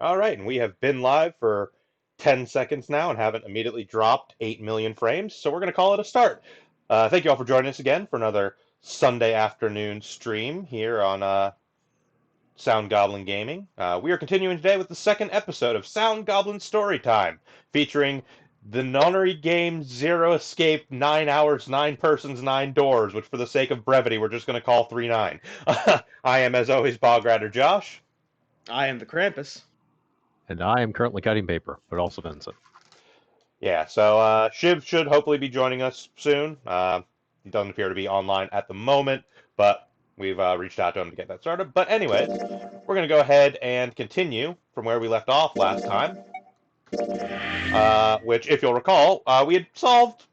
All right, and we have been live for 10 seconds now and haven't immediately dropped 8 million frames, so we're going to call it a start. Thank you all for joining us again for another Sunday afternoon stream here on SoundGoblin Gaming. We are continuing today with the second episode of SoundGoblin Storytime, featuring the nonary game Zero Escape 9 Hours, 9 Persons, 9 Doors, which for the sake of brevity we're just going to call 3-9. I am, as always, Bogrider Josh. I am the Krampus. And I am currently cutting paper, but also Vincent. Yeah, so Shiv should hopefully be joining us soon. He doesn't appear to be online at the moment, but we've reached out to him to get that started. But anyways, we're going to go ahead and continue from where we left off last time, which, if you'll recall, we had solved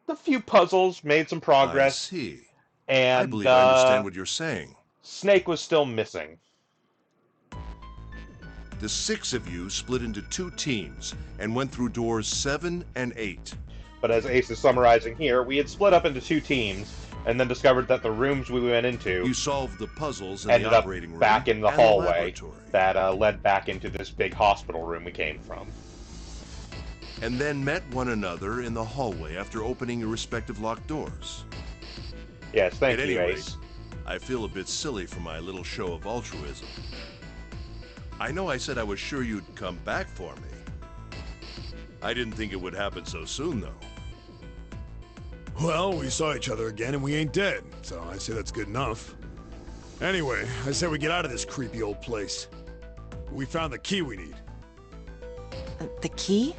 a few puzzles, made some progress. I see. And I believe I understand what you're saying. Snake was still missing. The 6 of you split into 2 teams and went through doors 7 and 8. But as Ace is summarizing here, we had split up into 2 teams and then discovered that the rooms we went into You solved the puzzles in ended the up operating room back in the and hallway laboratory. that led back into this big hospital room we came from. And then met one another in the hallway after opening your respective locked doors. Yes, thank At you, any rate, Ace. I feel a bit silly for my little show of altruism. I know I said I was sure you'd come back for me. I didn't think it would happen so soon, though. Well, we saw each other again and we ain't dead, so I say that's good enough. Anyway, I say we get out of this creepy old place. We found the key we need. The key?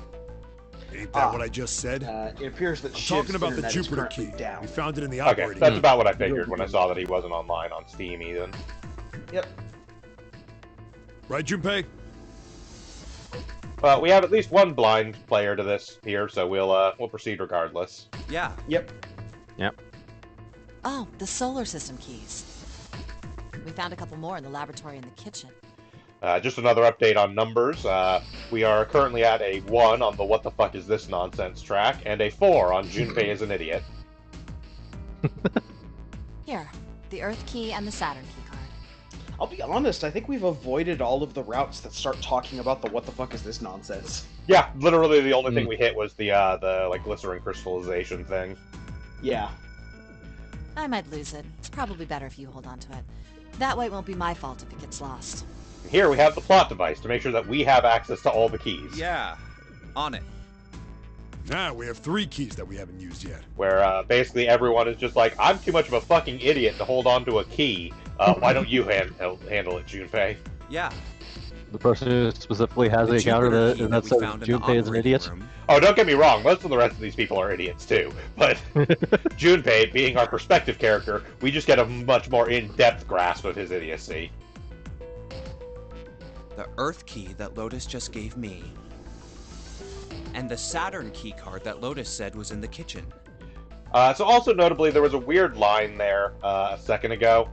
Ain't that what I just said? It appears that I'm Shiv's talking about the internet is Jupiter currently key. down. We found it in the Okay, operating that's room. about what I figured when I saw that he wasn't online on Steam even. Yep. Right, Junpei? But we have at least one blind player to this here, so we'll proceed regardless. Yeah. Yep. Oh, the solar system keys. We found a couple more in the laboratory and the kitchen. Just another update on numbers. We are currently at a 1 on the What the Fuck Is This Nonsense track, and a 4 on Junpei is an Idiot. Here, the Earth key and the Saturn key card. I'll be honest, I think we've avoided all of the routes that start talking about the what the fuck is this nonsense. Yeah, literally the only thing we hit was the like glycerin crystallization thing. Yeah. I might lose it. It's probably better if you hold on to it. That way it won't be my fault if it gets lost. Here we have the plot device to make sure that we have access to all the keys. Yeah. On it. Now we have 3 keys that we haven't used yet. Where basically everyone is just like, I'm too much of a fucking idiot to hold on to a key. Why don't you handle it, Junpei? Yeah. The person who specifically has the encounter that says Junpei is an idiot. Oh, don't get me wrong, most of the rest of these people are idiots too. But Junpei, being our perspective character, we just get a much more in-depth grasp of his idiocy. The Earth key that Lotus just gave me. And the Saturn key card that Lotus said was in the kitchen. So also notably, there was a weird line there a second ago,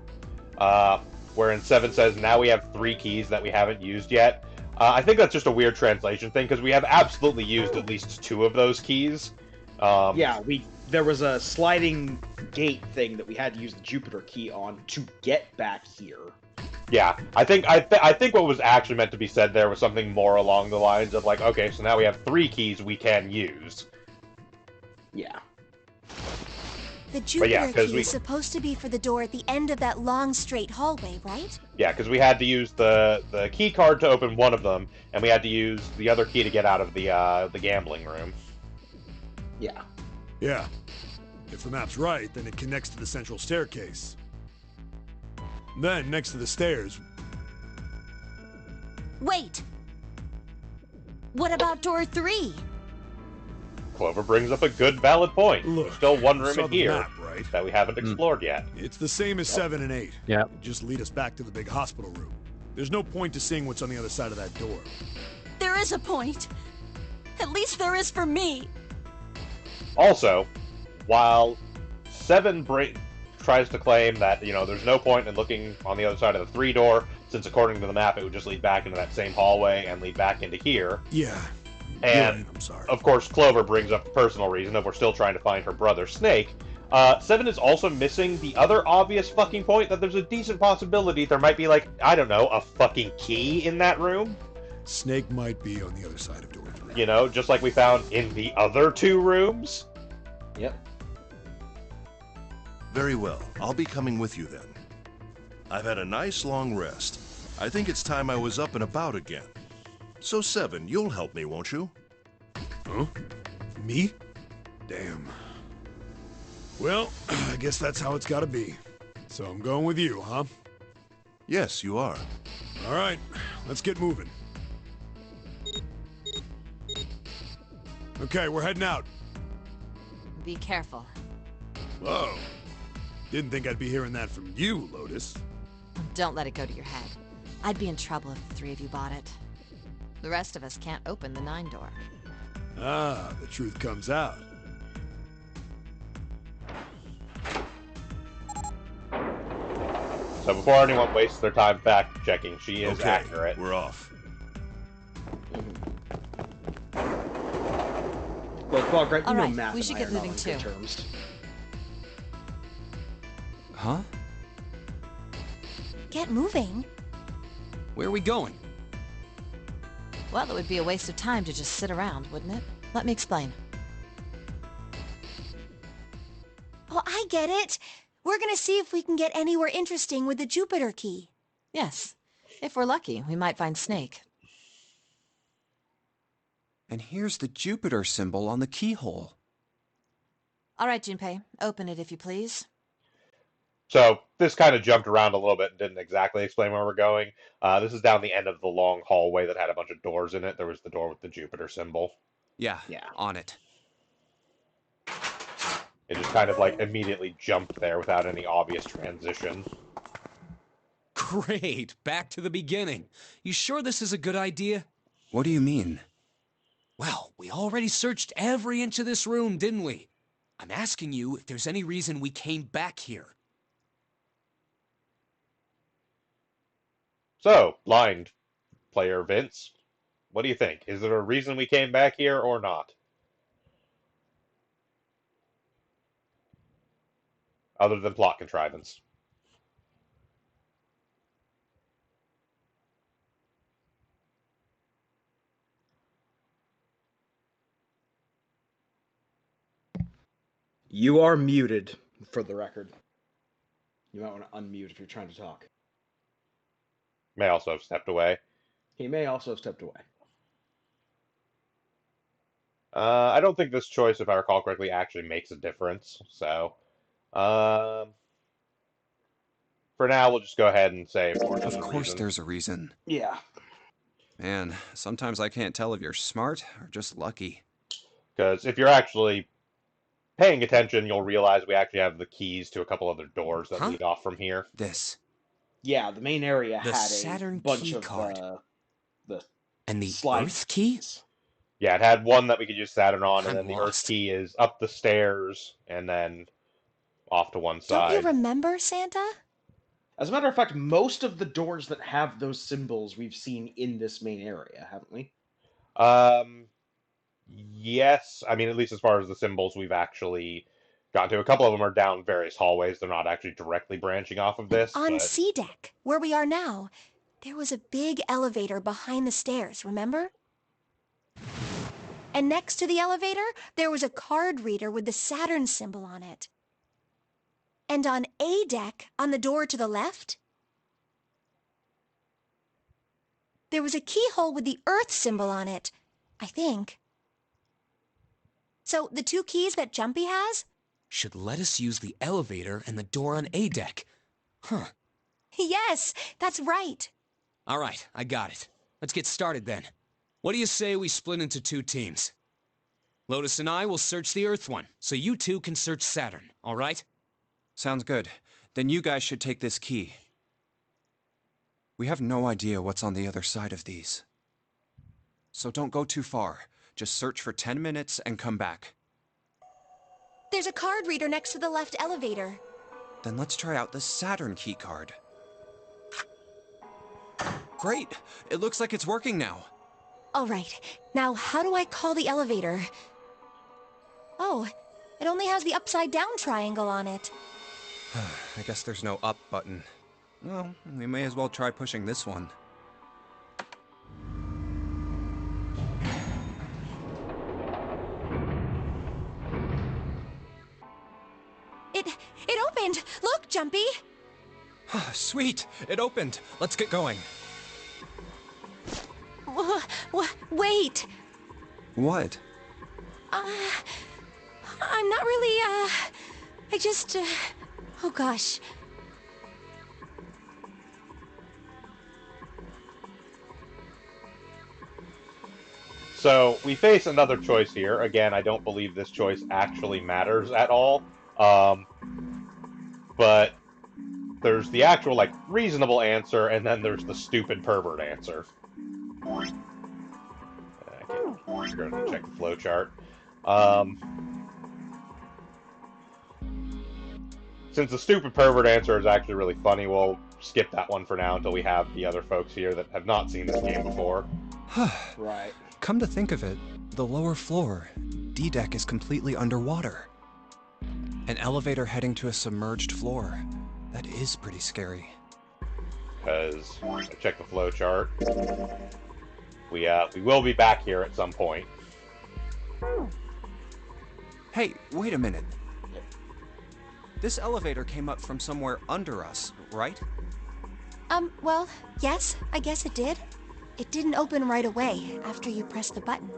wherein 7 says, now we have 3 keys that we haven't used yet. I think that's just a weird translation thing, because we have absolutely used at least 2 of those keys. Yeah, there was a sliding gate thing that we had to use the Jupiter key on to get back here. Yeah, I think what was actually meant to be said there was something more along the lines of like, okay, so now we have 3 keys we can use. Yeah. The Jupiter key we- is supposed to be for the door at the end of that long, straight hallway, right? Yeah, because we had to use the key card to open one of them, and we had to use the other key to get out of the gambling room. Yeah. Yeah. If the map's right, then it connects to the central staircase. Then, next to the stairs... Wait! What about door 3? Clover brings up a good, valid point. Look, There's still one you room saw in the here map, right? that we haven't explored yet. It's the same as 7 and 8. Yeah. Just lead us back to the big hospital room. There's no point to seeing what's on the other side of that door. There is a point. At least there is for me. Also, while 7 tries to claim that, there's no point in looking on the other side of the 3 door, since according to the map it would just lead back into that same hallway and lead back into here. Yeah. And, right, I'm sorry. of course, Clover brings up the personal reason of we're still trying to find her brother, Snake. 7 is also missing the other obvious fucking point that there's a decent possibility there might be, like, I don't know, a fucking key in that room. Snake might be on the other side of door 3. You know, just like we found in the other 2 rooms. Yep. Very well. I'll be coming with you then. I've had a nice long rest. I think it's time I was up and about again. So, Seven, you'll help me, won't you? Huh? Me? Damn. Well, I guess that's how it's gotta be. So I'm going with you, huh? Yes, you are. All right, let's get moving. Okay, we're heading out. Be careful. Whoa. Didn't think I'd be hearing that from you, Lotus. Don't let it go to your head. I'd be in trouble if the 3 of you bought it. The rest of us can't open the 9 door. Ah, the truth comes out. So before anyone wastes their time fact-checking, she is Okay, accurate. we're off. Look, well, Greg, you All know right, Matt we and should I get are not moving on too. good terms. Huh? Get moving. Where are we going? Well, it would be a waste of time to just sit around, wouldn't it? Let me explain. Oh, I get it. We're gonna see if we can get anywhere interesting with the Jupiter key. Yes. If we're lucky, we might find Snake. And here's the Jupiter symbol on the keyhole. All right, Junpei, open it if you please. So this kind of jumped around a little bit and didn't exactly explain where we're going. This is down the end of the long hallway that had a bunch of doors in it. There was the door with the Jupiter symbol. Yeah, Yeah. on it. It just kind of like immediately jumped there without any obvious transition. Great, back to the beginning. You sure this is a good idea? What do you mean? Well, we already searched every inch of this room, didn't we? I'm asking you if there's any reason we came back here. So, blind player Vince, what do you think? Is there a reason we came back here or not? Other than plot contrivance. You are muted, for the record. You might want to unmute if you're trying to talk. May also have stepped away. He may also have stepped away. I don't think this choice, if I recall correctly, actually makes a difference. So, for now, we'll just go ahead and say for Of another course reason. there's a reason. Yeah. Man, sometimes I can't tell if you're smart or just lucky. Because if you're actually paying attention, you'll realize we actually have the keys to a couple other doors that lead off from here. This. Yeah, the main area The had Saturn a bunch key of card. the And the slide Earth key? keys. Yeah, it had one that we could use Saturn on, and I'm then the Earth lost. key is up the stairs and then off to one Don't you side. remember, Santa? As a matter of fact, most of the doors that have those symbols we've seen in this main area, haven't we? Yes. I mean, at least as far as the symbols we've actually gotten to. A couple of them are down various hallways. They're not actually directly branching off of this. On but... C deck, where we are now, there was a big elevator behind the stairs, remember? And next to the elevator, there was a card reader with the Saturn symbol on it. And on A deck, on the door to the left, there was a keyhole with the Earth symbol on it, I think. So the 2 keys that Jumpy has? Should let us use the elevator and the door on A deck. Huh. Yes, that's right. All right, I got it. Let's get started then. What do you say we split into 2 teams? Lotus and I will search the Earth one, so you 2 can search Saturn, all right? Sounds good. Then you guys should take this key. We have no idea what's on the other side of these. So don't go too far. Just search for 10 minutes and come back. There's a card reader next to the left elevator. Then let's try out the Saturn key card. Great! It looks like it's working now. All right, now how do I call the elevator? Oh, it only has the upside down triangle on it. I guess there's no up button. Well, we may as well try pushing this one. opened! Look, Jumpy! Sweet! It opened! Let's get going. Wait. What? I'm not really, I just, oh gosh. So we face another choice here. Again, I don't believe this choice actually matters at all. But there's the actual, like, reasonable answer, and then there's the stupid pervert answer. Okay, we're going to check the flowchart. Since the stupid pervert answer is actually really funny, we'll skip that one for now until we have the other folks here that have not seen this game before. Right. Come to think of it, the lower floor, D-deck, is completely underwater. An elevator heading to a submerged floor. That is pretty scary. Because I checked the flowchart. We will be back here at some point. Hey, wait a minute. This elevator came up from somewhere under us, right? Well, yes, I guess it did. It didn't open right away after you pressed the button.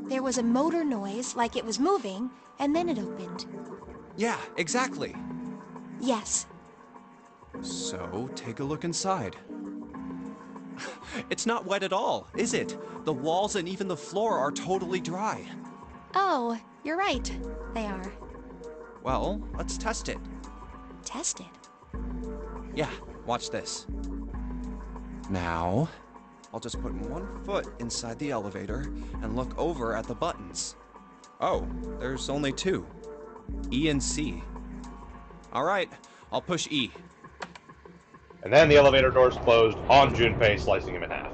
There was a motor noise, like it was moving, and then it opened. Yeah, exactly. Yes. So, take a look inside. It's not wet at all, is it? The walls and even the floor are totally dry. Oh, you're right. They are. Well, let's test it. Test it? Yeah, watch this. Now, I'll just put one foot inside the elevator and look over at the buttons. Oh, there's only two. E and C. All right, I'll push E. And then the elevator doors closed on Junpei, slicing him in half.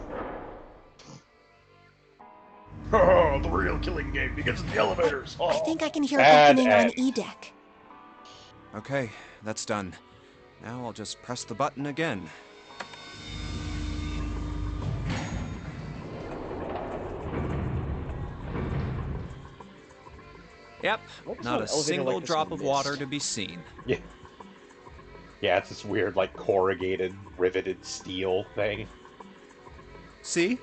Oh, the real killing game begins in the elevators. Oh. I think I can hear it Bad opening on end. E-deck. Okay, that's done. Now I'll just press the button again. Yep, What was not an a elevator single like this drop on of this? water to be seen. Yeah. Yeah, it's this weird, like, corrugated, riveted steel thing. See?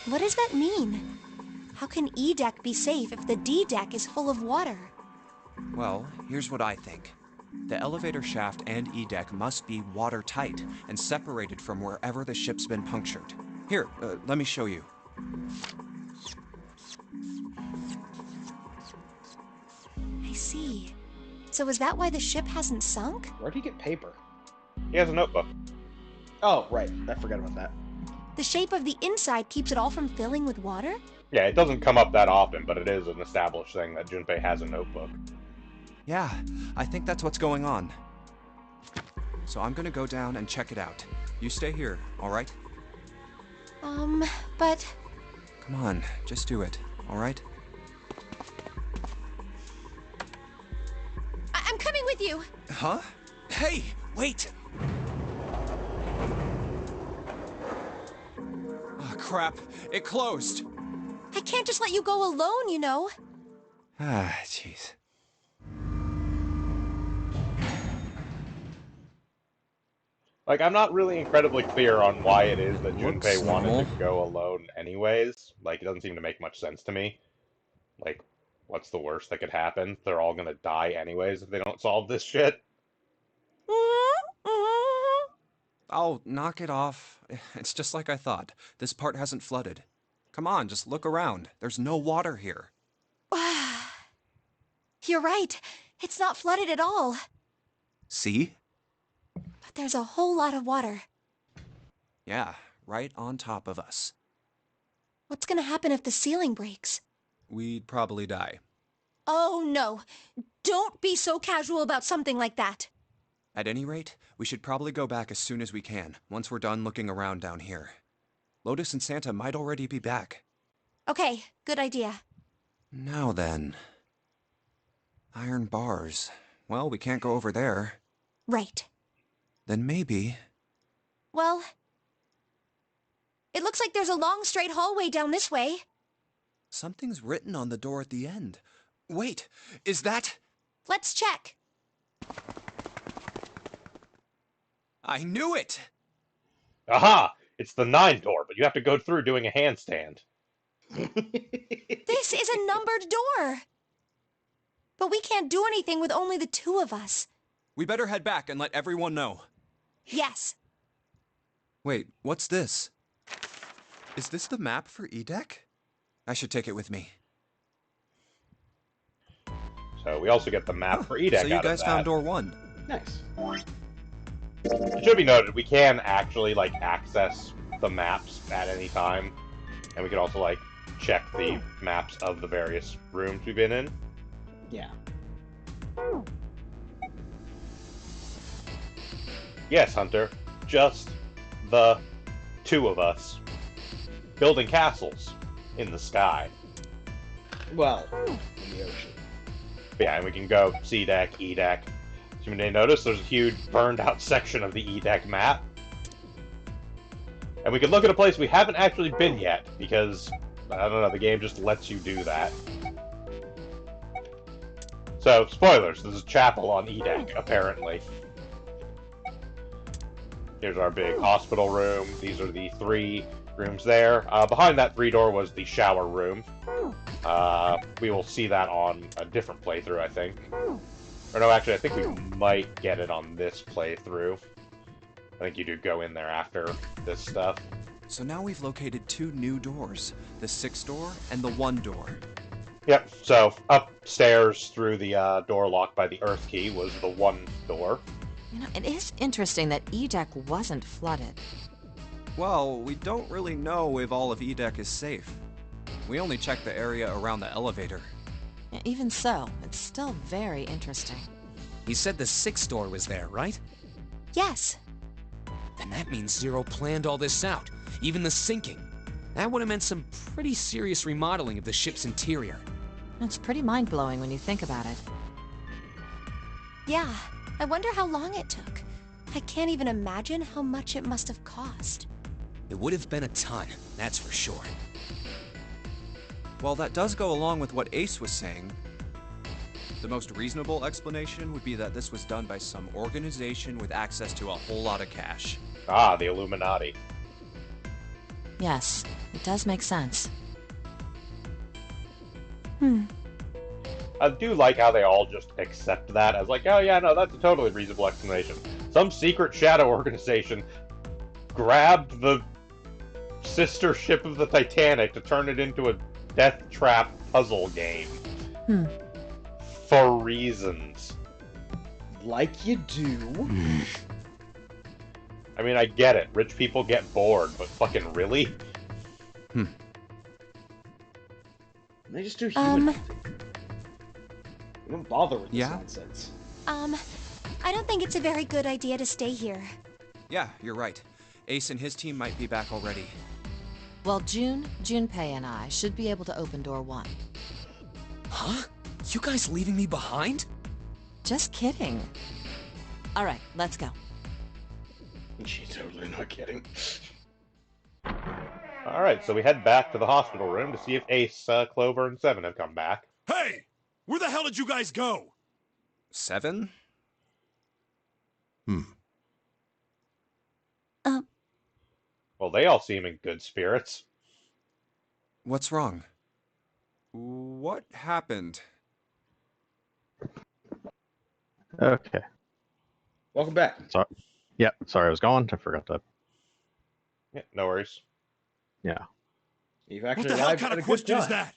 What does that mean? How can E-deck be safe if the D-deck is full of water? Well, here's what I think. The elevator shaft and E-deck must be watertight and separated from wherever the ship's been punctured. Here, let me show you. I see. So is that why the ship hasn't sunk? Where'd he get paper? He has a notebook. Oh, right. I forgot about that. The shape of the inside keeps it all from filling with water? Yeah, it doesn't come up that often, but it is an established thing that Junpei has a notebook. Yeah, I think that's what's going on. So I'm gonna go down and check it out. You stay here, all right? But... Come on, just do it, all right? I'm coming with you! Huh? Hey, wait! Oh, crap. It closed. I can't just let you go alone, you know. Ah, jeez. Like, I'm not really incredibly clear on why it is that Looks Junpei wanted normal. to go alone anyways. Like, it doesn't seem to make much sense to me. Like, what's the worst that could happen? They're all gonna die anyways if they don't solve this shit. Oh, knock it off. It's just like I thought. This part hasn't flooded. Come on, just look around. There's no water here. You're right. It's not flooded at all. See? But there's a whole lot of water. Yeah, right on top of us. What's gonna happen if the ceiling breaks? We'd probably die. Oh, no. Don't be so casual about something like that. At any rate, we should probably go back as soon as we can, once we're done looking around down here. Lotus and Santa might already be back. Okay, good idea. Now then. Iron bars. Well, we can't go over there. Right. Then maybe... Well, it looks like there's a long straight hallway down this way. Something's written on the door at the end. Wait, is that... Let's check. I knew it! Aha! It's the 9 door, but you have to go through doing a handstand. This is a numbered door. But we can't do anything with only the two of us. We better head back and let everyone know. Yes. Wait, what's this? Is this the map for Edek? I should take it with me. So we also get the map for Edek. So you guys found door 1. Nice. It should be noted, we can actually, like, access the maps at any time. And we can also, like, check the maps of the various rooms we've been in. Yeah. Yes, Hunter. Just the 2 of us. Building castles in the sky. Well, in the ocean. Yeah, and we can go C deck, E deck. So you may notice there's a huge burned out section of the E deck map. And we can look at a place we haven't actually been yet, because, I don't know, the game just lets you do that. So, spoilers, there's a chapel on E deck, apparently. Here's our big hospital room. These are the 3 rooms there. Behind that 3 door was the shower room. We will see that on a different playthrough, I think. Or no, actually, I think we might get it on this playthrough. I think you do go in there after this stuff. So now we've located 2 new doors. The 6 door and the 1 door. Yep, so upstairs through the door locked by the Earth key was the 1 door. You know, it is interesting that Edek wasn't flooded. Well, we don't really know if all of Edek is safe. We only checked the area around the elevator. Even so, it's still very interesting. He said the 6th door was there, right? Yes. Then that means Zero planned all this out, even the sinking. That would have meant some pretty serious remodeling of the ship's interior. It's pretty mind-blowing when you think about it. Yeah. I wonder how long it took. I can't even imagine how much it must have cost. It would have been a ton, that's for sure. Well, that does go along with what Ace was saying. The most reasonable explanation would be that this was done by some organization with access to a whole lot of cash. Ah, the Illuminati. Yes, it does make sense. I do like how they all just accept that as like, oh yeah, no, that's a totally reasonable explanation. Some secret shadow organization grabbed the sister ship of the Titanic to turn it into a death trap puzzle game. For reasons. Like you do. I mean, I get it. Rich people get bored, but fucking really? They just do human things. They don't bother with this nonsense. I don't think it's a very good idea to stay here. Yeah, you're right. Ace and his team might be back already. Well, Junpei and I should be able to open door 1. Huh? You guys leaving me behind? Just kidding. All right, let's go. She's totally not kidding. Alright, so we head back to the hospital room to see if Ace, Clover, and Seven have come back. Hey! Where the hell did you guys go? 7? Well, they all seem in good spirits. What's wrong? What happened? Okay. Welcome back. Sorry. Yeah, sorry I was gone. I forgot to. Yeah, no worries. Yeah. You've actually What the hell arrived kind at of a good question is time. that?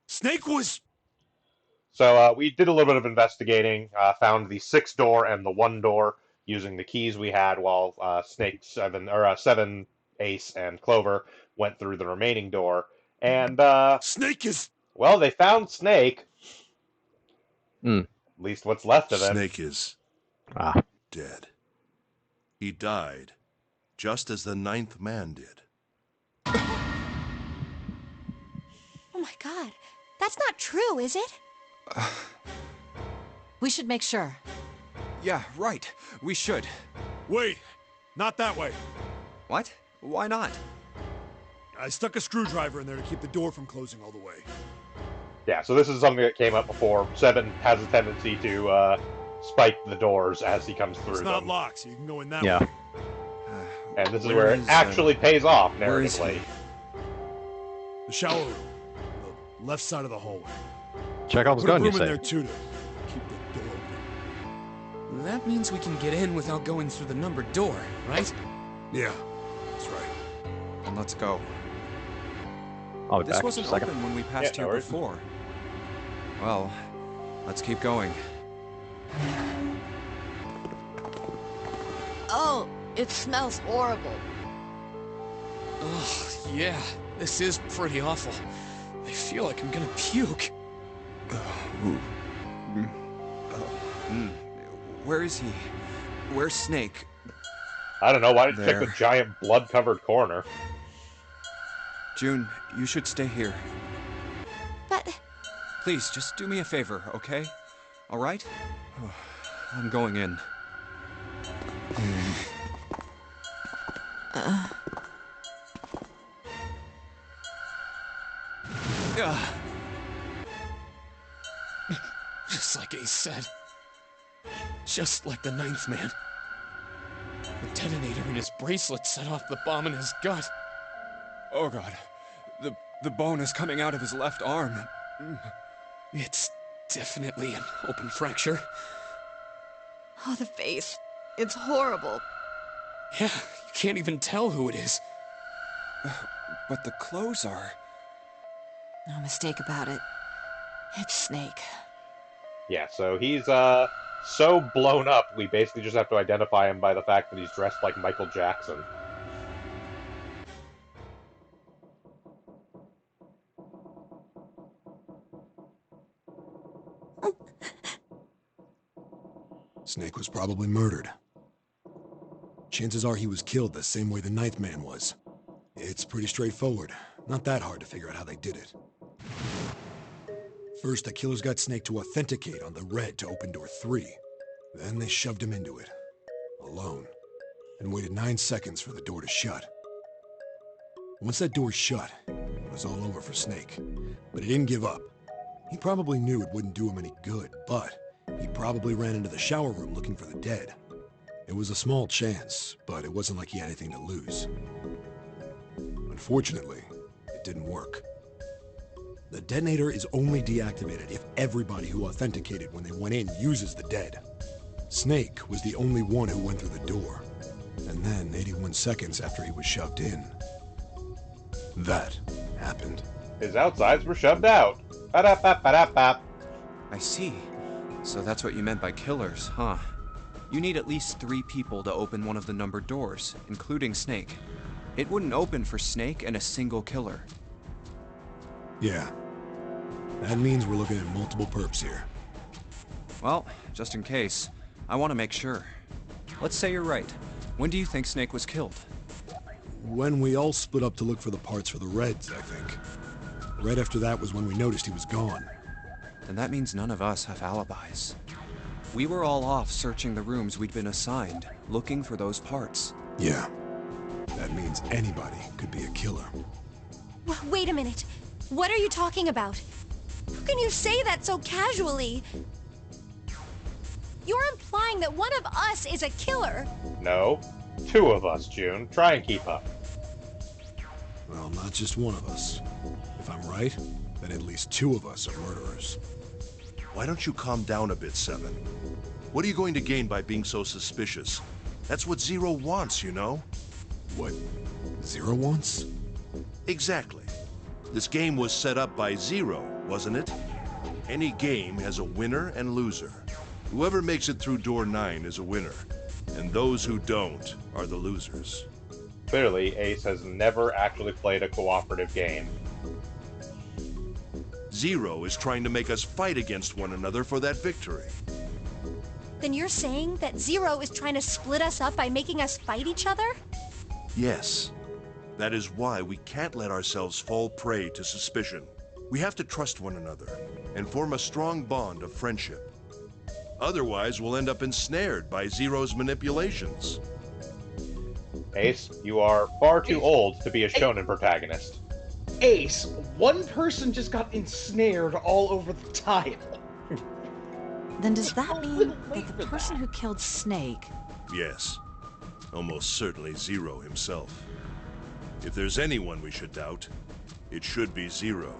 Snake was... So, we did a little bit of investigating, found the 6 door and the 1 door using the keys we had while Seven, Ace, and Clover went through the remaining door. And, Snake is... well, they found Snake. Mm. At least what's left of him. Snake is Ah. dead. He died, just as the 9th man did. Oh my god. That's not true, is it? We should make sure. Yeah, right. We should. Wait, not that way. What? Why not? I stuck a screwdriver in there to keep the door from closing all the way. Yeah, so this is something that came up before. Seven has a tendency to spike the doors as he comes through It's not them. locked, so you can go in that Yeah. way. And this is where it actually pays off where is narratively. The shower room. The left side of the hallway. Chekhov's Put a gun, you broom in say? there too to keep the door open. That means we can get in without going through the numbered door, right? Yeah, that's right. Then let's go. I'll be This back in wasn't a second. open when we passed Yeah, no here worries. before. Well, let's keep going. Oh, it smells horrible. Ugh, yeah, this is pretty awful. I feel like I'm gonna puke. Where is he? Where's Snake? I don't know, why did you check There. the giant blood-covered corner? June, you should stay here. But Please, just do me a favor, okay? All right? I'm going in. Just like Ace said. Just like the ninth man. The detonator in his bracelet set off the bomb in his gut. Oh god. The bone is coming out of his left arm. It's definitely an open fracture. Oh, the face. It's horrible. Yeah, you can't even tell who it is. But the clothes are... No mistake about it. It's Snake. Yeah, so he's so blown up, we basically just have to identify him by the fact that he's dressed like Michael Jackson. Snake was probably murdered. Chances are he was killed the same way the ninth man was. It's pretty straightforward. Not that hard to figure out how they did it. First, the killers got Snake to authenticate on the red to open door 3. Then they shoved him into it, alone, and waited 9 seconds for the door to shut. Once that door shut, it was all over for Snake. But he didn't give up. He probably knew it wouldn't do him any good, but he probably ran into the shower room looking for the dead. It was a small chance, but it wasn't like he had anything to lose. Unfortunately, it didn't work. The detonator is only deactivated if everybody who authenticated when they went in uses the dead. Snake was the only one who went through the door. And then, 81 seconds after he was shoved in, that happened. His outsides were shoved out. Ba-da-ba-ba-da-ba. I see. So that's what you meant by killers, huh? You need at least 3 people to open one of the numbered doors, including Snake. It wouldn't open for Snake and a single killer. Yeah. That means we're looking at multiple perps here. Well, just in case, I want to make sure. Let's say you're right. When do you think Snake was killed? When we all split up to look for the parts for the Reds, I think. Right after that was when we noticed he was gone. Then that means none of us have alibis. We were all off searching the rooms we'd been assigned, looking for those parts. Yeah. That means anybody could be a killer. wait a minute. What are you talking about? How can you say that so casually? You're implying that one of us is a killer. No, 2 of us, June. Try and keep up. Well, not just one of us. If I'm right, then at least 2 of us are murderers. Why don't you calm down a bit, Seven? What are you going to gain by being so suspicious? That's what Zero wants, you know? What Zero wants? Exactly. This game was set up by Zero, wasn't it? Any game has a winner and loser. Whoever makes it through door 9 is a winner, and those who don't are the losers. Clearly, Ace has never actually played a cooperative game. Zero is trying to make us fight against one another for that victory. Then you're saying that Zero is trying to split us up by making us fight each other? Yes. That is why we can't let ourselves fall prey to suspicion. We have to trust one another and form a strong bond of friendship. Otherwise, we'll end up ensnared by Zero's manipulations. Ace, you are far too old to be a shonen protagonist. Ace, one person just got ensnared all over the title. Then does that mean little late that the for person that. who killed Snake... Yes. Almost certainly Zero himself. If there's anyone we should doubt, it should be Zero.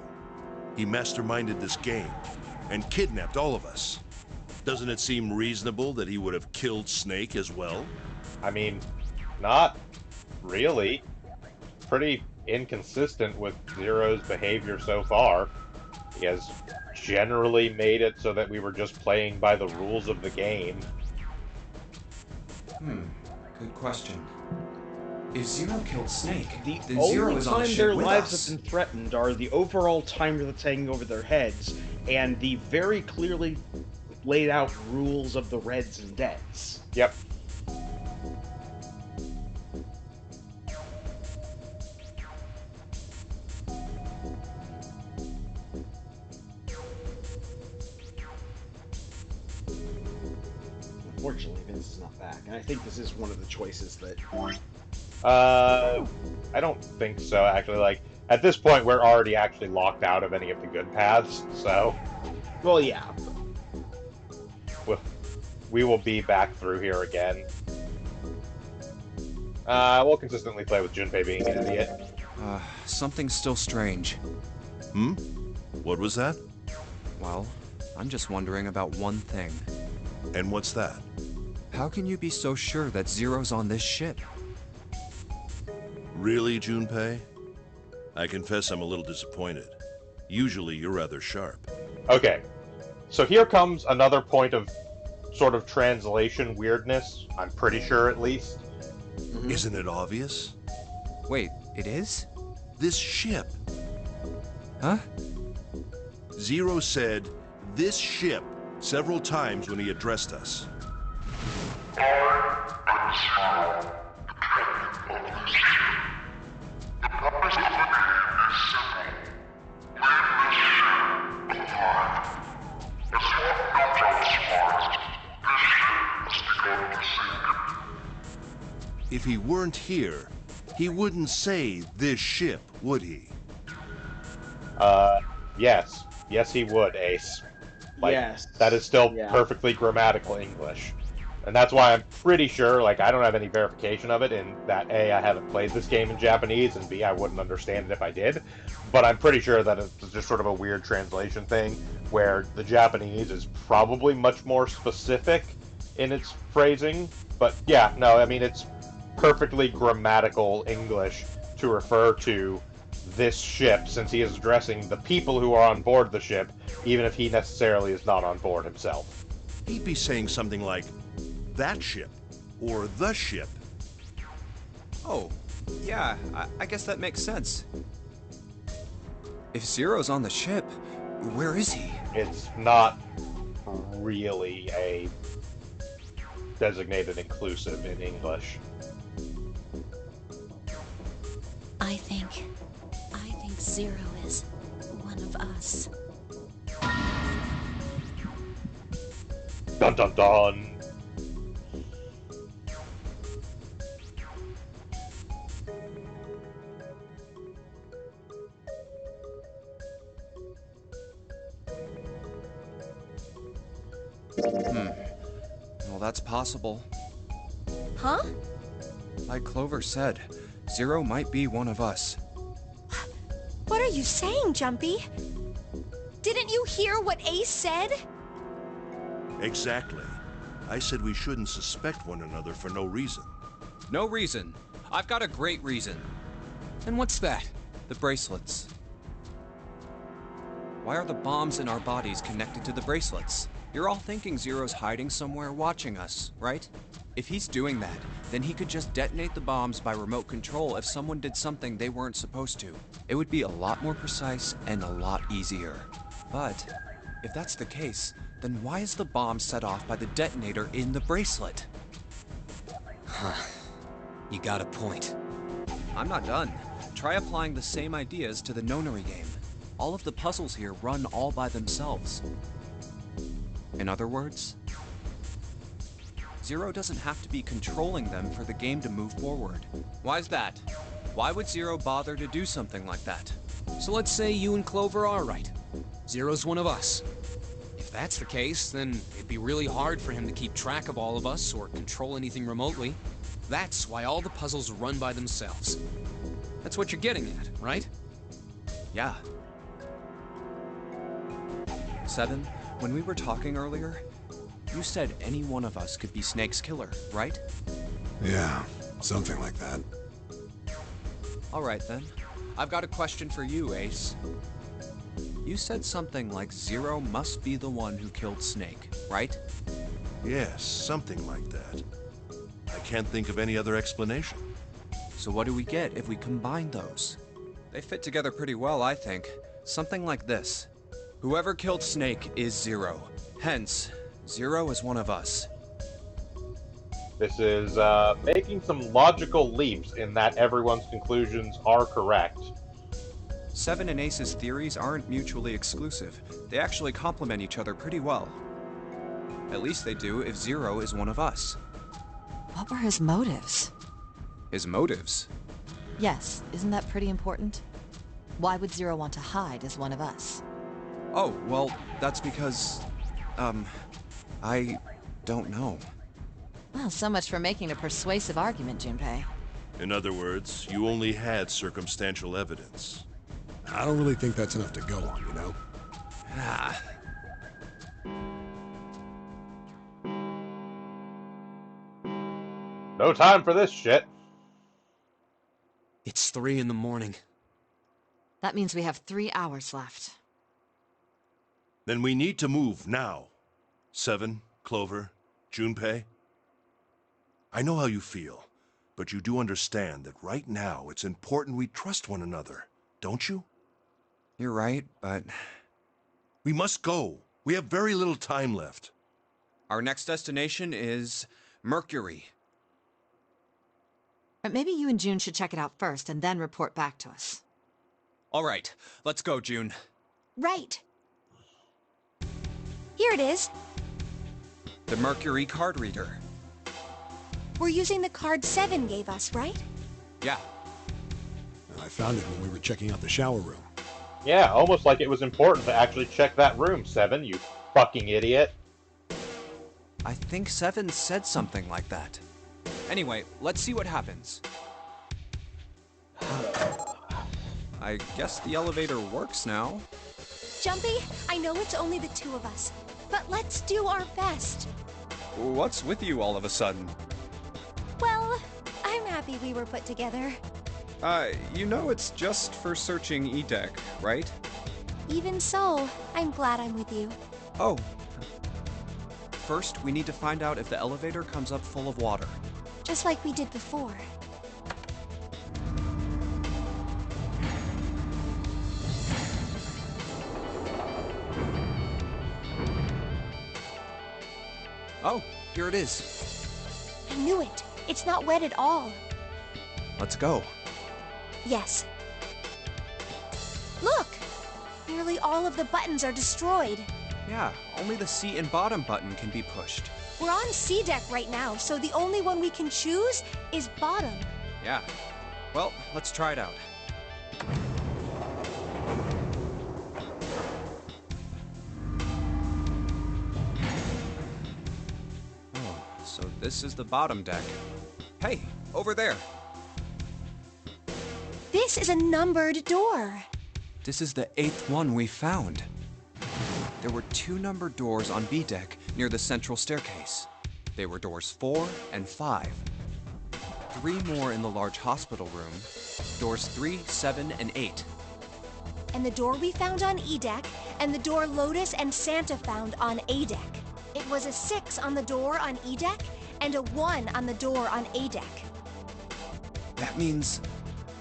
He masterminded this game and kidnapped all of us. Doesn't it seem reasonable that he would have killed Snake as well? I mean, not really. Pretty inconsistent with Zero's behavior so far. He has generally made it so that we were just playing by the rules of the game. Good question. If Zero killed Snake, The then Zero only is on the time ship their with lives us. have been threatened are the overall timer that's hanging over their heads and the very clearly laid out rules of the Reds and Deads. Yep. Unfortunately, Vince is not back, and I think this is one of the choices that... I don't think so, actually. Like, at this point, we're already actually locked out of any of the good paths, so... Well, yeah. We will be back through here again. We'll consistently play with Junpei being an idiot. Something's still strange. What was that? Well, I'm just wondering about one thing. And what's that? How can you be so sure that Zero's on this ship? Really, Junpei? I confess I'm a little disappointed. Usually you're rather sharp. Okay, so here comes another point of sort of translation weirdness, I'm pretty sure at least. Isn't it obvious? Wait, it is? This ship. Huh? Zero said, "this ship," several times when he addressed us. If he weren't here, he wouldn't say this ship, would he? Yes. Yes, he would, Ace. Like, Yes. that is still Yeah. perfectly grammatical English. And that's why I'm pretty sure, like, I don't have any verification of it in that A, I haven't played this game in Japanese, and B, I wouldn't understand it if I did. But I'm pretty sure that it's just sort of a weird translation thing, where the Japanese is probably much more specific in its phrasing. But yeah, no, I mean, it's perfectly grammatical English to refer to this ship, since he is addressing the people who are on board the ship, even if he necessarily is not on board himself. He'd be saying something like, "that ship," or "the ship." Oh, yeah, I guess that makes sense. If Zero's on the ship, where is he? It's not really a designated inclusive in English. I think Zero is one of us. Dun dun dun! Well, that's possible. Huh? Like Clover said, Zero might be one of us. What are you saying, Jumpy? Didn't you hear what Ace said? Exactly. I said we shouldn't suspect one another for no reason. No reason. I've got a great reason. And what's that? The bracelets. Why are the bombs in our bodies connected to the bracelets? You're all thinking Zero's hiding somewhere watching us, right? If he's doing that, then he could just detonate the bombs by remote control if someone did something they weren't supposed to. It would be a lot more precise and a lot easier. But if that's the case, then why is the bomb set off by the detonator in the bracelet? You got a point. I'm not done. Try applying the same ideas to the Nonary game. All of the puzzles here run all by themselves. In other words, Zero doesn't have to be controlling them for the game to move forward. Why's that? Why would Zero bother to do something like that? So let's say you and Clover are right. Zero's one of us. If that's the case, then it'd be really hard for him to keep track of all of us or control anything remotely. That's why all the puzzles run by themselves. That's what you're getting at, right? Yeah. 7, when we were talking earlier, you said any one of us could be Snake's killer, right? Yeah, something like that. Alright then. I've got a question for you, Ace. You said something like Zero must be the one who killed Snake, right? Yes, something like that. I can't think of any other explanation. So what do we get if we combine those? They fit together pretty well, I think. Something like this. Whoever killed Snake is Zero. Hence, Zero is one of us. This is making some logical leaps in that everyone's conclusions are correct. 7 and Ace's theories aren't mutually exclusive. They actually complement each other pretty well. At least they do if Zero is one of us. What were his motives? His motives? Yes, isn't that pretty important? Why would Zero want to hide as one of us? Oh, well, that's because... I don't know. Well, so much for making a persuasive argument, Junpei. In other words, you only had circumstantial evidence. I don't really think that's enough to go on, you know? Ah. No time for this shit. It's 3 in the morning. That means we have 3 hours left. Then we need to move now. 7, Clover, Junpei. I know how you feel, but you do understand that right now it's important we trust one another, don't you? You're right, but... We must go. We have very little time left. Our next destination is... Mercury. But maybe you and June should check it out first and then report back to us. Alright, let's go, June. Right. Here it is. The Mercury card reader. We're using the card 7 gave us, right? Yeah. I found it when we were checking out the shower room. Yeah, almost like it was important to actually check that room, 7, you fucking idiot. I think 7 said something like that. Anyway, let's see what happens. I guess the elevator works now. Jumpy, I know it's only the 2 of us, but let's do our best. What's with you all of a sudden? Well, I'm happy we were put together. You know it's just for searching E-Deck, right? Even so, I'm glad I'm with you. Oh. First, we need to find out if the elevator comes up full of water. Just like we did before. Oh, here it is. I knew it. It's not wet at all. Let's go. Yes. Look! Nearly all of the buttons are destroyed. Yeah, only the seat and bottom button can be pushed. We're on C deck right now, so the only one we can choose is bottom. Yeah. Well, let's try it out. Oh, so this is the bottom deck. Hey, over there. This is a numbered door. This is the 8th one we found. There were 2 numbered doors on B deck near the central staircase. They were doors 4 and 5. 3 more in the large hospital room. Doors 3, 7, and 8. And the door we found on E deck, and the door Lotus and Santa found on A deck. It was a 6 on the door on E deck, and a 1 on the door on A deck. That means...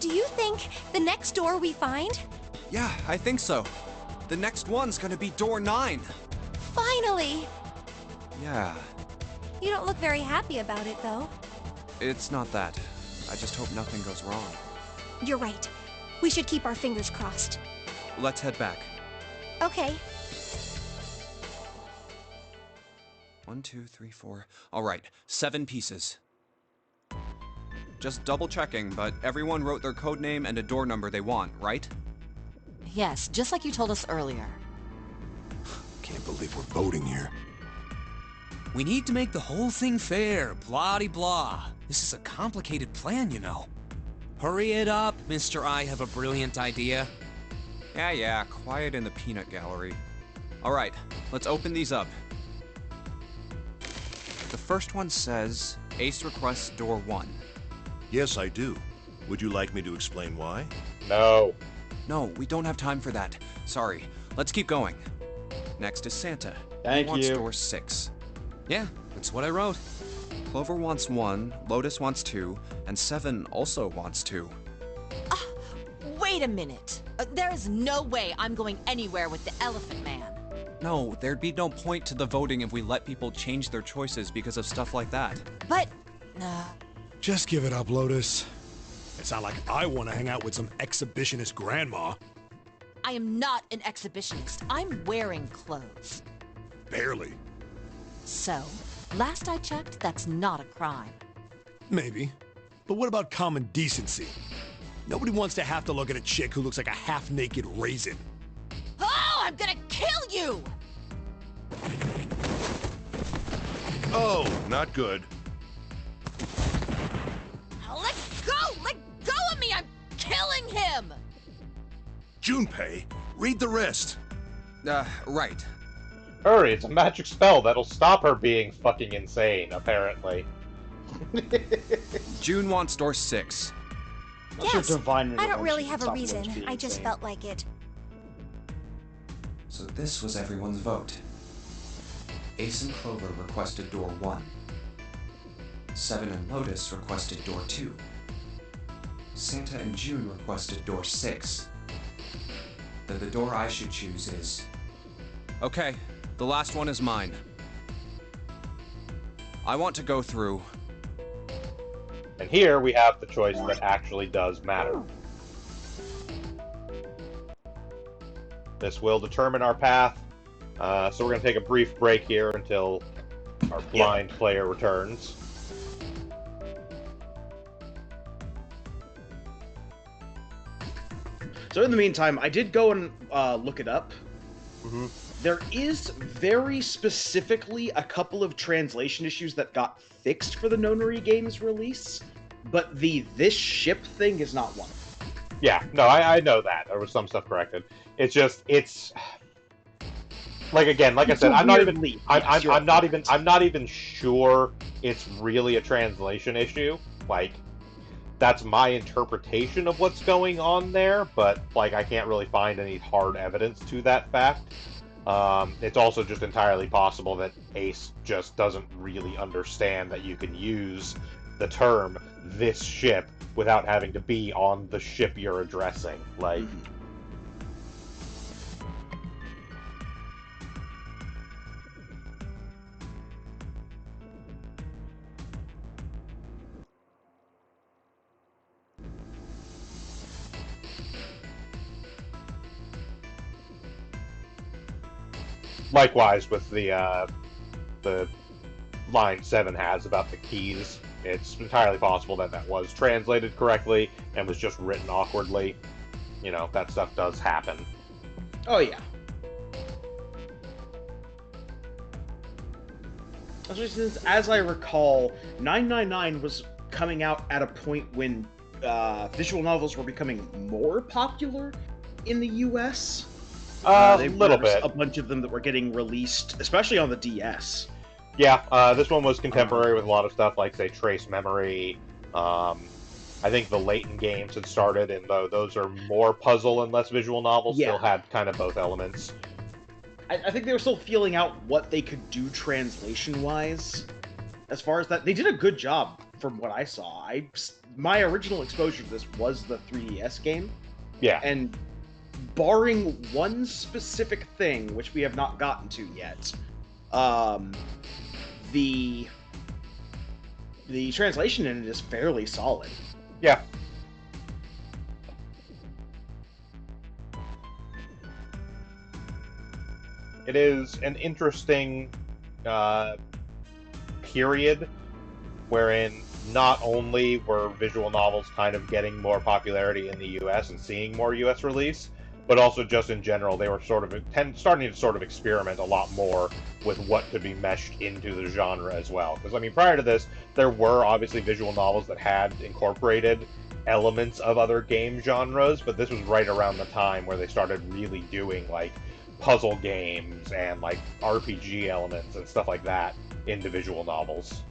Do you think the next door we find? Yeah, I think so. The next one's gonna be door 9. Finally! Yeah, You don't look very happy about it, though. it's not that. I just hope nothing goes wrong. You're right. We should keep our fingers crossed. Let's head back. Okay. 1, 2, 3, 4. All right, 7 pieces. Just double checking, but everyone wrote their code name and a door number they want, right? Yes, just like you told us earlier. Can't believe we're voting here. We need to make the whole thing fair, blah-de-blah. This is a complicated plan, you know. Hurry it up, Mr. I have a brilliant idea. Yeah, quiet in the peanut gallery. Alright, let's open these up. The first one says, Ace requests door 1. Yes, I do. Would you like me to explain why? No. No, we don't have time for that. Sorry. Let's keep going. Next is Santa. Thank He wants you. door 6. Yeah, that's what I wrote. Clover wants 1, Lotus wants 2, and 7 also wants 2. Wait a minute. There is no way I'm going anywhere with the Elephant Man. No, there'd be no point to the voting if we let people change their choices because of stuff like that. But... Just give it up, Lotus. It's not like I want to hang out with some exhibitionist grandma. I am not an exhibitionist. I'm wearing clothes. Barely. So, last I checked, that's not a crime. Maybe. But what about common decency? Nobody wants to have to look at a chick who looks like a half-naked raisin. Oh, I'm gonna kill you! Oh, not good. Let go! Let go of me! I'm killing him! Junpei, read the rest. Right. Hurry, it's a magic spell that'll stop her being fucking insane, apparently. June wants door 6. Not sure Yes, divine I don't really intervention have a would stop reason. Lynch being I just insane. felt like it. So this was everyone's vote. Ace and Clover requested door 1. 7 and Lotus requested door 2. Santa and June requested door 6. Then the door I should choose is... Okay, the last one is mine. I want to go through... And here we have the choice that actually does matter. This will determine our path, so we're going to take a brief break here until our blind player returns. So in the meantime, I did go and look it up. Mm-hmm. There is very specifically a couple of translation issues that got fixed for the Nonary game's release, but the this ship thing is not one. Yeah, no, I know that. There was some stuff corrected. It's just, it's... Like, again, like I said, I'm not even... I'm not even sure it's really a translation issue. Like, that's my interpretation of what's going on there, but, like, I can't really find any hard evidence to that fact. It's also just entirely possible that Ace just doesn't really understand that you can use the term "this ship" without having to be on the ship you're addressing. Like, likewise with the line 7 has about the keys. It's entirely possible that that was translated correctly and was just written awkwardly. You know, that stuff does happen. Oh yeah. Especially since, as I recall, 999 was coming out at a point when visual novels were becoming more popular in the U.S. A little bit. A bunch of them that were getting released, especially on the DS. Yeah, this one was contemporary with a lot of stuff like, say, Trace Memory. I think the Layton games had started, and though those are more puzzle and less visual novels, still had kind of both elements. I think they were still feeling out what they could do translation-wise. As far as that, they did a good job from what I saw. My original exposure to this was the 3DS game. Yeah. And barring one specific thing, which we have not gotten to yet, the translation in it is fairly solid. Yeah. It is an interesting period wherein not only were visual novels kind of getting more popularity in the US and seeing more US release, but also just in general, they were sort of starting to sort of experiment a lot more with what could be meshed into the genre as well. Because, I mean, prior to this, there were obviously visual novels that had incorporated elements of other game genres, but this was right around the time where they started really doing, like, puzzle games and, like, RPG elements and stuff like that into visual novels.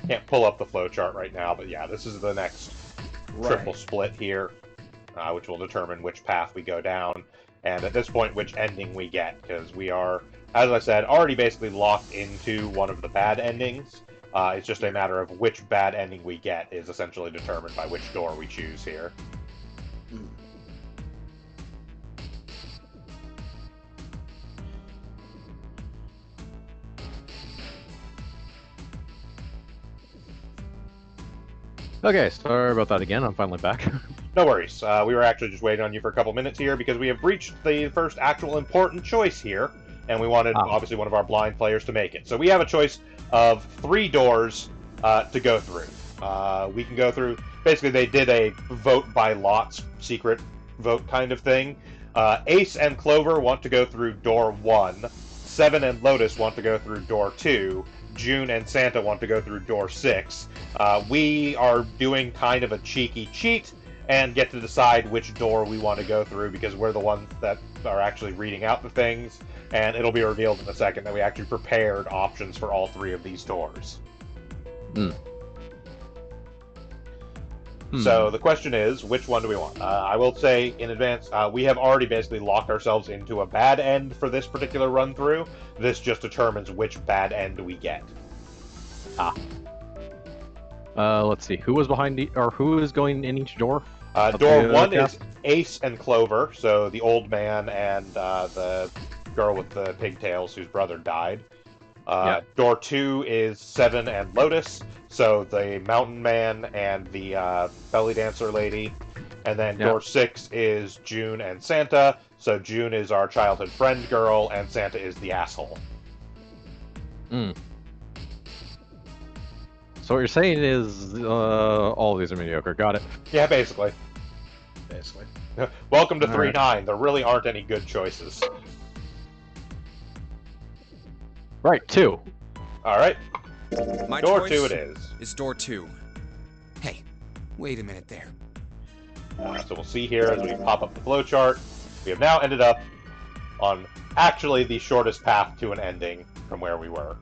Can't pull up the flowchart right now, but yeah, this is the next triple split here, which will determine which path we go down, and at this point, which ending we get, because we are, as I said, already basically locked into one of the bad endings. It's just a matter of which bad ending we get is essentially determined by which door we choose here. Okay, sorry about that again. I'm finally back. No worries. We were actually just waiting on you for a couple minutes here because we have reached the first actual important choice here, and we wanted, obviously, one of our blind players to make it. So we have a choice of 3 doors to go through. We can go through, basically they did a vote by lots, secret vote kind of thing. Ace and Clover want to go through door 1. Seven and Lotus want to go through door 2. June and Santa want to go through door 6. We are doing kind of a cheeky cheat and get to decide which door we want to go through because we're the ones that are actually reading out the things, and it'll be revealed in a second that we actually prepared options for all 3 of these doors. So the question is, which one do we want? I will say in advance, we have already basically locked ourselves into a bad end for this particular run through. This just determines which bad end we get. Let's see. Who was behind or who is going in each door? Door 1 is Ace and Clover, so the old man and the girl with the pigtails whose brother died. Door 2 is Seven and Lotus, so the mountain man and the belly dancer lady. And then door 6 is June and Santa, so June is our childhood friend girl, and Santa is the asshole. So what you're saying is all of these are mediocre. Got it. Yeah, basically. Welcome to 3-9. There really aren't any good choices. Right, 2. All right. My door choice 2 it is. Is door 2. Hey, wait a minute there. So we'll see here as we pop up the flowchart. We have now ended up on actually the shortest path to an ending from where we were.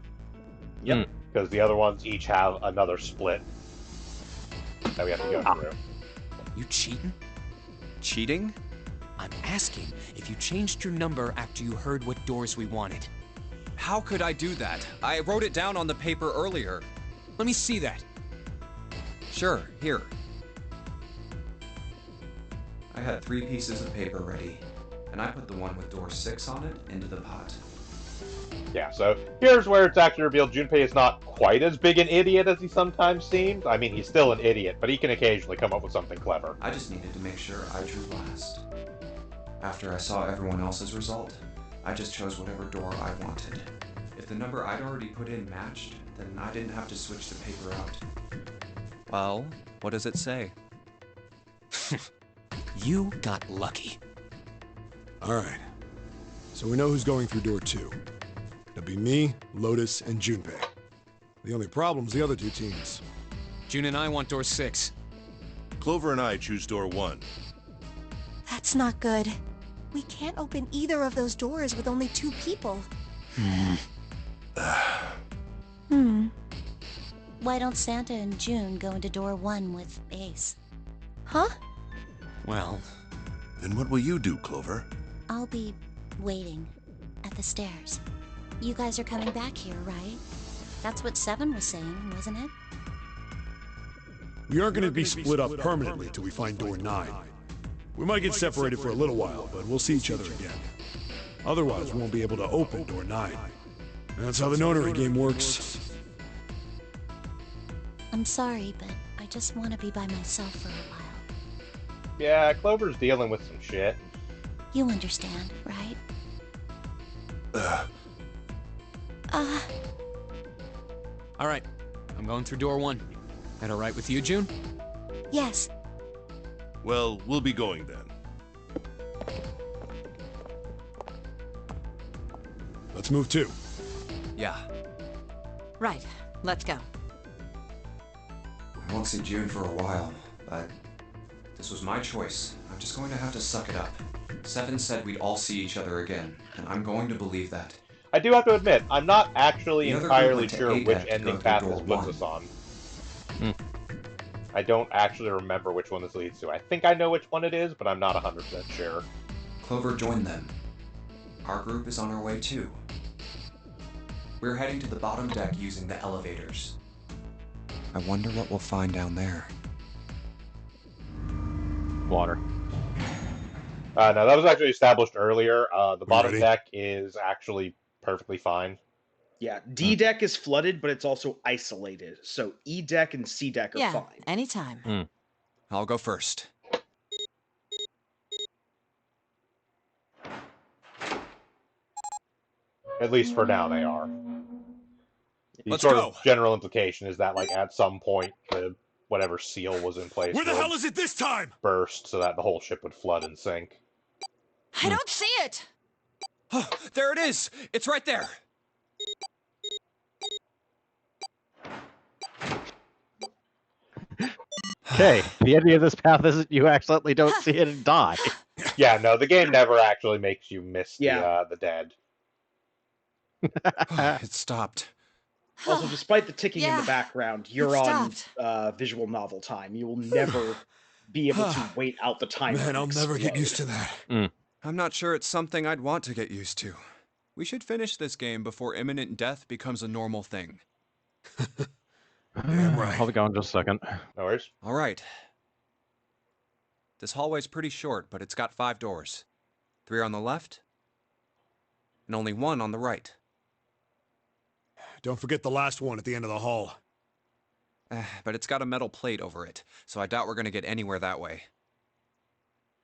Because the other ones each have another split that we have to go through. You cheating? Cheating? I'm asking if you changed your number after you heard what doors we wanted. How could I do that? I wrote it down on the paper earlier. Let me see that. Sure, here. I had 3 pieces of paper ready, and I put the one with door 6 on it into the pot. Yeah, so here's where it's actually revealed Junpei is not quite as big an idiot as he sometimes seems. I mean, he's still an idiot, but he can occasionally come up with something clever. I just needed to make sure I drew last. After I saw everyone else's result, I just chose whatever door I wanted. If the number I'd already put in matched, then I didn't have to switch the paper out. Well, what does it say? You got lucky. Alright. So we know who's going through door 2. It'll be me, Lotus, and Junpei. The only problem's the other 2 teams. June and I want door 6. Clover and I choose door 1. That's not good. We can't open either of those doors with only 2 people. Why don't Santa and June go into door 1 with Ace? Huh? Well... Then what will you do, Clover? I'll be waiting at the stairs. You guys are coming back here, right? That's what Seven was saying, wasn't it? We aren't going to be split up permanently till we find door 9. We might get separated for a little while, but we'll see each other again. Otherwise, we won't be able to open door 9. That's how the notary game works. I'm sorry, but I just want to be by myself for a while. Yeah, Clover's dealing with some shit. You understand, right? All right, I'm going through door 1. That all right with you, June? Yes. Well, we'll be going then. Let's move too. Yeah. Right. Let's go. I won't see June for a while, but this was my choice. I'm just going to have to suck it up. Seven said we'd all see each other again, and I'm going to believe that. I do have to admit, I'm not actually The other entirely group went to sure A-Deck which to ending go through path door this puts 1. us on. I don't actually remember which one this leads to. I think I know which one it is, but I'm not 100% sure. Clover joined them. Our group is on our way too. We're heading to the bottom deck using the elevators. I wonder what we'll find down there. Water. No, that was actually established earlier. The bottom ready? deck is actually perfectly fine. Yeah, D deck is flooded, but it's also isolated. So E deck and C deck are Yeah, fine. anytime. I'll go first. At least for now, they are. The Let's sort go. of general implication is that, like, at some point, whatever seal was in place Where the would hell is it this time? burst so that the whole ship would flood and sink. I don't see it! Oh, there it is! It's right there! Okay, the ending of this path is you accidentally don't see it and die. Yeah, no, the game never actually makes you miss the dead. It stopped. Also, despite the ticking in Yeah, the background, you're it on stopped. visual novel time. You will never be able to wait out the time. Man, I'll never get used to that. I'm not sure it's something I'd want to get used to. We should finish this game before imminent death becomes a normal thing. Damn right. I'll be gone just a second. No worries. All right. This hallway's pretty short, but it's got 5 doors. 3 on the left, and only 1 on the right. Don't forget the last one at the end of the hall. But it's got a metal plate over it, so I doubt we're gonna get anywhere that way.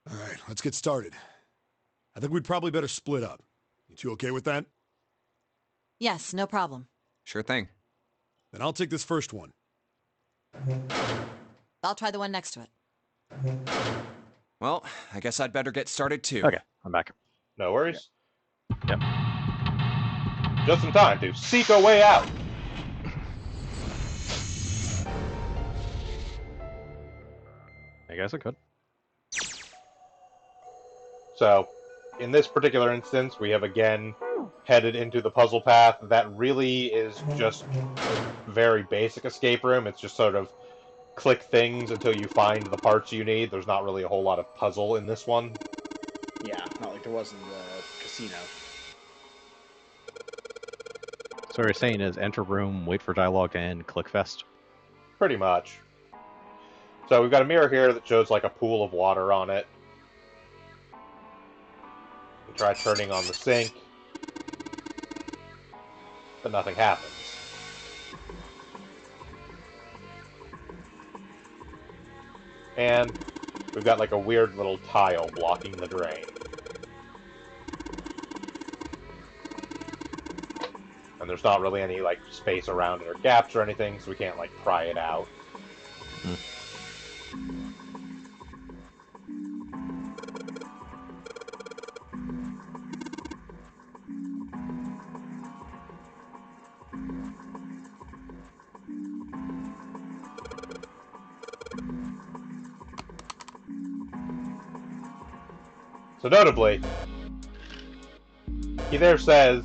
All right, let's get started. I think we'd probably better split up. You two okay with that? Yes, no problem. Sure thing. Then I'll take this first one. I'll try the one next to it. Well, I guess I'd better get started too. Okay, I'm back. No worries. Yep. Just in time to seek a way out. I guess I could. So, in this particular instance, we have again headed into the puzzle path that really is just a very basic escape room. It's just sort of click things until you find the parts you need. There's not really a whole lot of puzzle in this one. Yeah, not like there was in the casino. So what you're saying is enter room, wait for dialogue, and click fest. Pretty much. So we've got a mirror here that shows like a pool of water on it. We try turning on the sink, but nothing happens. And we've got like a weird little tile blocking the drain. And there's not really any like space around it or gaps or anything, so we can't like pry it out. So notably, he there says,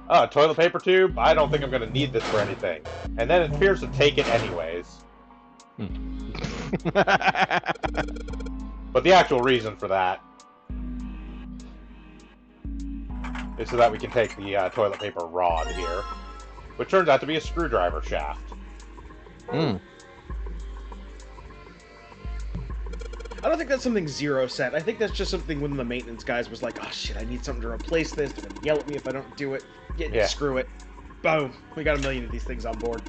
"Oh, toilet paper tube? I don't think I'm going to need this for anything." And then it appears to take it anyways. But the actual reason for that is so that we can take the toilet paper rod here, which turns out to be a screwdriver shaft. I don't think that's something Zero said. I think that's just something when the maintenance guys was like, oh shit, I need something to replace this. They're gonna yell at me if I don't do it. Yeah. Screw it. Boom. We got a million of these things on board.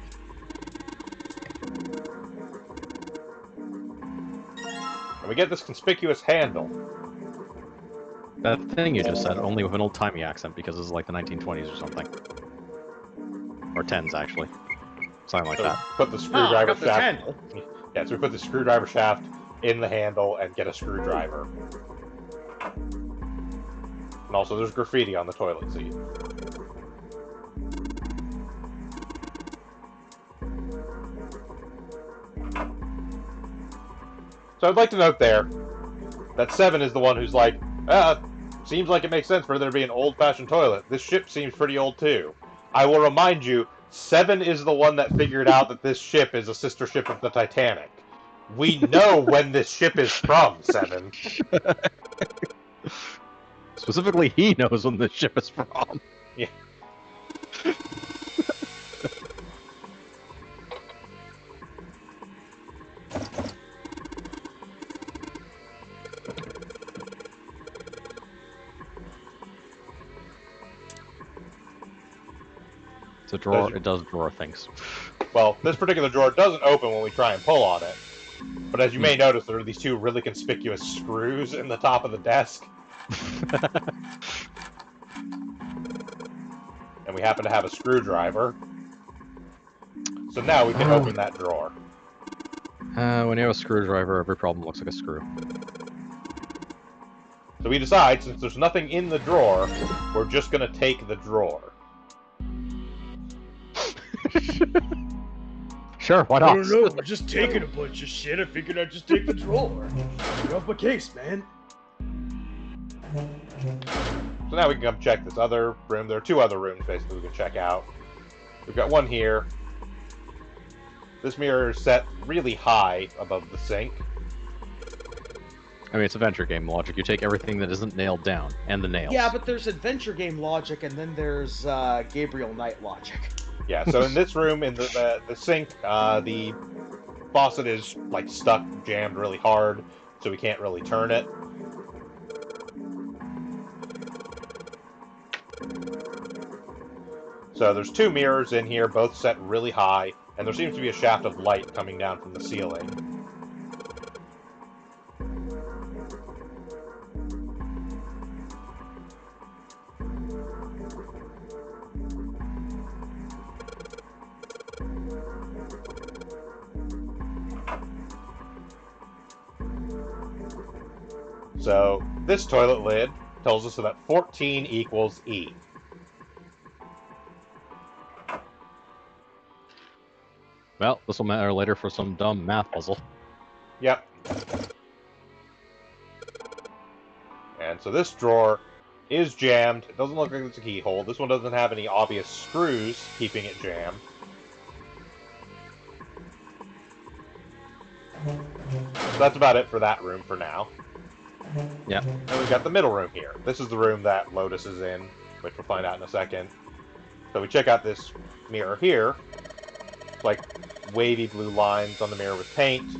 we get this conspicuous handle. That thing you just said, only with an old-timey accent, because this is like the 1920s or something. Or 10s, actually. Something like that. Put the I screwdriver got this shaft. handle. Yeah, so we put the screwdriver shaft in the handle and get a screwdriver. And also, there's graffiti on the toilet seat. So I'd like to note there that 7 is the one who's like, seems like it makes sense for there to be an old-fashioned toilet. This ship seems pretty old, too. I will remind you, 7 is the one that figured out that this ship is a sister ship of the Titanic. We know when this ship is from, 7. Specifically, he knows when this ship is from. Yeah. It's a drawer. It does drawer things. Well, this particular drawer doesn't open when we try and pull on it. But as you may notice, there are these 2 really conspicuous screws in the top of the desk. And we happen to have a screwdriver. So now we can open that drawer. When you have a screwdriver, every problem looks like a screw. So we decide, since there's nothing in the drawer, we're just going to take the drawer. Sure, why not? I don't know, we're just taking a bunch of shit. I figured I'd just take the drawer. Get off my case, man. So now we can come check this other room. There are 2 other rooms, basically, we can check out. We've got one here. This mirror is set really high above the sink. I mean, it's adventure game logic. You take everything that isn't nailed down, and the nails. Yeah, but there's adventure game logic, and then there's Gabriel Knight logic. Yeah, so in this room, in the sink, the faucet is, like, stuck, jammed really hard, so we can't really turn it. So there's 2 mirrors in here, both set really high, and there seems to be a shaft of light coming down from the ceiling. So this toilet lid tells us that 14 equals E. Well, this will matter later for some dumb math puzzle. Yep. And so this drawer is jammed. It doesn't look like it's a keyhole. This one doesn't have any obvious screws keeping it jammed. So that's about it for that room for now. Yeah. And we've got the middle room here. This is the room that Lotus is in, which we'll find out in a second. So we check out this mirror here. It's like wavy blue lines on the mirror with paint.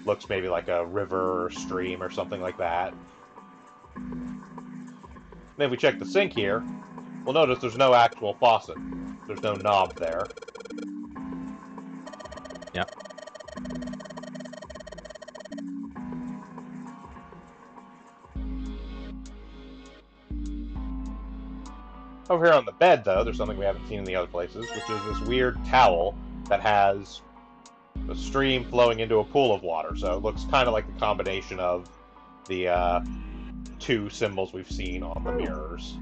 Looks maybe like a river or stream or something like that. And if we check the sink here, we'll notice there's no actual faucet. There's no knob there. Yeah. Over here on the bed, though, there's something we haven't seen in the other places, which is this weird towel that has a stream flowing into a pool of water. So it looks kind of like the combination of the 2 symbols we've seen on the mirrors.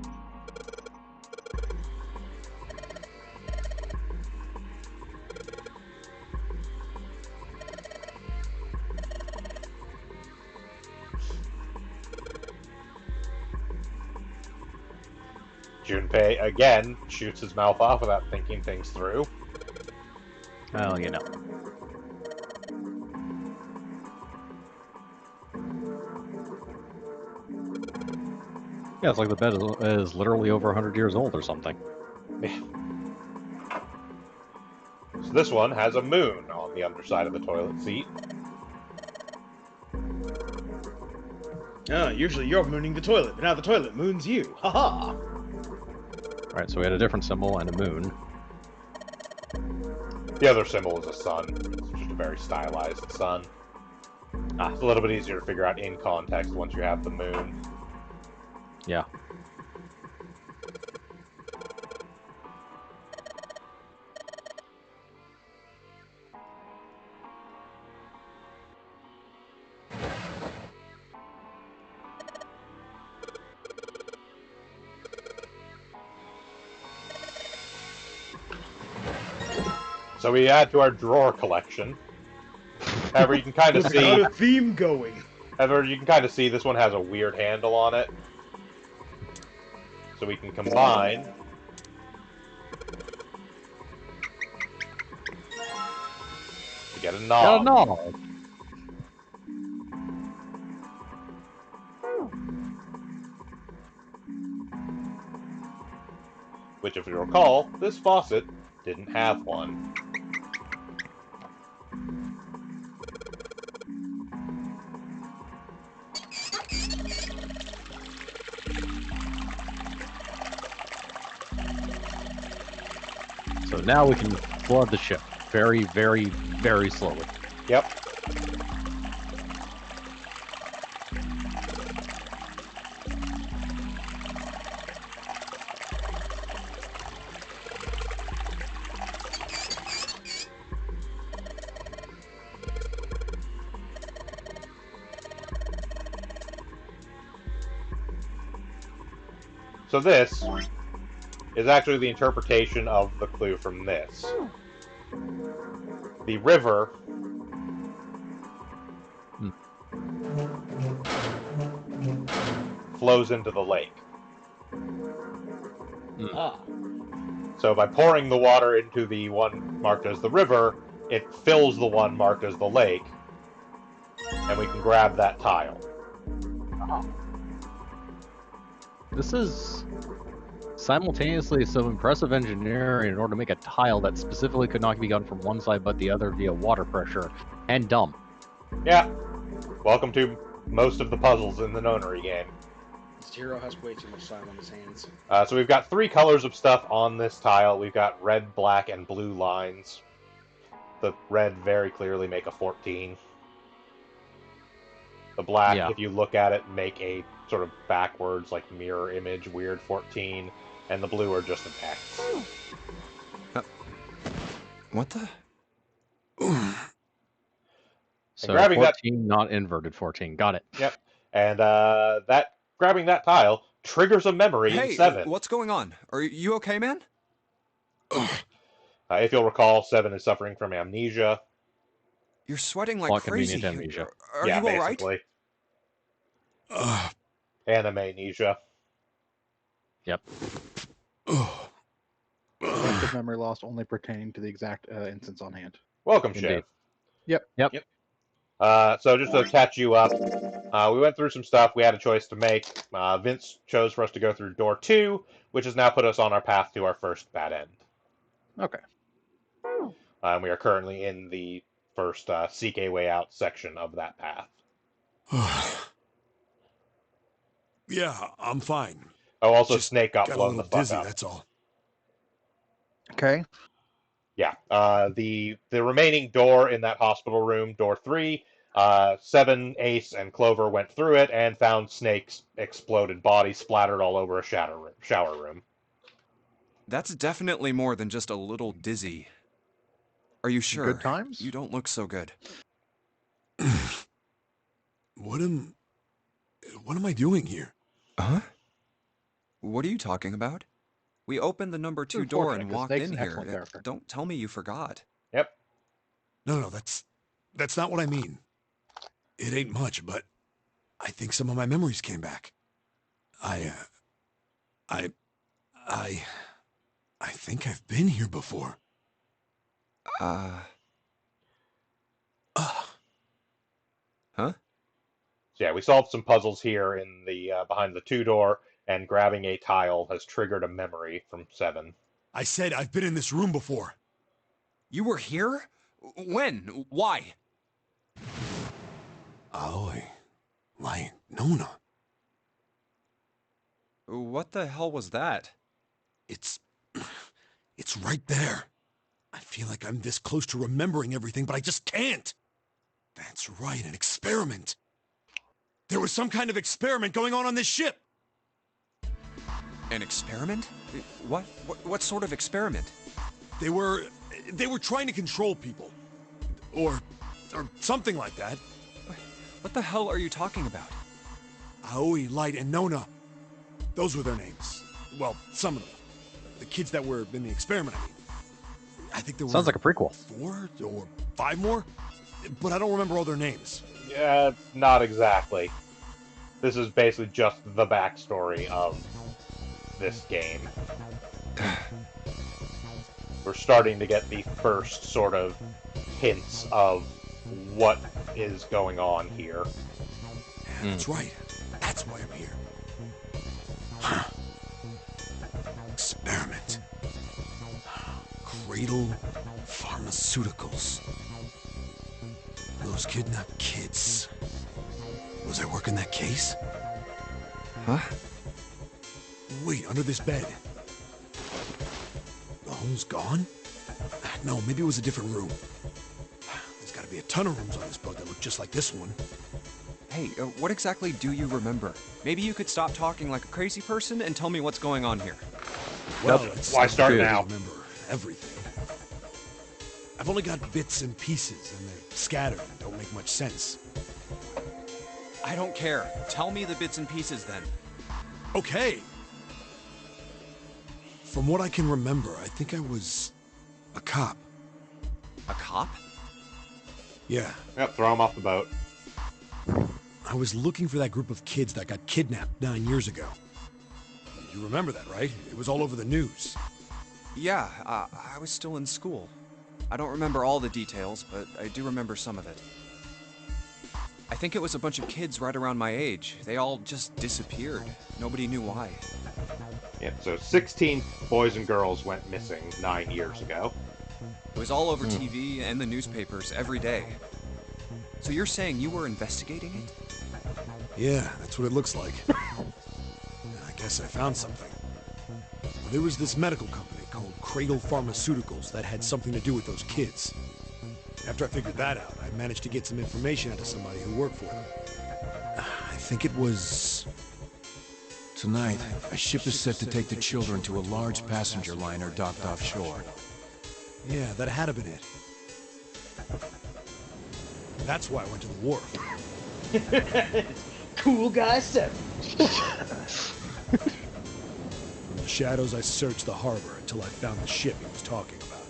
Junpei, again, shoots his mouth off without thinking things through. Well, you know. Yeah, it's like the bed is literally over 100 years old or something. Yeah. So this one has a moon on the underside of the toilet seat. Usually you're mooning the toilet, but now the toilet moons you. Haha! Alright, so we had a different symbol and a moon. The other symbol is a sun. It's just a very stylized sun. It's a little bit easier to figure out in context once you have the moon. Yeah. So we add to our drawer collection. However, you can kind of Got see. a theme going. However, you can kind of see this one has a weird handle on it. So we can combine. To get a knob. Got a knob. Which, if you recall, this faucet didn't have one. So now we can flood the ship very, very, very slowly. Yep. So this is actually the interpretation of the clue from this. The river flows into the lake. Ah. So by pouring the water into the one marked as the river, it fills the one marked as the lake, and we can grab that tile. This is simultaneously some impressive engineering in order to make a tile that specifically could not be gotten from one side but the other via water pressure, and dumb. Yeah. Welcome to most of the puzzles in the nonary game. This hero has way too much time on his hands. So we've got 3 colors of stuff on this tile. We've got red, black, and blue lines. The red very clearly make a 14. The black, Yeah. if you look at it, make a sort of backwards, like mirror image, weird 14. And the blue are just an X. What the? So grabbing 14, not inverted 14. Got it. Yep. And grabbing that tile triggers a memory in Hey, 7. what's going on? Are you okay, man? If you'll recall, 7 is suffering from amnesia. You're sweating like Plot crazy. convenient amnesia. Are Yeah, you all right? basically. Anime-nesia. Yep. Selective memory loss only pertaining to the exact instance on hand. Welcome, Indeed. Shiv. Yep. So just to catch you up, we went through some stuff. We had a choice to make. Vince chose for us to go through door 2, which has now put us on our path to our first bad end. Okay. We are currently in the first Seek a Way Out section of that path. Yeah, I'm fine. Oh, also Just Snake got Got a blown the little fuck dizzy, up. that's all. Okay. Yeah. The remaining door in that hospital room, door 3, 7, Ace, and Clover went through it and found Snake's exploded body splattered all over a shower room. That's definitely more than just a little dizzy. Are you sure? Good times? You don't look so good. What am I doing here? Huh? What are you talking about? We opened the number 2 door and walked in here. Don't tell me you forgot. Yep. No, that's not what I mean. It ain't much, but I think some of my memories came back. I think I've been here before. Huh? So yeah, we solved some puzzles here in the behind the 2 door, and grabbing a tile has triggered a memory from 7. I said I've been in this room before. You were here? When? Why? Aoi. Lai Nona. What the hell was that? It's right there. I feel like I'm this close to remembering everything, but I just can't. That's right, an experiment. There was some kind of experiment going on this ship. An experiment? What sort of experiment? They were trying to control people. Or something like that. What the hell are you talking about? Aoi, Light, and Nona. Those were their names. Well, some of them. The kids that were in the experiment, I mean. I think there were... Sounds like a prequel. 4 or 5 more? But I don't remember all their names. Yeah, not exactly. This is basically just the backstory of this game. We're starting to get the first sort of hints of what is going on here. Yeah, that's right. That's why I'm here. Experiment. Cradle Pharmaceuticals. Those kidnapped kids. Was I working that case? Huh? Wait, under this bed. The hole's gone? No, maybe it was a different room. There's gotta be a ton of rooms on this boat that look just like this one. Hey, what exactly do you remember? Maybe you could stop talking like a crazy person and tell me what's going on here. Well, why start now? I remember everything. I've only got bits and pieces, and they're scattered and don't make much sense. I don't care. Tell me the bits and pieces then. Okay. From what I can remember, I think I was a cop. A cop? Yeah. Yep, throw him off the boat. I was looking for that group of kids that got kidnapped 9 years ago. You remember that, right? It was all over the news. Yeah, I was still in school. I don't remember all the details, but I do remember some of it. I think it was a bunch of kids right around my age. They all just disappeared. Nobody knew why. Yeah, so 16 boys and girls went missing 9 years ago. It was all over TV and the newspapers every day. So you're saying you were investigating it? Yeah, that's what it looks like. I guess I found something. There was this medical company called Cradle Pharmaceuticals that had something to do with those kids. After I figured that out, I managed to get some information out of somebody who worked for them. I think it was... Tonight, a ship is set to take the children to a large passenger liner docked offshore. Yeah, that had been it. That's why I went to the wharf. Cool guy 7. From the shadows, I searched the harbor until I found the ship he was talking about.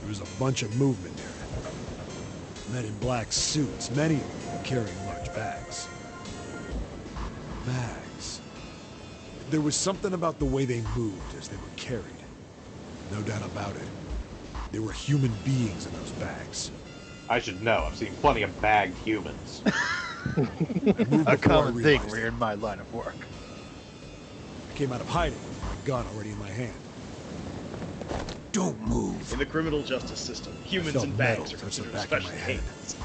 There was a bunch of movement near it. Men in black suits, many of them carrying large bags. Bags. There was something about the way they moved as they were carried. No doubt about it. There were human beings in those bags. I should know. I've seen plenty of bagged humans. A common thing when you're in my line of work. I came out of hiding with my gun already in my hand. Don't move. In the criminal justice system, humans in bags are considered especially heinous.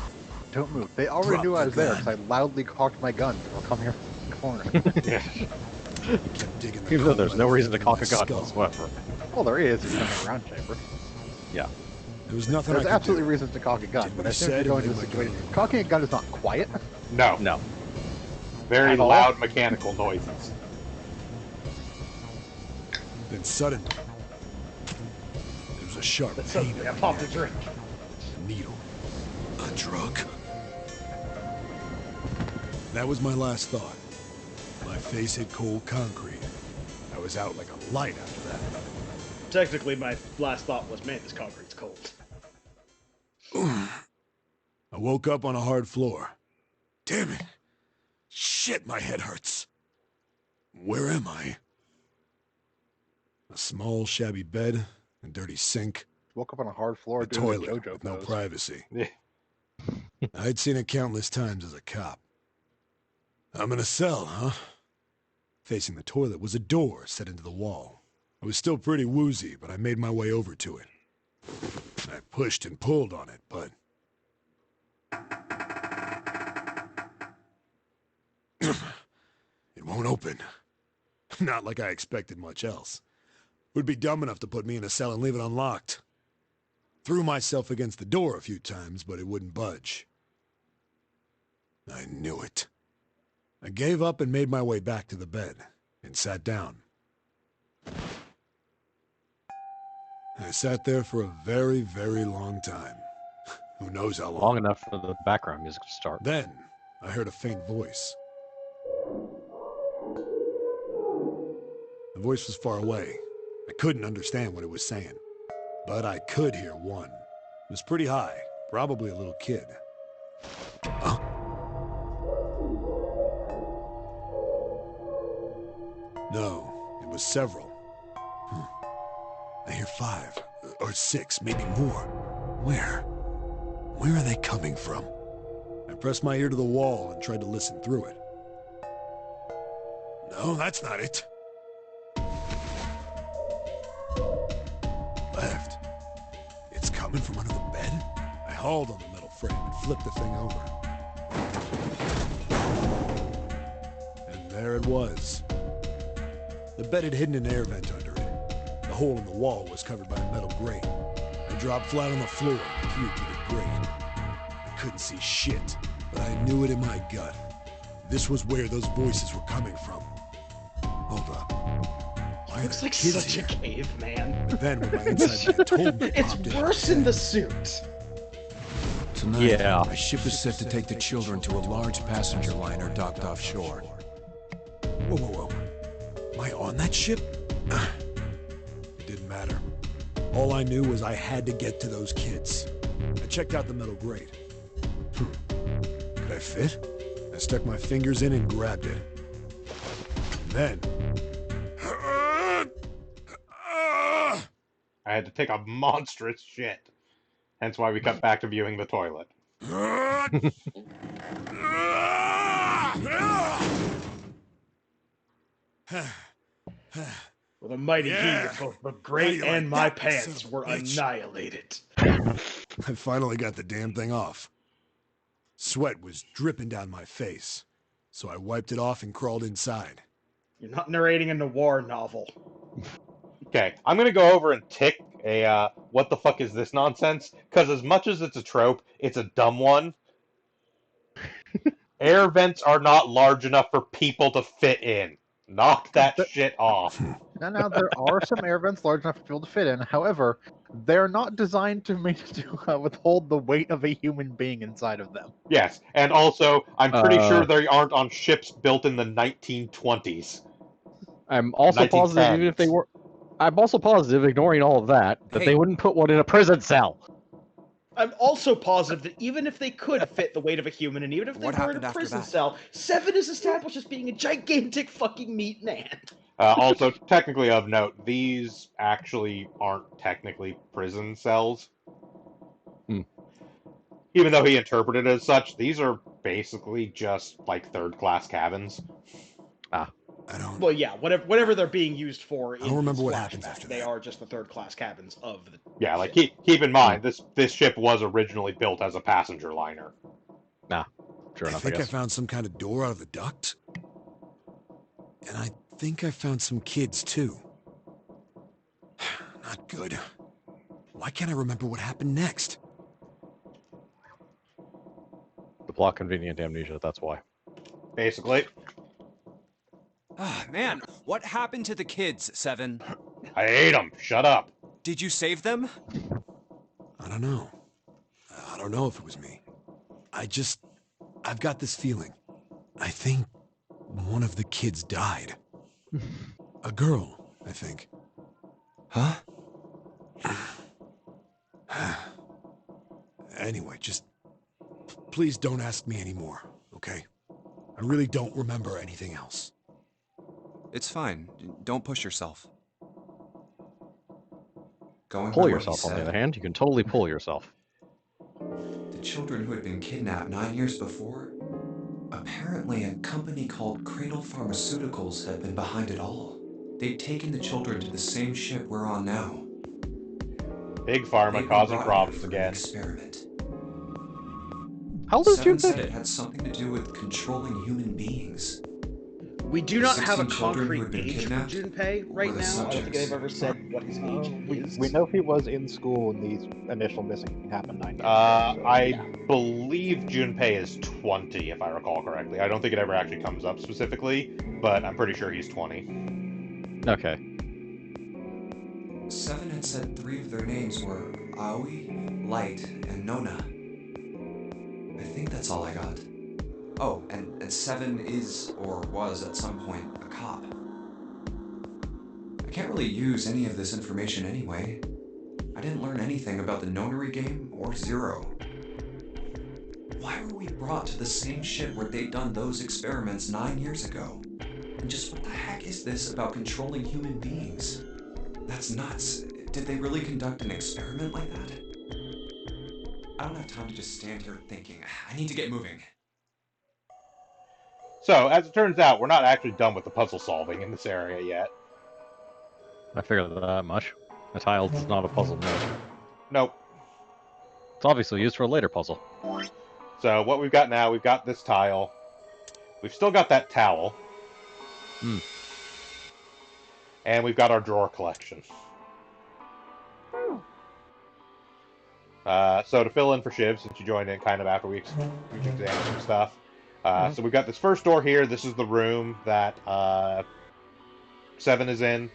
Don't move. They already knew I was there because I loudly cocked my gun before coming here from the corner. Yeah. Even though there's no reason to cock a gun whatsoever. Well, there is. It's in the round chamber. Yeah. There was nothing There's I could absolutely do. reasons to cock a gun, Did but what I he think you're said going and to the let my gun situation. go. Cocking a gun is not quiet. No. No. Very At all? loud mechanical noises. Then suddenly, there was a sharp pain. I popped a drink. A needle. A drug. That was my last thought. My face hit cold concrete. I was out like a light after that. Technically, my last thought was, man, this concrete's cold. I woke up on a hard floor. Damn it. Shit, my head hurts. Where am I? A small, shabby bed, a dirty sink, Woke up on a hard floor a doing the toilet JoJo with no pose. privacy. Yeah. I'd seen it countless times as a cop. I'm in a cell, huh? Facing the toilet was a door set into the wall. I was still pretty woozy, but I made my way over to it. I pushed and pulled on it, but... it won't open. Not like I expected much else. Would be dumb enough to put me in a cell and leave it unlocked. Threw myself against the door a few times, but it wouldn't budge. I knew it. I gave up and made my way back to the bed, and sat down. I sat there for a very, very long time. Who knows how long? Long enough for the background music to start. Then, I heard a faint voice. The voice was far away. I couldn't understand what it was saying. But I could hear one. It was pretty high, probably a little kid. Huh? No, it was several. I hear 5, or 6, maybe more. Where? Where are they coming from? I pressed my ear to the wall and tried to listen through it. No, that's not it. Left. It's coming from under the bed? I hauled on the metal frame and flipped the thing over. And there it was. The bed had hidden an air vent under it. The hole in the wall was covered by a metal grate. I dropped flat on the floor and peered through the grate. I couldn't see shit, but I knew it in my gut. This was where those voices were coming from. Hold up. Why Looks are like kids such here? a caveman. But then when my inside man told me It's popped in, worse in the suit. Tonight, Yeah. a ship is set to take the children to a large passenger liner docked offshore. Whoa, whoa, whoa. Am I on that ship? It didn't matter. All I knew was I had to get to those kids. I checked out the metal grate. Could I fit? I stuck my fingers in and grabbed it. And then... I had to take a monstrous shit. Hence why we cut back to viewing the toilet. With a mighty heave, both the grate and my that, pants son of were a bitch? annihilated. I finally got the damn thing off. Sweat was dripping down my face, so I wiped it off and crawled inside. You're not narrating a noir novel. Okay, I'm gonna go over and tick a what the fuck is this nonsense? Because as much as it's a trope, it's a dumb one. Air vents are not large enough for people to fit in. Knock that shit off. Now, there are some air vents large enough for people to fit in. However, they're not designed to withhold the weight of a human being inside of them. Yes, and also, I'm pretty sure they aren't on ships built in the 1920s. I'm also positive, even if they were, I'm also positive, ignoring all of that, that they wouldn't put one in a prison cell. I'm also positive that even if they could fit the weight of a human, and even if they What were in happened a after prison that? cell, Seven is established as being a gigantic fucking meat man. Also, technically of note, these actually aren't technically prison cells. Even though he interpreted it as such, these are basically just like third-class cabins. I don't... Well, yeah, whatever they're being used for. I don't remember what happens happens after They that. are just the third-class cabins of the. Yeah, like ship. keep in mind, this ship was originally built as a passenger liner. Sure I enough, think I guess. found some kind of door out of the duct. And I think I found some kids, too. Not good. Why can't I remember what happened next? The plot convenient amnesia, that's why. Basically, Ah, man, what happened to the kids, Seven? I ate them. Shut up. Did you save them? I don't know. I don't know if it was me. I've got this feeling. I think one of the kids died. A girl, I think. Huh? Anyway, just please don't ask me anymore, okay? I really don't remember anything else. It's fine. Don't push yourself. Going Pull by what yourself, he on the said, other hand. You can totally pull yourself. the children who had been kidnapped 9 years before, apparently a company called Cradle Pharmaceuticals had been behind it all. They'd taken the children to the same ship we're on now. Big Pharma They'd been causing brought problems here for an again. experiment. How old is Seven Jupiter? said it had something to do with controlling human beings. We do The not have a 16 children who concrete had been age for kidnapped Junpei were right the now. I don't think subjects. they've ever said what his age is. We know he was in school when these initial missing happened 9 years ago. So, I yeah. believe Junpei is 20, if I recall correctly. I don't think it ever actually comes up specifically, but I'm pretty sure he's 20. Okay. 7 had said 3 of their names were Aoi, Light, and Nona. I think that's all I got. Oh, and 7 is, or was at some point, a cop. I can't really use any of this information anyway. I didn't learn anything about the Nonary game or Zero. Why were we brought to the same ship where they'd done those experiments 9 years ago? And just what the heck is this about controlling human beings? That's nuts. Did they really conduct an experiment like that? I don't have time to just stand here thinking. I need to get moving. So, as it turns out, we're not actually done with the puzzle solving in this area yet. I figured that much. A tile is not a puzzle to make. Nope. It's obviously used for a later puzzle. So, what we've got now, we've got this tile. We've still got that towel. And we've got our drawer collection. So to fill in for Shiv, since you joined in kind of after we examined some stuff. So we've got this first door here. This is the room that 7 is in.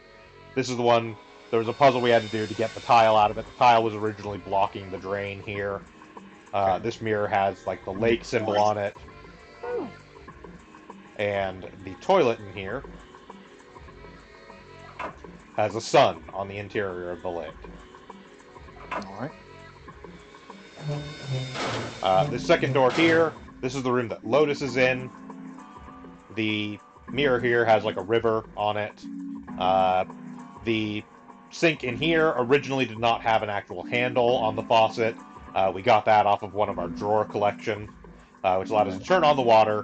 This is the one, there was a puzzle we had to do to get the tile out of it. The tile was originally blocking the drain here. This mirror has like the lake symbol on it. And the toilet in here has a sun on the interior of the lid. alright. This second door here, this is the room that Lotus is in. The mirror here has like a river on it. The sink in here originally did not have an actual handle on the faucet. We got that off of one of our drawer collection, which allowed us to turn on the water,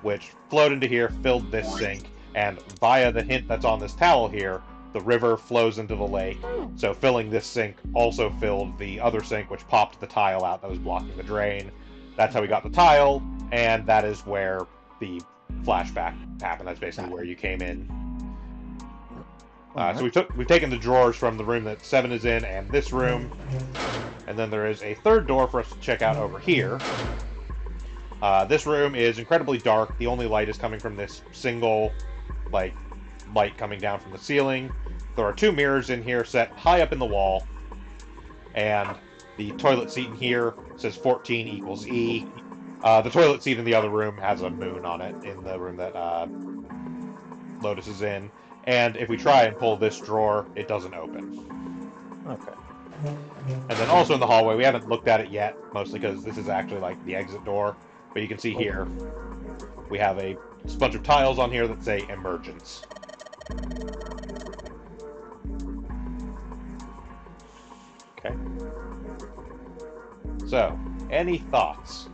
which flowed into here, filled this sink, and via the hint that's on this towel here, the river flows into the lake. So filling this sink also filled the other sink, which popped the tile out that was blocking the drain. That's how we got the tile, and that is where the flashback happened. That's basically where you came in. So we've taken the drawers from the room that 7 is in and this room, and then there is a third door for us to check out over here. This room is incredibly dark. The only light is coming from this single, light coming down from the ceiling. There are 2 mirrors in here set high up in the wall, and the toilet seat in here says 14 equals E. The toilet seat in the other room has a moon on it, in the room that Lotus is in. And if we try and pull this drawer, it doesn't open. Okay. And then also in the hallway, we haven't looked at it yet, mostly because this is actually like the exit door. But you can see here, we have a bunch of tiles on here that say emergence. Okay. So, any thoughts?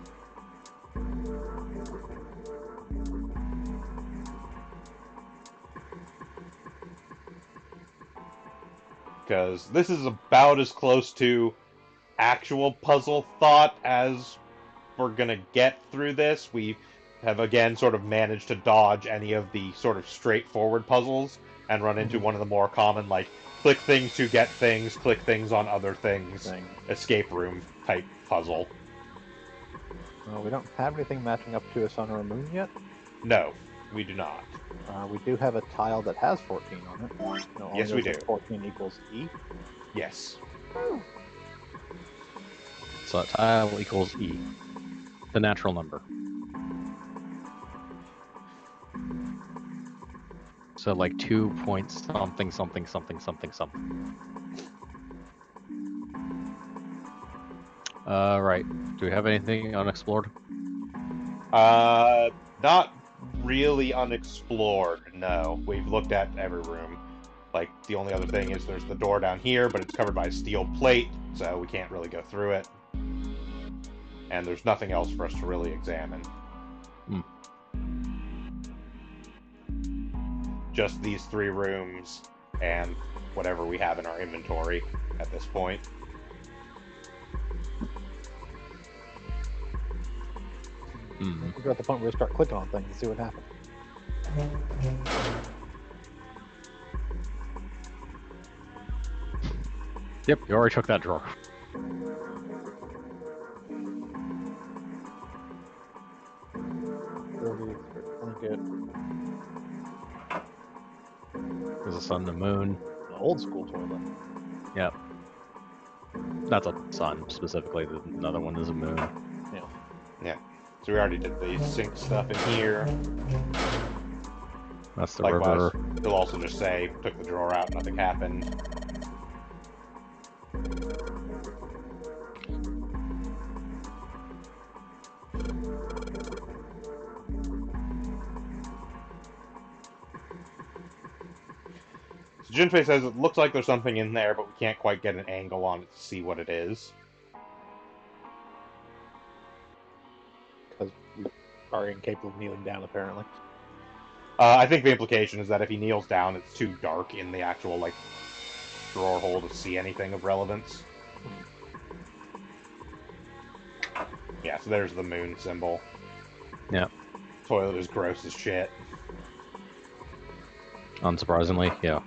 Because this is about as close to actual puzzle thought as we're gonna get through this. We have again sort of managed to dodge any of the sort of straightforward puzzles and run into one of the more common, like, click things to get things, click things on other things, escape room type puzzle. We don't have anything matching up to a sun or a moon yet. No, we do not. We do have a tile that has 14 on it. No, Yes, we do. 14 equals E. Yes. So that tile equals E, the natural number. So like 2 points something something something something something. Right. Do we have anything unexplored? Not really unexplored, no. We've looked at every room. Like, the only other thing is there's the door down here, but it's covered by a steel plate, so we can't really go through it. And there's nothing else for us to really examine. Just these 3 rooms and whatever we have in our inventory at this point. We're at the point where we start clicking on things and see what happens. Yep, you already took that drawer. There's a sun and a moon. An old school toilet. Yep. That's a sun, specifically. Another one is a moon. Yeah. Yeah. So we already did the sink stuff in here. That's the Likewise, river. he'll also just say, took the drawer out, nothing happened. So Junpei says it looks like there's something in there, but we can't quite get an angle on it to see what it is. Because we are incapable of kneeling down, apparently. I think the implication is that if he kneels down, it's too dark in the actual, like, drawer hole to see anything of relevance. Yeah, so there's the moon symbol. Yep. Toilet is gross as shit. Unsurprisingly, yeah.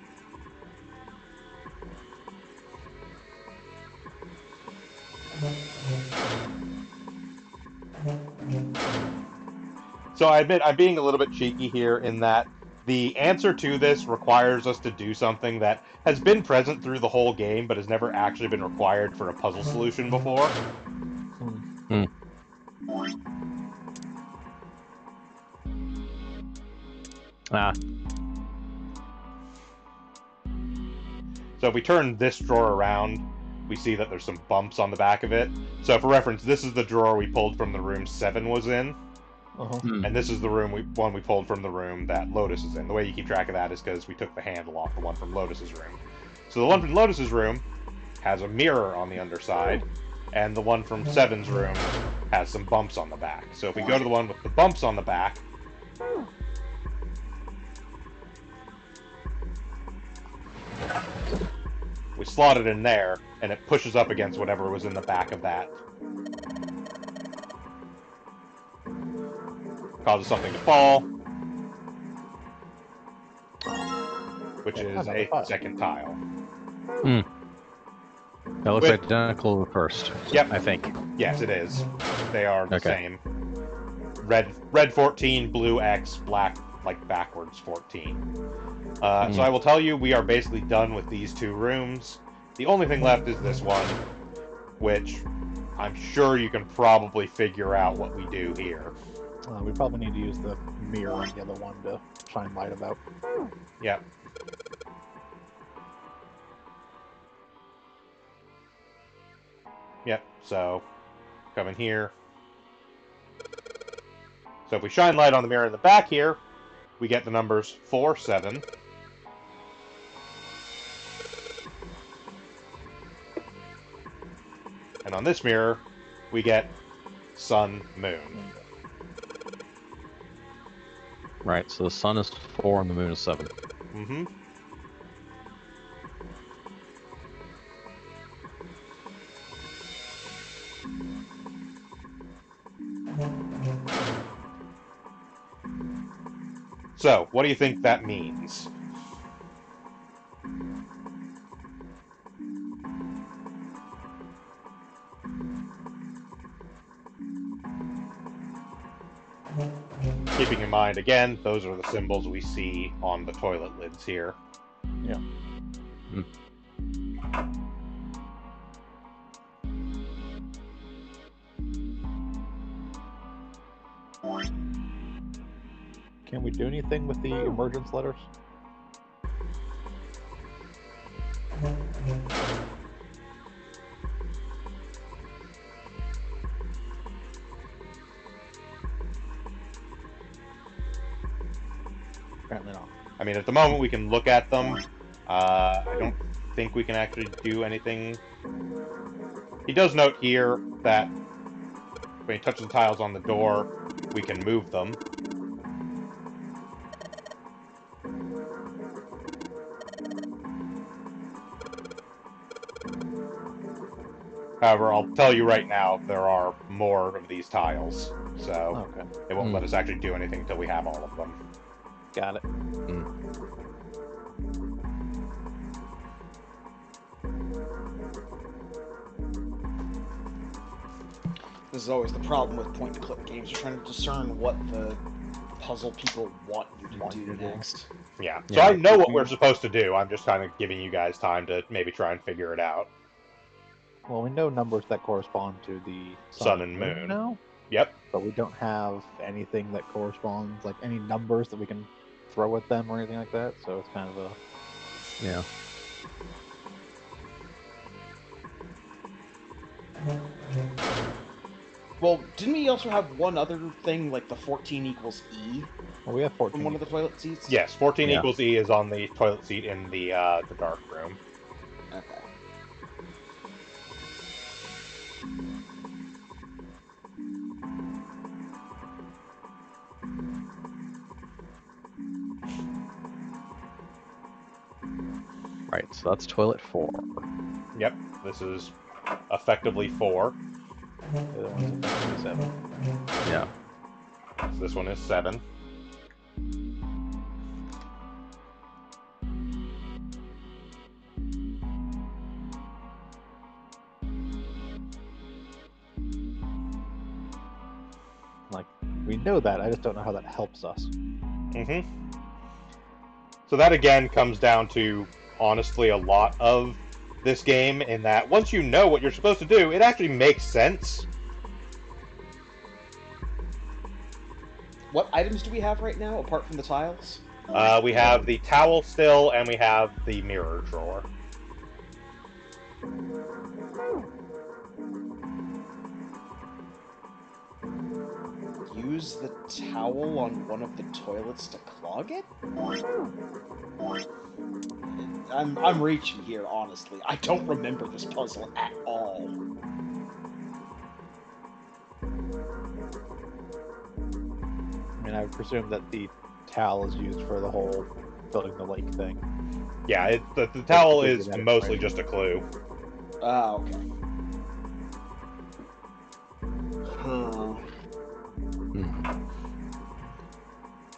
So I admit I'm being a little bit cheeky here in that the answer to this requires us to do something that has been present through the whole game, but has never actually been required for a puzzle solution before. Ah. So if we turn this drawer around, we see that there's some bumps on the back of it. So for reference, this is the drawer we pulled from the room 7 was in. And this is the one we pulled from the room that Lotus is in. The way you keep track of that is because we took the handle off the one from Lotus's room. So the one from Lotus's room has a mirror on the underside, and the one from 7's room has some bumps on the back. So if we go to the one with the bumps on the back, we slot it in there, and it pushes up against whatever was in the back of that. Causes something to fall, which is a second tile. That looks identical to the first. Yep. I think. Yes, it is. They are the same. Red 14, blue X, black, like backwards 14. So I will tell you, we are basically done with these 2 rooms. The only thing left is this one, which I'm sure you can probably figure out what we do here. We probably need to use the mirror on the other one to shine light about. Yep. Yep, so come in here. So if we shine light on the mirror in the back here, we get the numbers 4, 7. And on this mirror, we get sun, moon. Right, so the sun is 4 and the moon is 7. Mm-hmm. So, what do you think that means? Keeping in mind, again, those are the symbols we see on the toilet lids here. Yeah. Can we do anything with the emergence letters? Apparently not. I mean, at the moment we can look at them. I don't think we can actually do anything. He does note here that when he touches the tiles on the door, we can move them. However, I'll tell you right now, there are more of these tiles, so it won't let us actually do anything until we have all of them. Got it. This is always the problem with point-and-click games. You're trying to discern what the puzzle people want you to do next. Yeah. So I know what we're supposed to do. I'm just kind of giving you guys time to maybe try and figure it out. Well, we know numbers that correspond to the Sun and moon. now. Yep. But we don't have anything that corresponds, like any numbers that we can throw at them or anything like that. So it's kind of a Yeah. Well, didn't we also have one other thing, like the 14 equals E? Well, we have 14 from one of the toilet seats? Yes, 14 equals E is on the toilet seat in the dark room. Okay. Right, so that's toilet 4. Yep, this is effectively 4. The other one's effectively 7. Yeah. So this one is 7. Like, we know that, I just don't know how that helps us. So that again comes down to, honestly, a lot of this game, in that once you know what you're supposed to do, it actually makes sense. What items do we have right now, apart from the tiles? We have the towel still, and we have the mirror drawer. Use the towel on one of the toilets to clog it? I'm reaching here, honestly. I don't remember this puzzle at all. I mean, I would presume that the towel is used for the whole filling the lake thing. Yeah, the towel is mostly just a clue. Ah, okay. Huh.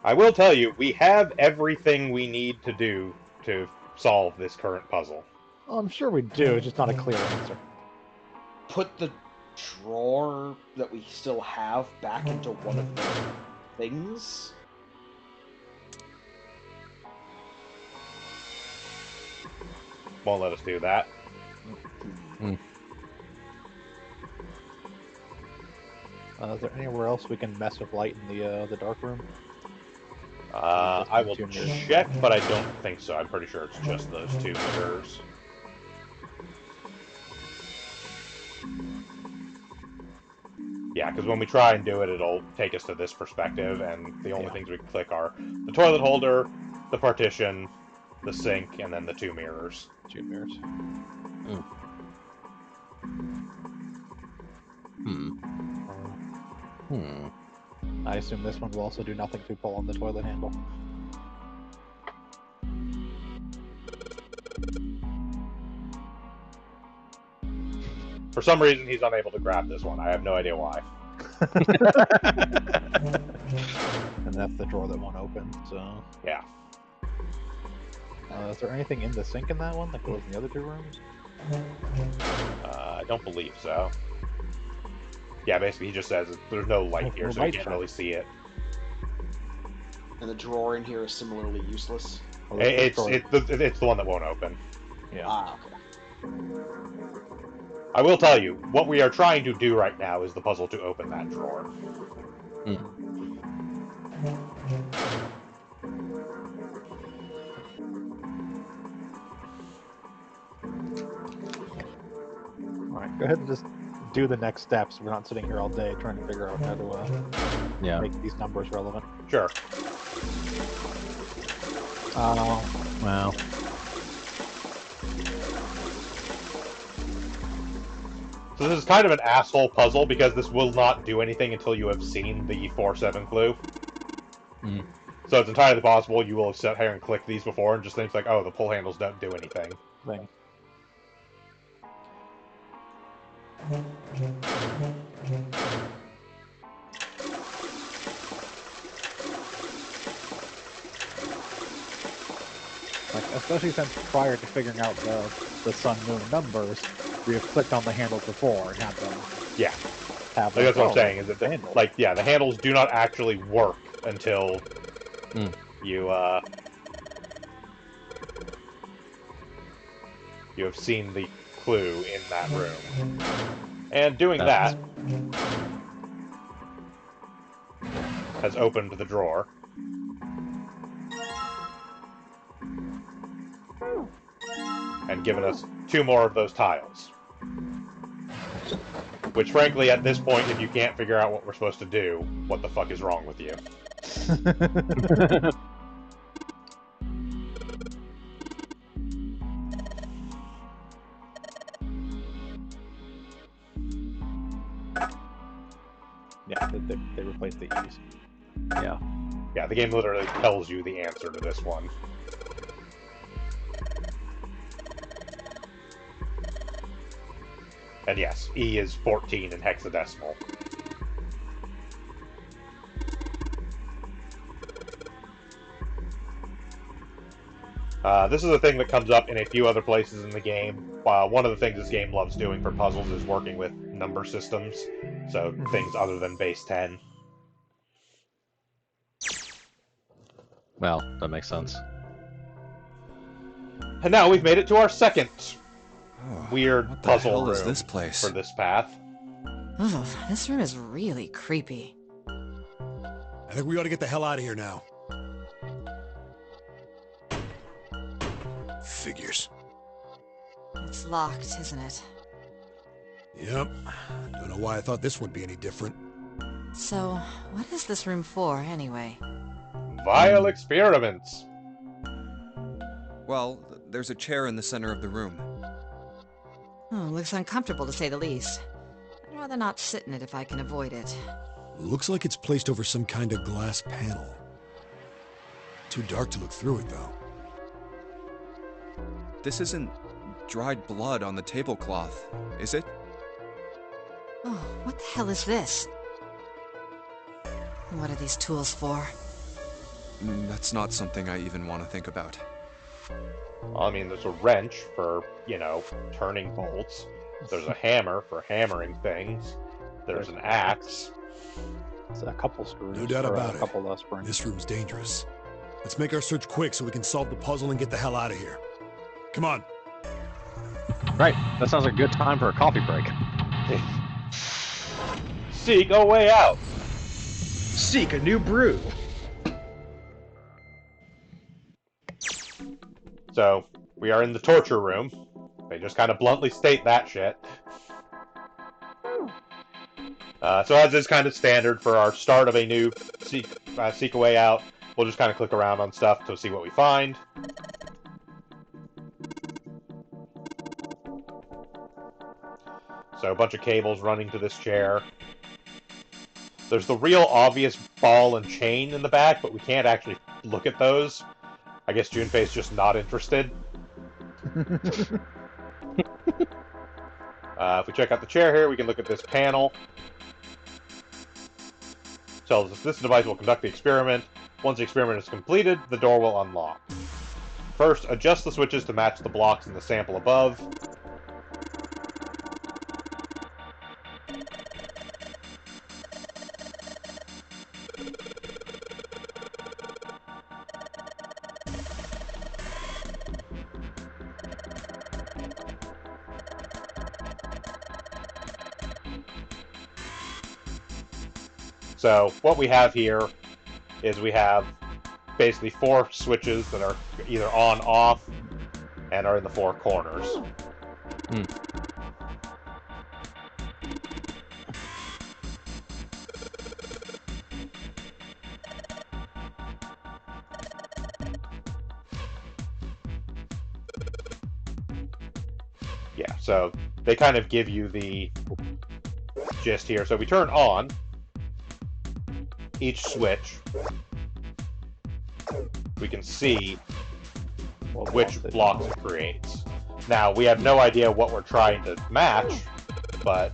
I will tell you, we have everything we need to do to solve this current puzzle. Well, I'm sure we do, it's just not a clear answer. Put the drawer that we still have back into one of the things? Won't let us do that. Is there anywhere else we can mess with light in the dark room? I will check, but I don't think so. I'm pretty sure it's just those 2 mirrors. Yeah, because when we try and do it, it'll take us to this perspective, and the only things we can click are the toilet holder, the partition, the sink, and then the 2 mirrors. 2 mirrors. I assume this one will also do nothing if we pull on the toilet handle. For some reason, he's unable to grab this one. I have no idea why. And that's the drawer that won't open, so... Yeah. Is there anything in the sink in that one that goes in the other 2 rooms? I don't believe so. Yeah, basically he just says there's no light here, so you can't really see it. And the drawer in here is similarly useless? It's the one that won't open. Yeah. Ah, okay. I will tell you, what we are trying to do right now is the puzzle to open that drawer. Alright, go ahead and just do the next steps. We're not sitting here all day trying to figure out how to make these numbers relevant. Sure. Wow. So this is kind of an asshole puzzle, because this will not do anything until you have seen the 4-7 clue. So it's entirely possible you will have sat here and clicked these before and just think like, oh, the pull handles don't do anything. especially since prior to figuring out the sun moon numbers, we have clicked on the handles before and had them Yeah. have Like, that's what I'm oh, saying, is that, handle. like, yeah, the handles do not actually work until Hmm. you have seen the clue in that room. And doing That's- that has opened the drawer. And given us 2 more of those tiles. Which, frankly, at this point, if you can't figure out what we're supposed to do, what the fuck is wrong with you? Yeah, they replaced the E's. Yeah. Yeah, the game literally tells you the answer to this one. And yes, E is 14 in hexadecimal. This is a thing that comes up in a few other places in the game. One of the things this game loves doing for puzzles is working with number systems, so things other than base 10. Well, that makes sense. And now we've made it to our second Oh, weird what the puzzle hell room is this place? for this path. Ugh, this room is really creepy. I think we ought to get the hell out of here now. Figures. It's locked, isn't it? Yep. Don't know why I thought this would be any different. So, what is this room for, anyway? Vile experiments! Well, there's a chair in the center of the room. Oh, looks uncomfortable to say the least. I'd rather not sit in it if I can avoid it. Looks like it's placed over some kind of glass panel. Too dark to look through it, though. This isn't dried blood on the tablecloth, is it? Oh, what the hell is this? What are these tools for? That's not something I even want to think about. Well, I mean, there's a wrench for, you know, turning bolts. There's a hammer for hammering things. There's an axe. It's a couple screws. No doubt or about a it. couple less springs. This room's dangerous. Let's make our search quick so we can solve the puzzle and get the hell out of here. Come on. Right. That sounds like a good time for a coffee break. Seek a way out! Seek a new brew. So, we are in the torture room. They just kind of bluntly state that shit. So as is kind of standard for our start of a new seek a way out, we'll just kind of click around on stuff to see what we find. So a bunch of cables running to this chair. There's the real obvious ball and chain in the back, but we can't actually look at those. I guess Junpei's just not interested. If we check out the chair here, we can look at this panel. Tells us this device will conduct the experiment. Once the experiment is completed, the door will unlock. First, adjust the switches to match the blocks in the sample above. So what we have here is we have basically 4 switches that are either on, off, and are in the 4 corners. Yeah, so they kind of give you the gist here. So we turn on each switch, we can see which blocks it creates. Now, we have no idea what we're trying to match, but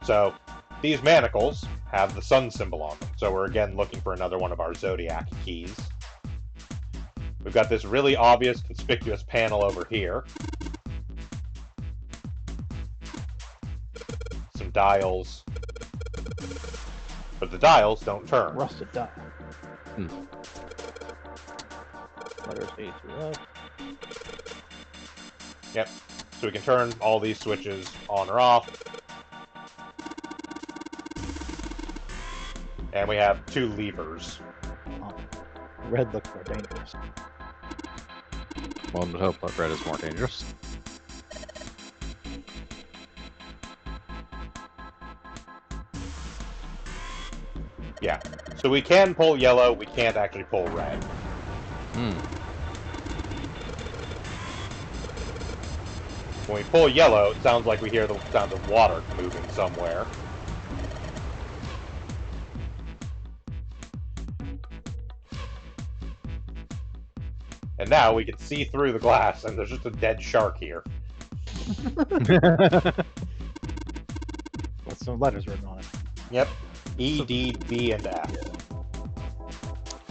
So these manacles have the sun symbol on them. So we're again looking for another one of our zodiac keys. We've got this really obvious, conspicuous panel over here. Some dials. But the dials don't turn. Rusted dial. Letters A through F. Yep. So we can turn all these switches on or off. And we have 2 levers. Red looks more dangerous. One would hope that red is more dangerous. Yeah. So we can pull yellow, we can't actually pull red. When we pull yellow, it sounds like we hear the sound of water moving somewhere. And now we can see through the glass, and there's just a dead shark here. With some letters written on it. Yep. E, D, B, and F.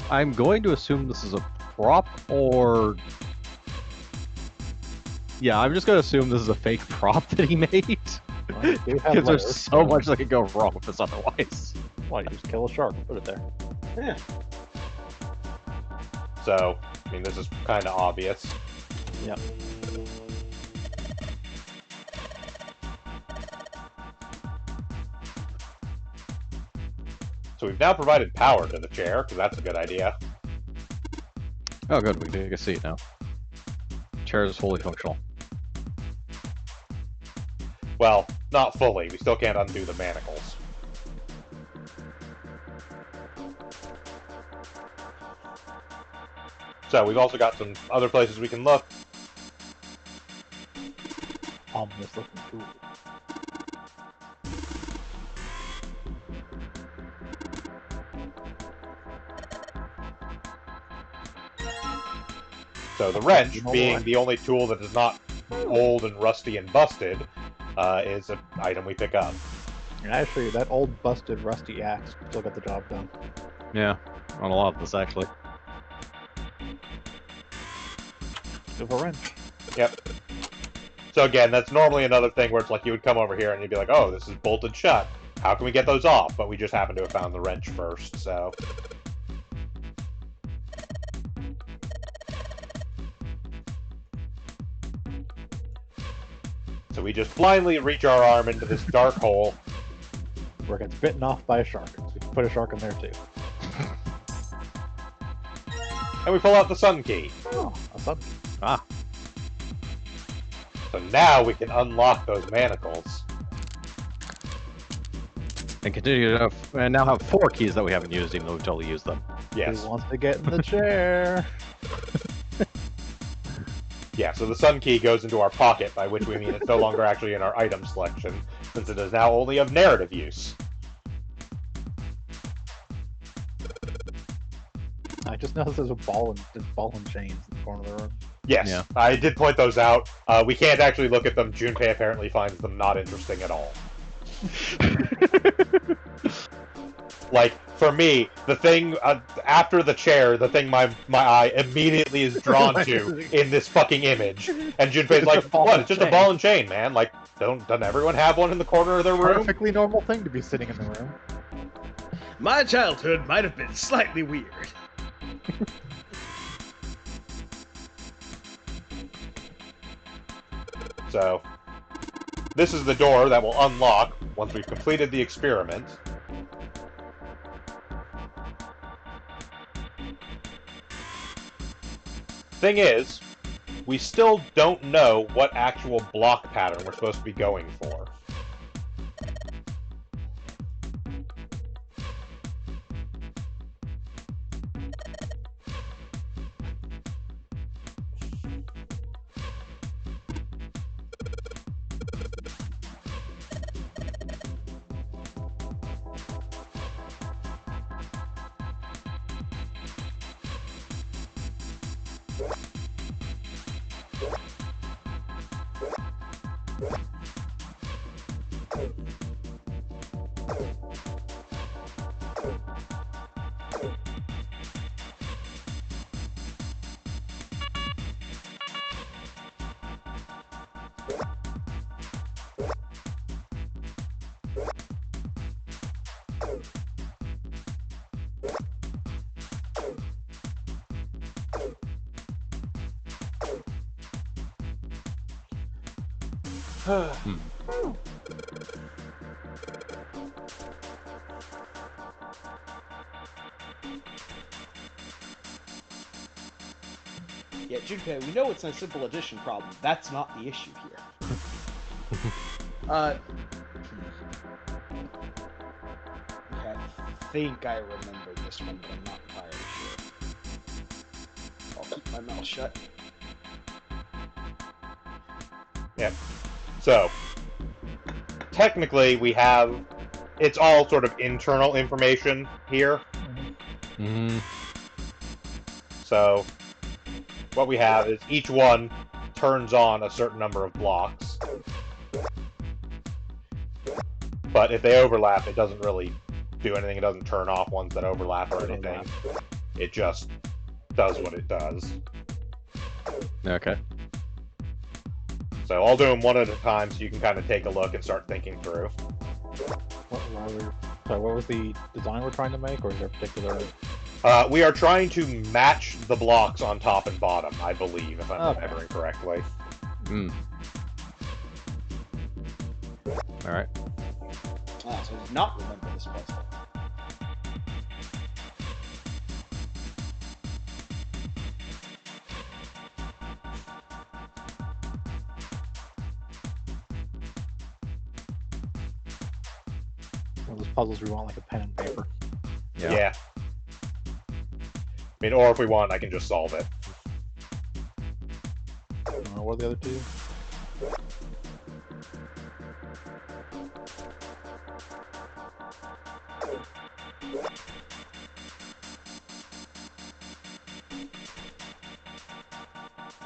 I'm going to assume this is a prop, or... Yeah, I'm just going to assume this is a fake prop that he made. Because there's so much that could go wrong with this otherwise. Why, you just kill a shark and put it there. Yeah. So, I mean, this is kind of obvious. Yep. So we've now provided power to the chair, because that's a good idea. Oh good, we can take a seat now. Chair is fully functional. Well, not fully. We still can't undo the manacles. So we've also got some other places we can look. Ominous looking tool. So the wrench, being the only tool that is not old and rusty and busted, is an item we pick up. And actually, that old busted rusty axe still got the job done. Yeah, on a lot of this actually. Of a wrench. Yep. So again, that's normally another thing where it's like you would come over here and you'd be like, oh, this is bolted shut. How can we get those off? But we just happen to have found the wrench first, so... So we just blindly reach our arm into this dark hole. Where it gets bitten off by a shark. So we can put a shark in there too. And we pull out the sun key. Oh, a sun key. Ah. So now we can unlock those manacles. And continue to have, and now have 4 keys that we haven't used, even though we've totally used them. Yes. Who wants to get in the chair? Yeah, so the sun key goes into our pocket, by which we mean it's no longer actually in our item selection, since it is now only of narrative use. I just noticed there's a ball and chains in the corner of the room. Yes, Yeah. I did point those out. We can't actually look at them. Junpei apparently finds them not interesting at all. Like, for me, the thing, after the chair, the thing my eye immediately is drawn to in this fucking image. And Junpei's like, what? It's just a ball and chain, man. Like, doesn't everyone have one in the corner of their room? Perfectly normal thing to be sitting in the room. My childhood might have been slightly weird. So, this is the door that will unlock once we've completed the experiment. Thing is, we still don't know what actual block pattern we're supposed to be going for. Yeah, Junpei, we know it's a simple addition problem. That's not the issue here. Okay, I think I remember this one, but I'm not entirely sure. I'll keep my mouth shut. Yep. So, technically, we have... It's all sort of internal information here. So, what we have is each one turns on a certain number of blocks. But if they overlap, it doesn't really do anything. It doesn't turn off ones that overlap or anything. It just does what it does. Okay. So I'll do them one at a time so you can kind of take a look and start thinking through. What was the design we're trying to make, or is there a particular... We are trying to match the blocks on top and bottom, I believe, if I'm remembering correctly. Alright. Ah, so I did not remember this puzzle. One of those puzzles we want like a pen and paper. Yeah. I mean, or if we want, I can just solve it. What are the other two?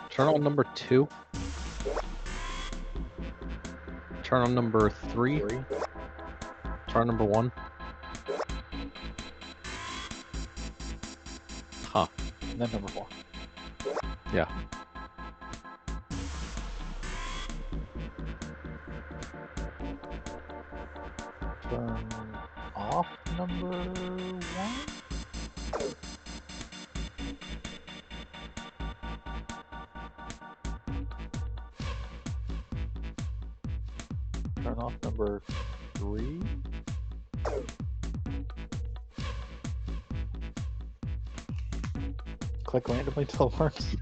Turn on number 2. Turn on number 3. Turn on number 1. Huh. And then number 4. Yeah. Turn off number 1? Turn off number 3? Click randomly till it works.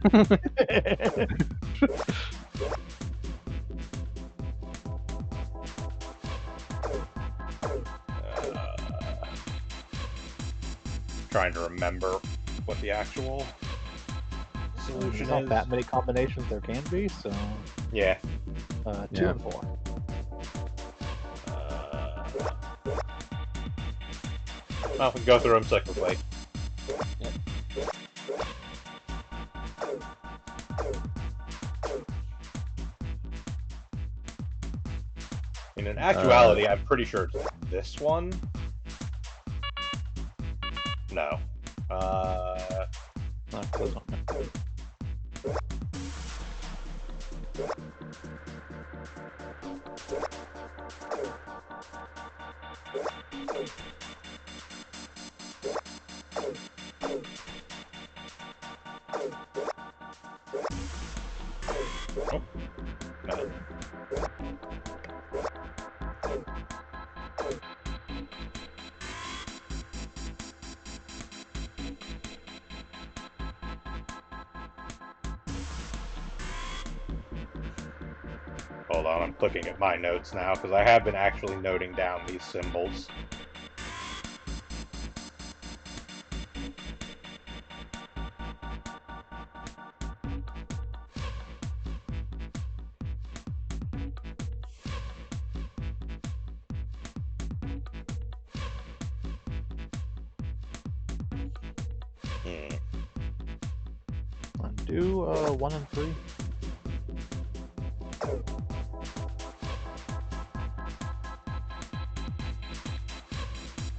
Trying to remember what the actual solution There's not is. that many combinations there can be, so... Yeah. 2 and 4. Well, we can go through them cyclically. Yep. In actuality, I'm pretty sure it's this one. No. No, close one. Oh. No. Hold on, I'm looking at my notes now, because I have been actually noting down these symbols. Do 1 and 3.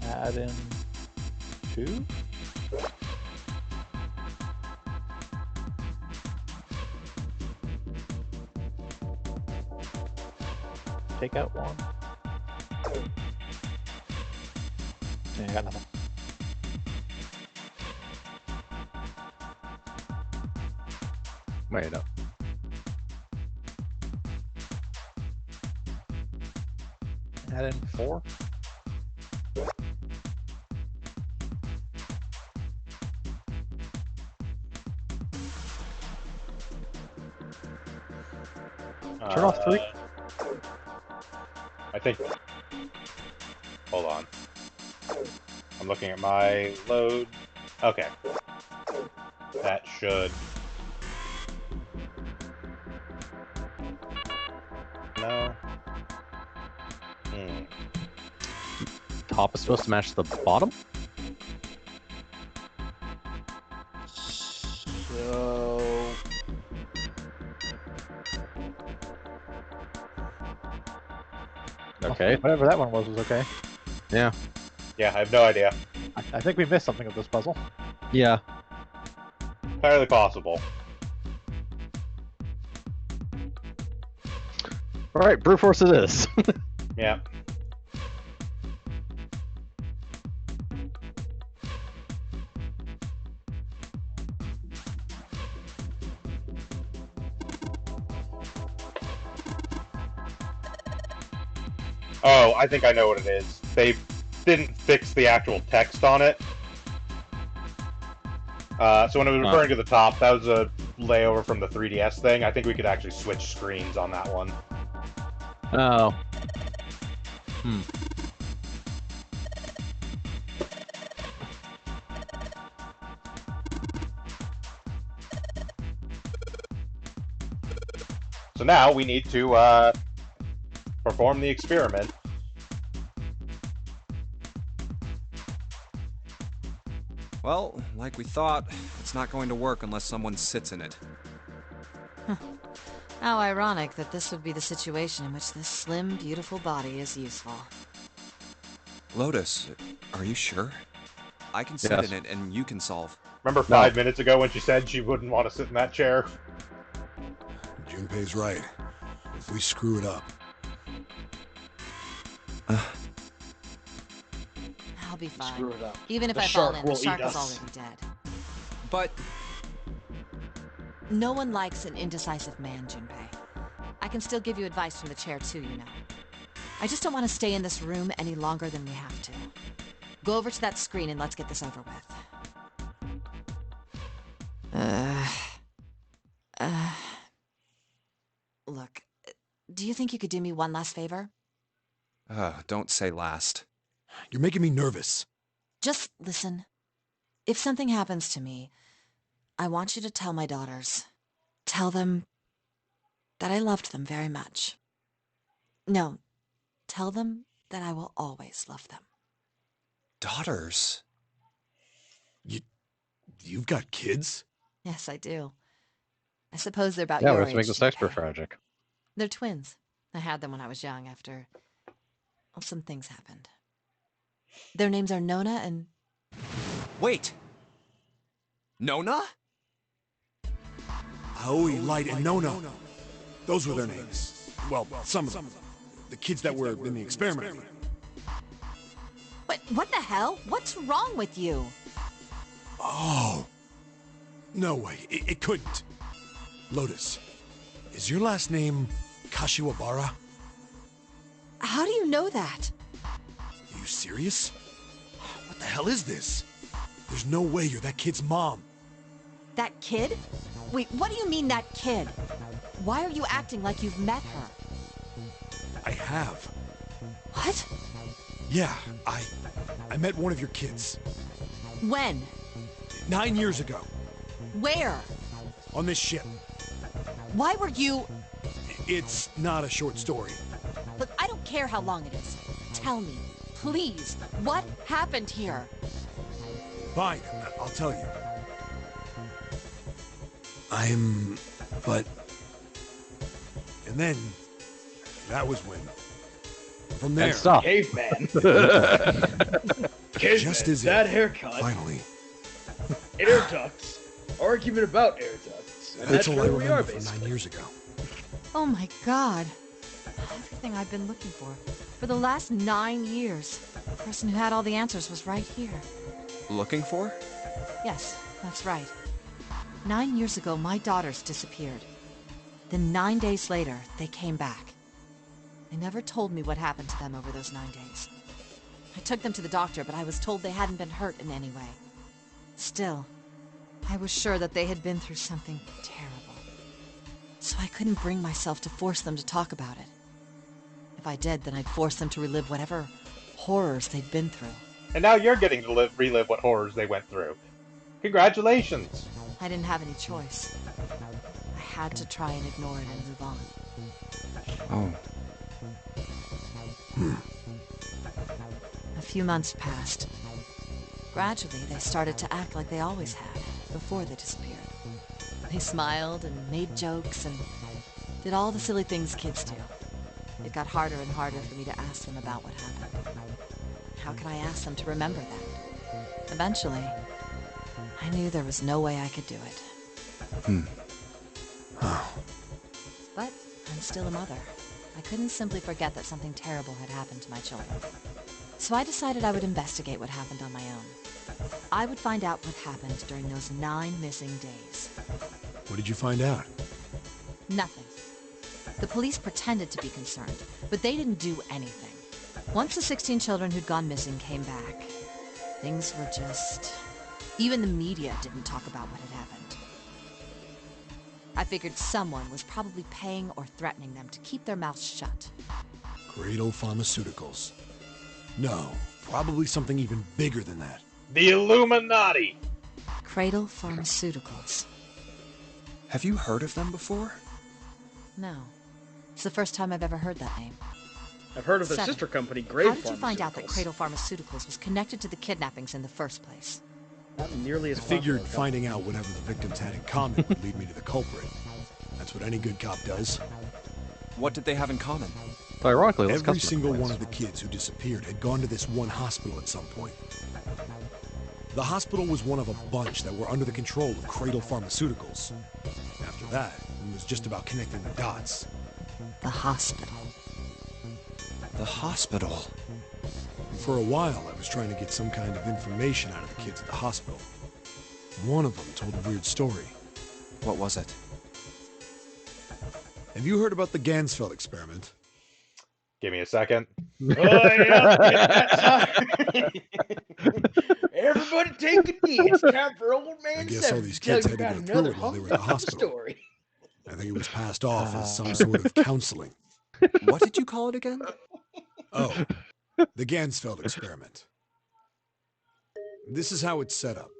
Add in 2. take out one. Yeah, I got nothing. Wait up. Add in 4. Turn off 3. I think. Hold on. I'm looking at my load. Okay. That should. No. Top is supposed to match the bottom? So... Okay. Whatever that one was okay. Yeah. Yeah, I have no idea. I think we missed something with this puzzle. Yeah. Entirely possible. Alright, brute force it is. Yeah. Oh, I think I know what it is. They didn't fix the actual text on it. So when I was referring to the top, that was a layover from the 3DS thing. I think we could actually switch screens on that one. Oh. So now we need to perform the experiment. Well, like we thought, it's not going to work unless someone sits in it. How ironic that this would be the situation in which this slim, beautiful body is useful. Lotus, are you sure? I can sit in it and you can solve. Remember 5 minutes ago when she said she wouldn't want to sit in that chair? Junpei's right. If we screw it up... I'll be fine. Screw it up. Even if The I fall shark in, the will shark eat is us. already dead. But... No one likes an indecisive man, Junpei. I can still give you advice from the chair too, you know. I just don't want to stay in this room any longer than we have to. Go over to that screen and let's get this over with. Look, do you think you could do me one last favor? Don't say last. You're making me nervous. Just listen. If something happens to me, I want you to tell my daughters. Tell them that I loved them very much. No, tell them that I will always love them. Daughters? You've got kids? Yes, I do. I suppose they're about Yeah, your let's age. make this extra Junpei. tragic. They're twins. I had them when I was young after... well, some things happened. Their names are Nona and... Wait! Nona? Aoi, Light, and Nona. Those were their names. Well, some of them. The kids that were in the experiment. What the hell? What's wrong with you? Oh. No way. It couldn't. Lotus, is your last name Kashiwabara? How do you know that? Are you serious? What the hell is this? There's no way you're that kid's mom. That kid? Wait, what do you mean, that kid? Why are you acting like you've met her? I have. What? Yeah, I met one of your kids. When? 9 years ago. Where? On this ship. Why were you... It's not a short story. Look, I don't care how long it is. Tell me, please, what happened here? Fine, I'll tell you. But... And then... That was when... From there... And stop. Caveman. Just as that it... haircut. Finally. Air ducts. Argument about air ducts. And that's That's all I where we are, remember from basically. 9 years ago. Oh my god. Everything I've been looking for the last 9 years. The person who had all the answers was right here. Looking for? Yes, that's right. 9 years ago, my daughters disappeared. Then 9 days later, they came back. They never told me what happened to them over those 9 days. I took them to the doctor, but I was told they hadn't been hurt in any way. Still, I was sure that they had been through something terrible. So I couldn't bring myself to force them to talk about it. If I did, then I'd force them to relive whatever horrors they'd been through. And now you're getting to relive what horrors they went through. Congratulations! I didn't have any choice. I had to try and ignore it and move on. Oh. A few months passed. Gradually, they started to act like they always had, before they disappeared. They smiled and made jokes and did all the silly things kids do. It got harder and harder for me to ask them about what happened. How could I ask them to remember that? Eventually, I knew there was no way I could do it. But I'm still a mother. I couldn't simply forget that something terrible had happened to my children. So I decided I would investigate what happened on my own. I would find out what happened during those 9 missing days. What did you find out? Nothing. The police pretended to be concerned, but they didn't do anything. Once the 16 children who'd gone missing came back, things were just... Even the media didn't talk about what had happened. I figured someone was probably paying or threatening them to keep their mouths shut. Cradle Pharmaceuticals. No, probably something even bigger than that. The Illuminati! Cradle Pharmaceuticals. Have you heard of them before? No. It's the first time I've ever heard that name. I've heard of their 7. sister company, Grave How did you find out that Pharmaceuticals. Cradle Pharmaceuticals was connected to the kidnappings in the first place? Not nearly as I figured popular. finding out whatever the victims had in common would lead me to the culprit. That's what any good cop does. What did they have in common? So ironically, let's Every customer single complaints. one of the kids who disappeared had gone to this one hospital at some point. The hospital was one of a bunch that were under the control of Cradle Pharmaceuticals. After that, it was just about connecting the dots. The hospital. The hospital. For a while, I was trying to get some kind of information out of the kids at the hospital. One of them told a weird story. What was it? Have you heard about the Gansfeld experiment? Give me a second. Oh, yeah, that's time. Everybody take a knee. It's time for old man I guess Seven all these to tell kids you had to about go through another it while they were at the Hufflepuff hospital. story. I think it was passed off as some sort of counseling. What did you call it again? Oh, the Gansfeld experiment. This is how it's set up.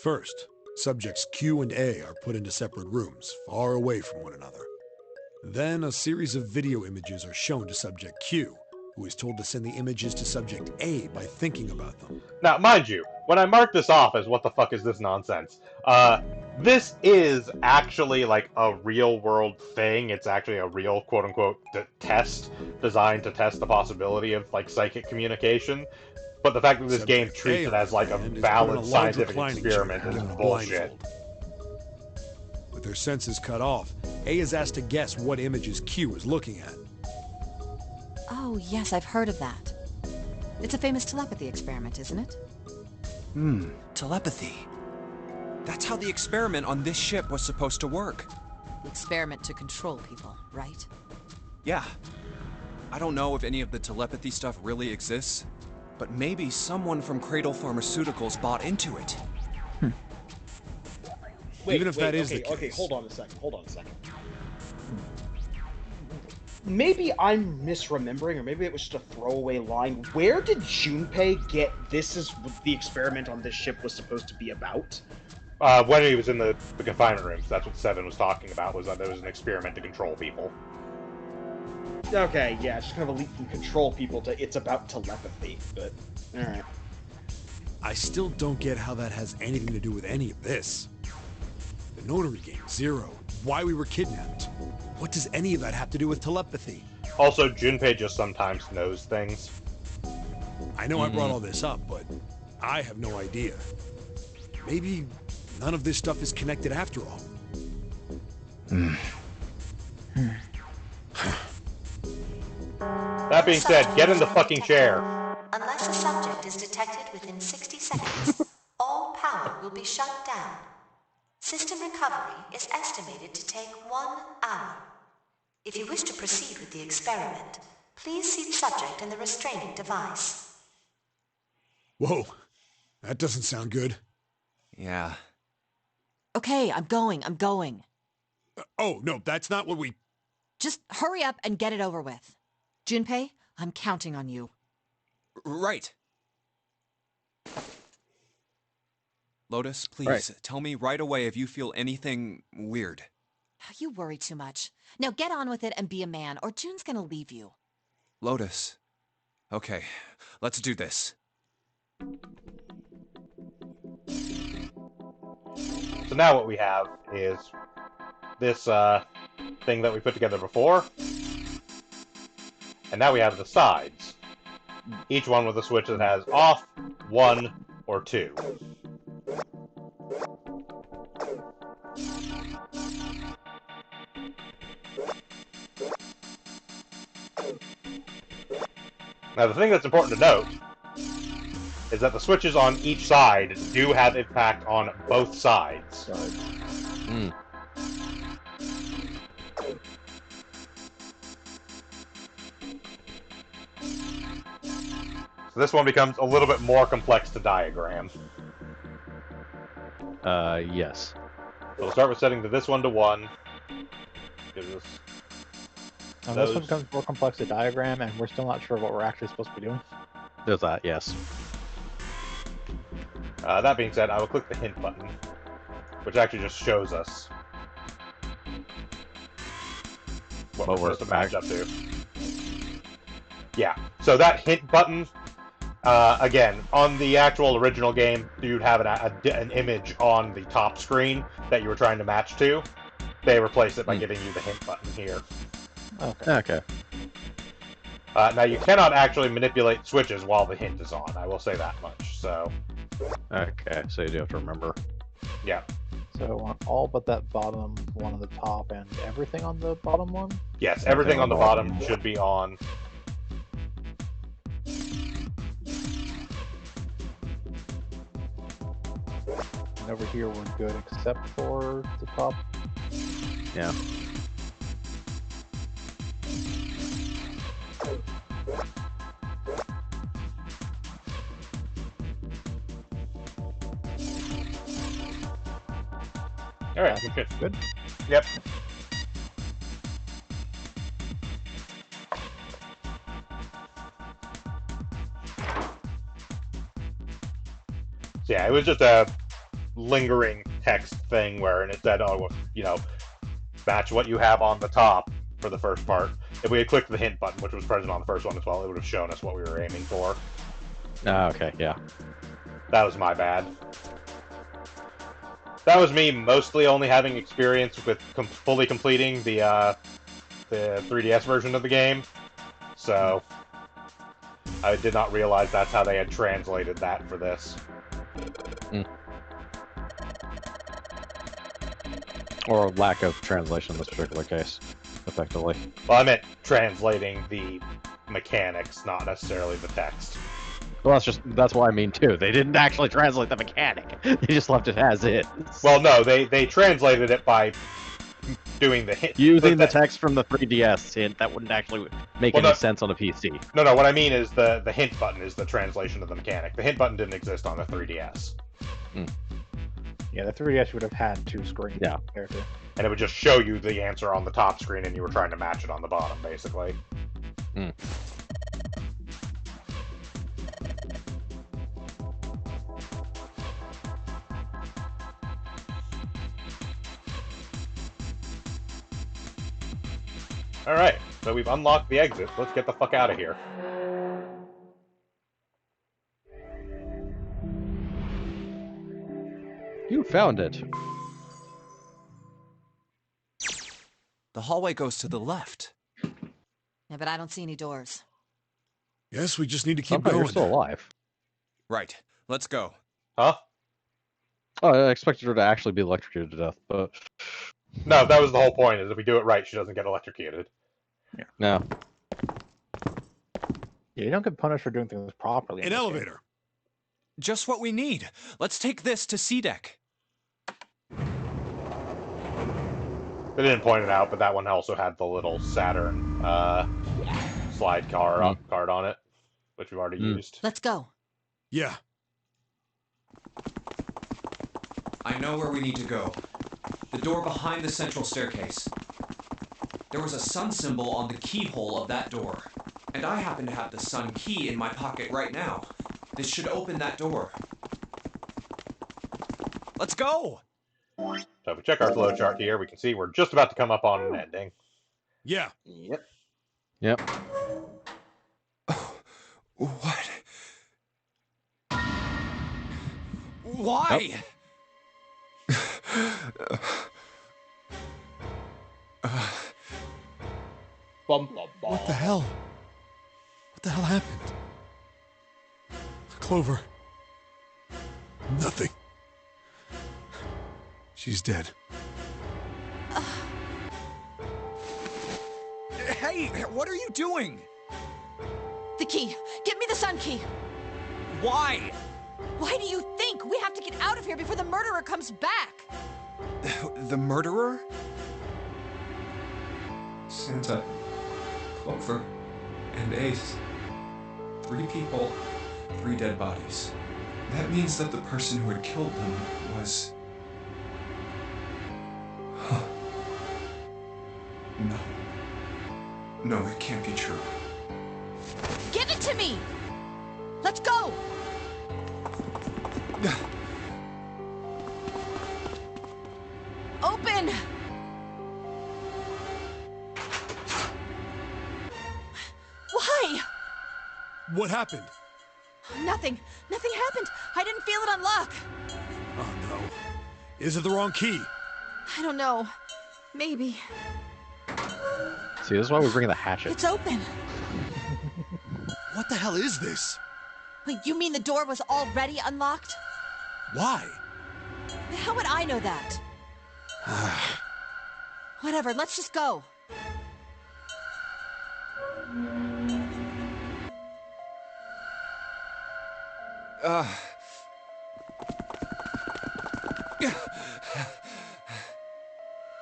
First, subjects Q and A are put into separate rooms, far away from one another. Then a series of video images are shown to subject Q, who is told to send the images to subject A by thinking about them. Now, mind you, when I mark this off as what the fuck is this nonsense, this is actually like a real world thing. It's actually a real quote unquote test designed to test the possibility of like psychic communication. But the fact that this game Subject treats A, it as like a on the hand, is put in valid a large scientific reclining experiment chair is and a bullshit. blindfold. With their senses cut off, A is asked to guess what images Q is looking at. Oh, yes, I've heard of that. It's a famous telepathy experiment, isn't it? Telepathy. That's how the experiment on this ship was supposed to work. The experiment to control people, right? Yeah. I don't know if any of the telepathy stuff really exists, but maybe someone from Cradle Pharmaceuticals bought into it. Even if that is okay, the case. Okay, hold on a second. Maybe I'm misremembering, or maybe it was just a throwaway line. Where did Junpei get this is what the experiment on this ship was supposed to be about? When he was in the confinement rooms, that's what Seven was talking about, was that there was an experiment to control people. Okay, yeah, it's just kind of a leap from control people to it's about telepathy, but alright. I still don't get how that has anything to do with any of this. The notary game, Zero, why we were kidnapped. What does any of that have to do with telepathy? Also, Junpei just sometimes knows things. I know I brought all this up, but I have no idea. Maybe none of this stuff is connected after all. being said, get in the fucking chair. Unless a subject is detected within 60 seconds, all power will be shut down. System recovery is estimated to take 1 hour. If you wish to proceed with the experiment, please seat subject in the restraining device. Whoa, that doesn't sound good. Yeah. Okay, I'm going. Oh, no, that's not what we... Just hurry up and get it over with. Junpei, I'm counting on you. Right. Lotus, please, tell me right away if you feel anything weird. You worry too much. Now get on with it and be a man, or June's gonna leave you. Lotus. Okay, let's do this. So now what we have is this thing that we put together before, and now we have the sides. Each one with a switch that has off, 1, or 2. Now the thing that's important to note is that the switches on each side do have impact on both sides. Mm. So this one becomes a little bit more complex to diagram. Yes. So we'll start with setting this one to 1. Gives us And this one becomes more complex to diagram, and we're still not sure what we're actually supposed to be doing. There's that, yes. That being said, I will click the hint button, which actually just shows us what we're supposed to match up to. Yeah, so that hint button, again, on the actual original game, you'd have an image on the top screen that you were trying to match to. They replaced it by giving you the hint button here. Okay. Now, you cannot actually manipulate switches while the hint is on, I will say that much, so... Okay, so you do have to remember. Yeah. So on all but that bottom one on the top and everything on the bottom one? Yes, everything on the bottom should be on. And over here we're good except for the top. Yeah. Alright, good. Good. Yep. So yeah, it was just a lingering text thing where it said, oh, you know, match what you have on the top for the first part. If we had clicked the hint button, which was present on the first one as well, it would have shown us what we were aiming for. Okay, yeah. That was my bad. That was me mostly only having experience with fully completing the 3DS version of the game, so I did not realize that's how they had translated that for this. Mm. Or lack of translation in this particular case, effectively. Well, I meant translating the mechanics, not necessarily the text. Well, that's what I mean too. They didn't actually translate the mechanic. They just left it as is. Well, no, they translated it by doing the hint. Using the text from the 3DS hint that wouldn't actually make any sense on a PC. No, what I mean is the hint button is the translation of the mechanic. The hint button didn't exist on the 3DS. Mm. Yeah, the 3DS would have had 2 screens. Yeah. Character. And it would just show you the answer on the top screen and you were trying to match it on the bottom, basically. Mm. Alright, so we've unlocked the exit. Let's get the fuck out of here. You found it. The hallway goes to the left. Yeah, but I don't see any doors. Yes, we just need to keep Somehow going. you're still alive. Right, let's go. Huh? Oh, I expected her to actually be electrocuted to death, but... No, that was the whole point, is if we do it right, she doesn't get electrocuted. No. Yeah, you don't get punished for doing things properly. An elevator. Just what we need. Let's take this to C deck. They didn't point it out, but that one also had the little Saturn slide card on it, which we've already used. Let's go. Yeah. I know where we need to go. The door behind the central staircase. There was a sun symbol on the keyhole of that door. And I happen to have the sun key in my pocket right now. This should open that door. Let's go! So if we check our flowchart here, we can see we're just about to come up on an ending. Yeah. Yep. Yep. What? Why? What the hell? What the hell happened? Clover. Nothing. She's dead. Hey, what are you doing? The key. Get me the sun key. Why? Why do you think? We have to get out of here before the murderer comes back. The murderer? Santa, Clover, and Ace. 3 people, 3 dead bodies. That means that the person who had killed them was... Huh. No. No, it can't be true. Give it to me! Let's go! Open! Why? What happened? Nothing. Nothing happened. I didn't feel it unlock. Oh no. Is it the wrong key? I don't know. Maybe. See, this is why we're bringing the hatchet. It's open. What the hell is this? Wait, you mean the door was already unlocked? Why? How would I know that? Whatever, let's just go.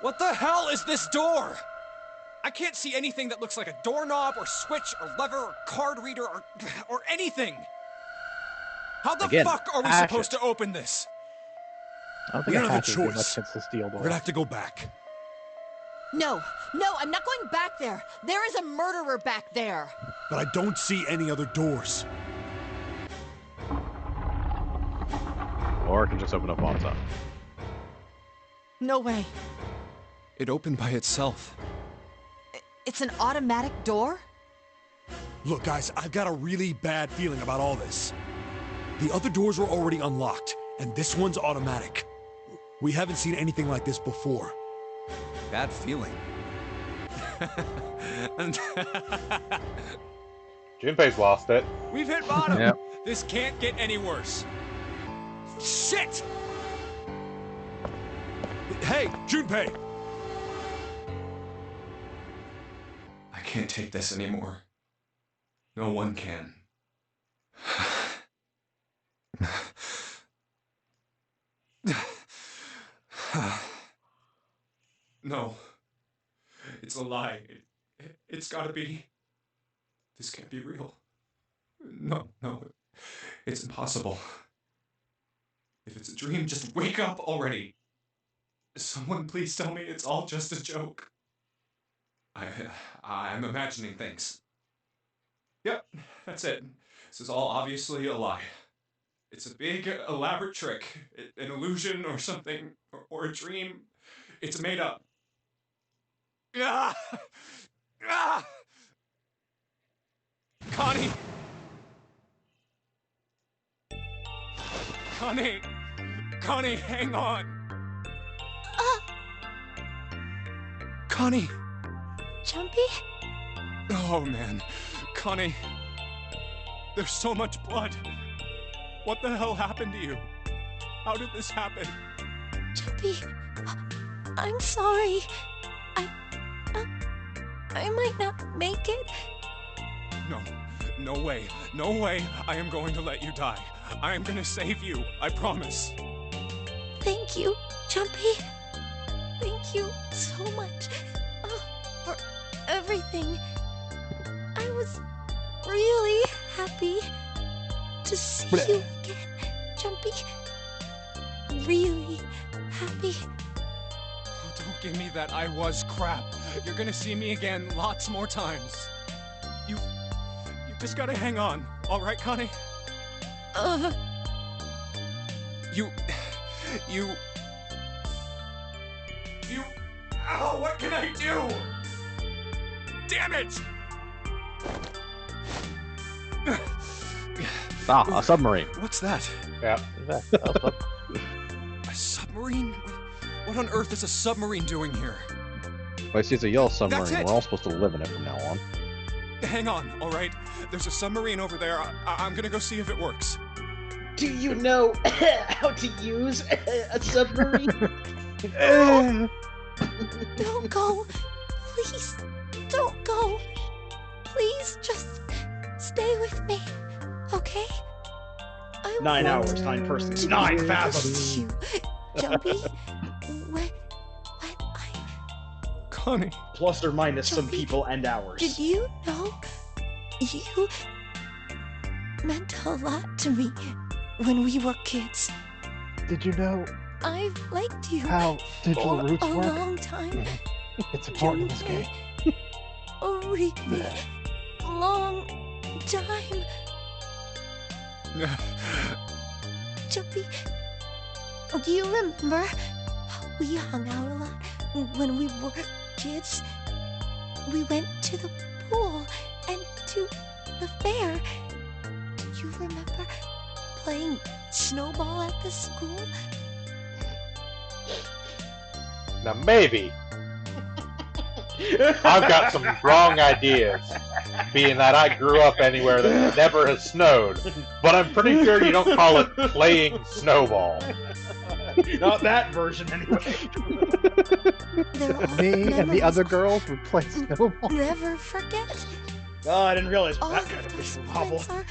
What the hell is this door? I can't see anything that looks like a doorknob or switch or lever or card reader or anything. How the fuck are we supposed to open this? I don't We think don't a have a hatchet would be much choice. chance to steal We're doors. gonna have to go back. No, I'm not going back there. There is a murderer back there. But I don't see any other doors. Or it can just open up on its own. No way. It opened by itself. It's an automatic door? Look, guys, I've got a really bad feeling about all this. The other doors were already unlocked, and this one's automatic. We haven't seen anything like this before. Bad feeling. Junpei's lost it. We've hit bottom. Yep. This can't get any worse. Shit! Hey, Junpei! I can't take this anymore. No one can. No. It's a lie. It's gotta be. This can't be real. No. It's impossible. If it's a dream, just wake up already. Someone please tell me it's all just a joke. I'm imagining things. Yep, that's it. This is all obviously a lie. It's a big, elaborate trick. An illusion or something, or a dream. It's made up. Ah! Ah! Connie! Connie, hang on! Connie! Jumpy? Oh, man. Connie. There's so much blood. What the hell happened to you? How did this happen? Jumpy, I'm sorry. I might not make it. No. No way. No way I am going to let you die. I am gonna save you. I promise. Thank you, Jumpy. Thank you so much for everything. I was really happy to see you again, Jumpy. Really happy. Oh, don't give me that I was crap. You're gonna see me again lots more times. You just gotta hang on. All right, Connie? You... Ow, what can I do? Damn it! A submarine. What's that? Yeah. A submarine? What on earth is a submarine doing here? Well, see, it's a yellow submarine. That's it. We're all supposed to live in it from now on. Hang on, all right? There's a submarine over there. I'm gonna go see if it works. Do you know how to use a submarine? Don't go. Please, don't go. Please, just stay with me, okay? 9 hours, 9 persons, 9 fathoms. You, Jumpy, when I... Connie. Plus or minus some Jumpy, people and hours. Did you know you meant a lot to me when we were kids? Did you know I've liked you how digital for roots a work? long time. It's important in this game. A really long time. Jumpy, do you remember how we hung out a lot when we were kids? We went to the pool and to the fair. Do you remember playing snowball at the school? Now maybe I've got some wrong ideas, being that I grew up anywhere that never has snowed. But I'm pretty sure you don't call it playing snowball. Not that version, anyway. Me and the other girls would play snowball. Never forget. Oh, I didn't realize All that of kind of those visual novel. moments are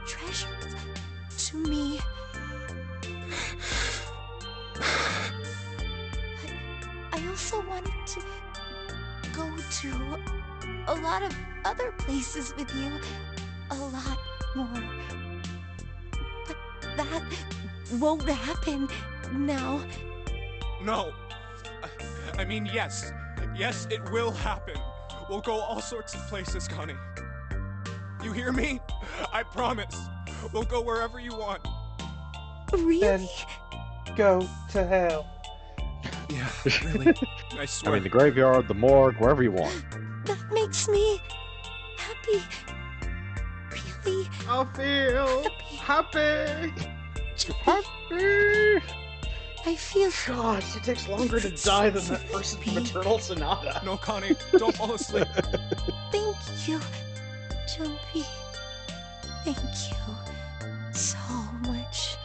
treasures to me. But I also wanted to go to a lot of other places with you. A lot more. But that won't happen now. No. I mean, yes. Yes, it will happen. We'll go all sorts of places, Connie. You hear me? I promise. We'll go wherever you want. Really? Then go to hell. Yeah, really. I I swear. mean, the graveyard, the morgue, wherever you want. That makes me happy. Really I feel happy. happy. I feel God, it takes longer to die than that person from Eternal Sonata. No, Connie, don't fall asleep. Thank you, Jumpy. Thank you so much.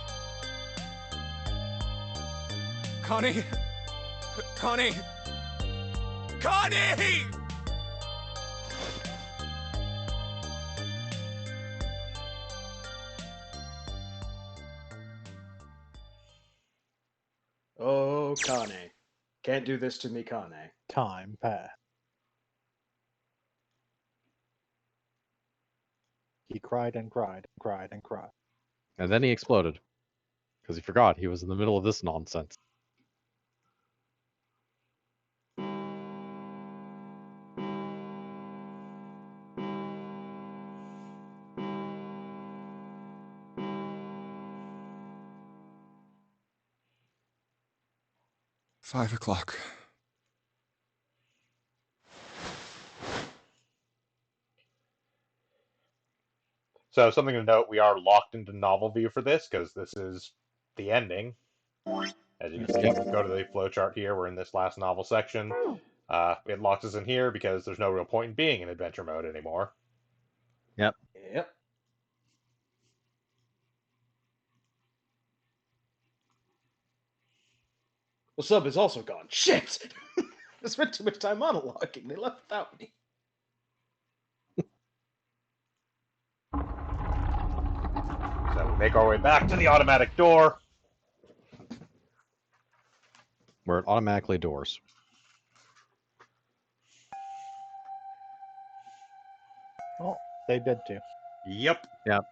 Connie! Connie! Connie! Oh, Kane. Can't do this to me, Kane. Time passed. He cried and cried and cried and cried. And then he exploded. Because he forgot he was in the middle of this nonsense. Five o'clock. So something to note, we are locked into novel view for this, because this is the ending. As you can see, go to the flowchart here, we're in this last novel section. It locks us in here because there's no real point in being in adventure mode anymore. Yep. Yep. The sub is also gone. Shit! I spent too much time monologuing. They left without me. Make our way back to the automatic door. Where it automatically doors. Oh, they did too. Yep. Yep.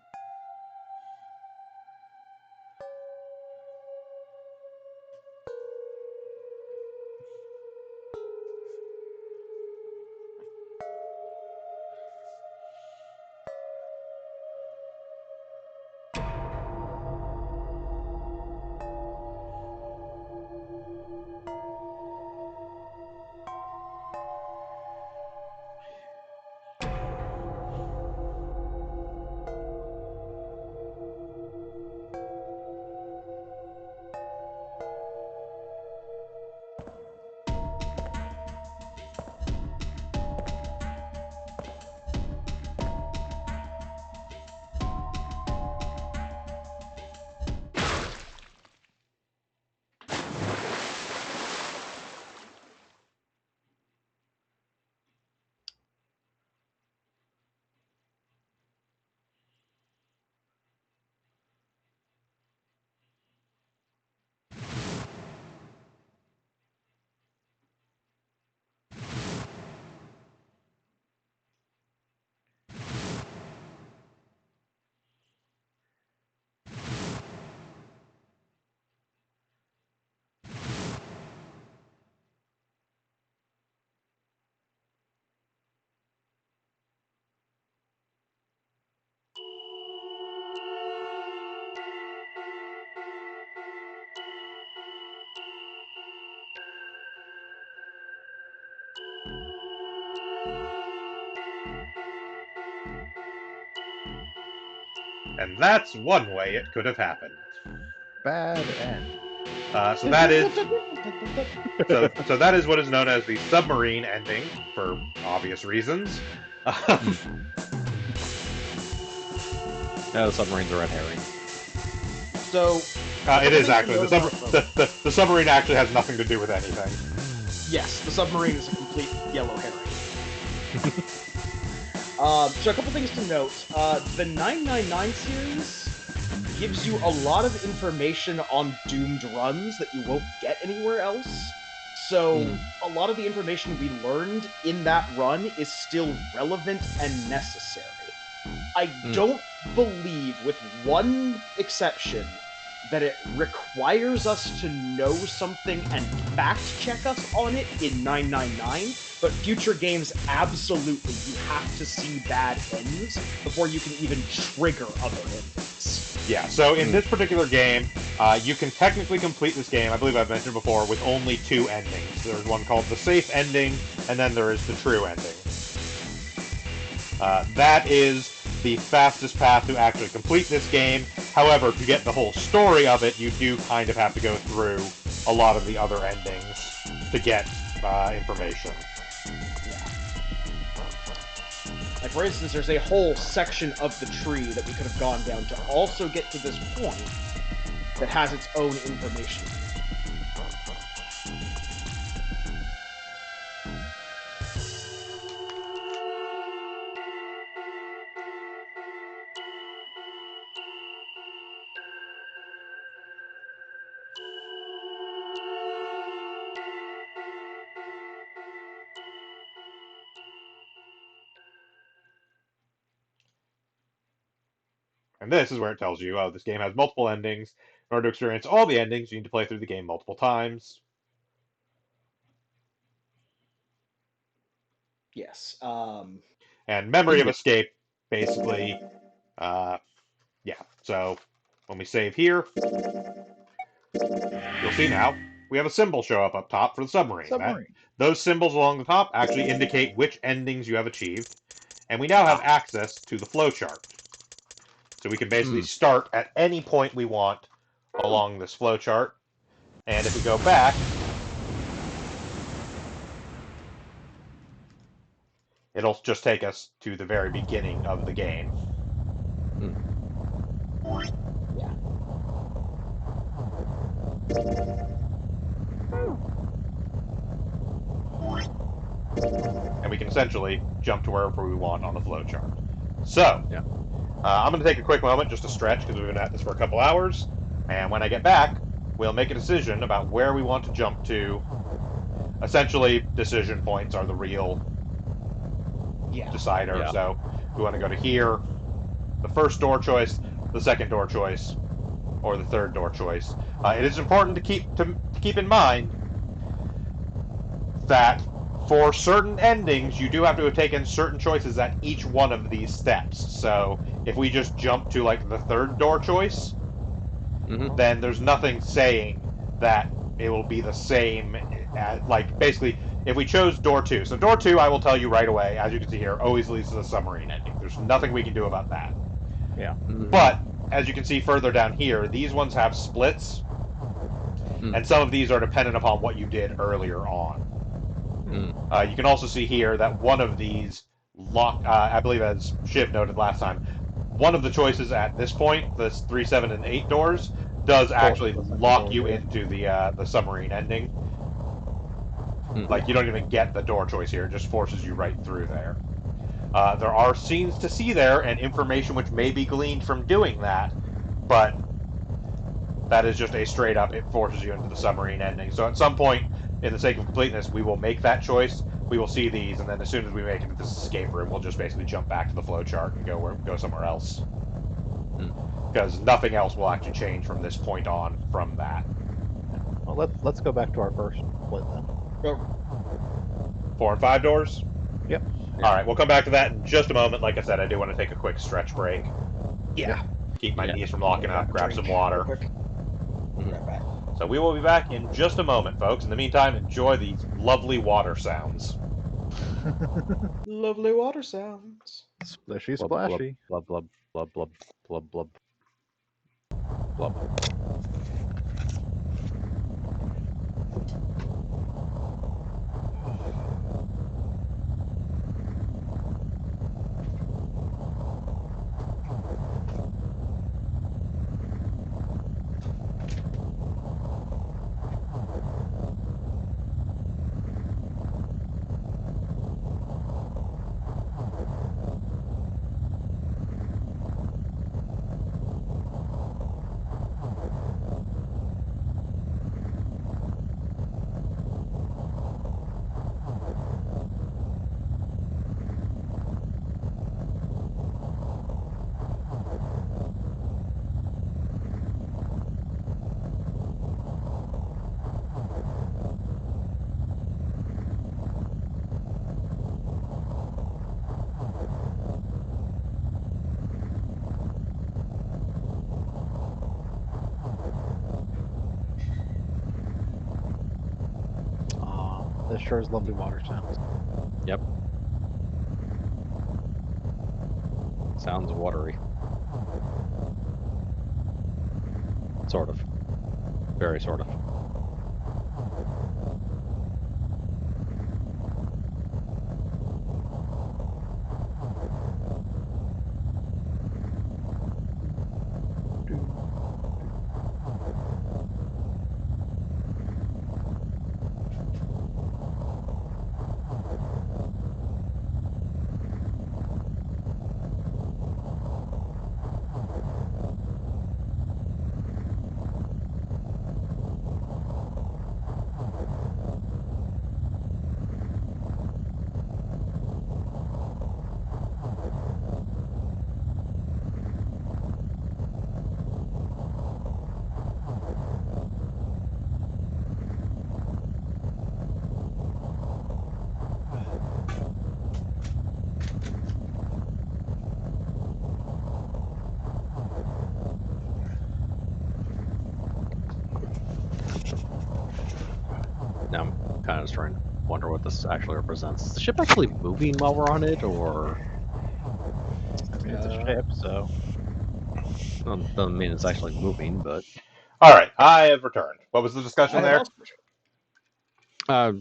And that's one way it could have happened. Bad end. So that is so that is what is known as the submarine ending, for obvious reasons. No, the submarines are red herring. So it is actually the submarine actually has nothing to do with anything. yes, the submarine is a complete yellow herring. So a couple things to note. The 999 series gives you a lot of information on doomed runs that you won't get anywhere else. So a lot of the information we learned in that run is still relevant and necessary. I don't believe, with one exception, that it requires us to know something and fact-check us on it in 999, but future games, absolutely, you have to see bad ends before you can even trigger other endings. Yeah, so in this particular game, you can technically complete this game, I believe I've mentioned before, with only 2 endings. There's one called the safe ending, and then there is the true ending. That is the fastest path to actually complete this game. However, to get the whole story of it, you do kind of have to go through a lot of the other endings to get information. Like, for instance, there's a whole section of the tree that we could have gone down to also get to this point that has its own information. And this is where it tells you, oh, this game has multiple endings. In order to experience all the endings, you need to play through the game multiple times. Yes. And Memory of Escape, basically, yeah. So when we save here, you'll see now we have a symbol show up top for the submarine. Those symbols along the top actually indicate which endings you have achieved, and we now have access to the flowchart. So we can basically start at any point we want along this flowchart, and if we go back, it'll just take us to the very beginning of the game. Yeah. And we can essentially jump to wherever we want on the flowchart. So, I'm going to take a quick moment just to stretch because we've been at this for a couple hours. And when I get back, we'll make a decision about where we want to jump to. Essentially, decision points are the real Yeah. decider. Yeah. So we want to go to here, the first door choice, the second door choice, or the third door choice. It is important to keep in mind that for certain endings, you do have to have taken certain choices at each one of these steps. So if we just jump to like the third door choice, Mm-hmm. then there's nothing saying that it will be the same. Like basically, if we chose door two, so door two, I will tell you right away, as you can see here, always leads to the submarine ending. There's nothing we can do about that. Yeah. Mm-hmm. But as you can see further down here, these ones have splits, Mm. and some of these are dependent upon what you did earlier on. Mm. You can also see here that one of these lock, I believe, as Shiv noted last time, one of the choices at this point, this 3, 7, and 8 doors, does actually Forces us into lock door you two. into the submarine ending. Mm. Like you don't even get the door choice here; it just forces you right through there. There are scenes to see there and information which may be gleaned from doing that, but that is just a straight up, it forces you into the submarine ending. So at some point, in the sake of completeness, we will make that choice. We will see these, and then as soon as we make it to this escape room, we'll just basically jump back to the flowchart and go somewhere else. Mm. Because nothing else will actually change from this point on from that. Yeah. Well, let's go back to our first split then. But 4 and 5 doors? Yep. Yeah. All right, we'll come back to that in just a moment. Like I said, I do want to take a quick stretch break. yeah. Keep my Yeah. knees from I'll locking grab up, a grab drink some real water. quick. Mhm. Right back. So we will be back in just a moment, folks. In the meantime, enjoy these lovely water sounds. Lovely water sounds. Splishy Blub blub splashy. blub blub blub blub blub blub blub. Ah, this sure is lovely water sounds. Yep. Sounds watery. Sort of. Very sort of. Do, do. Now I'm kind of starting to wonder what this actually represents. Is the ship actually moving while we're on it, or I mean, it's a ship, so well, doesn't mean it's actually moving, but All right, I have returned. What was the discussion I have there? also.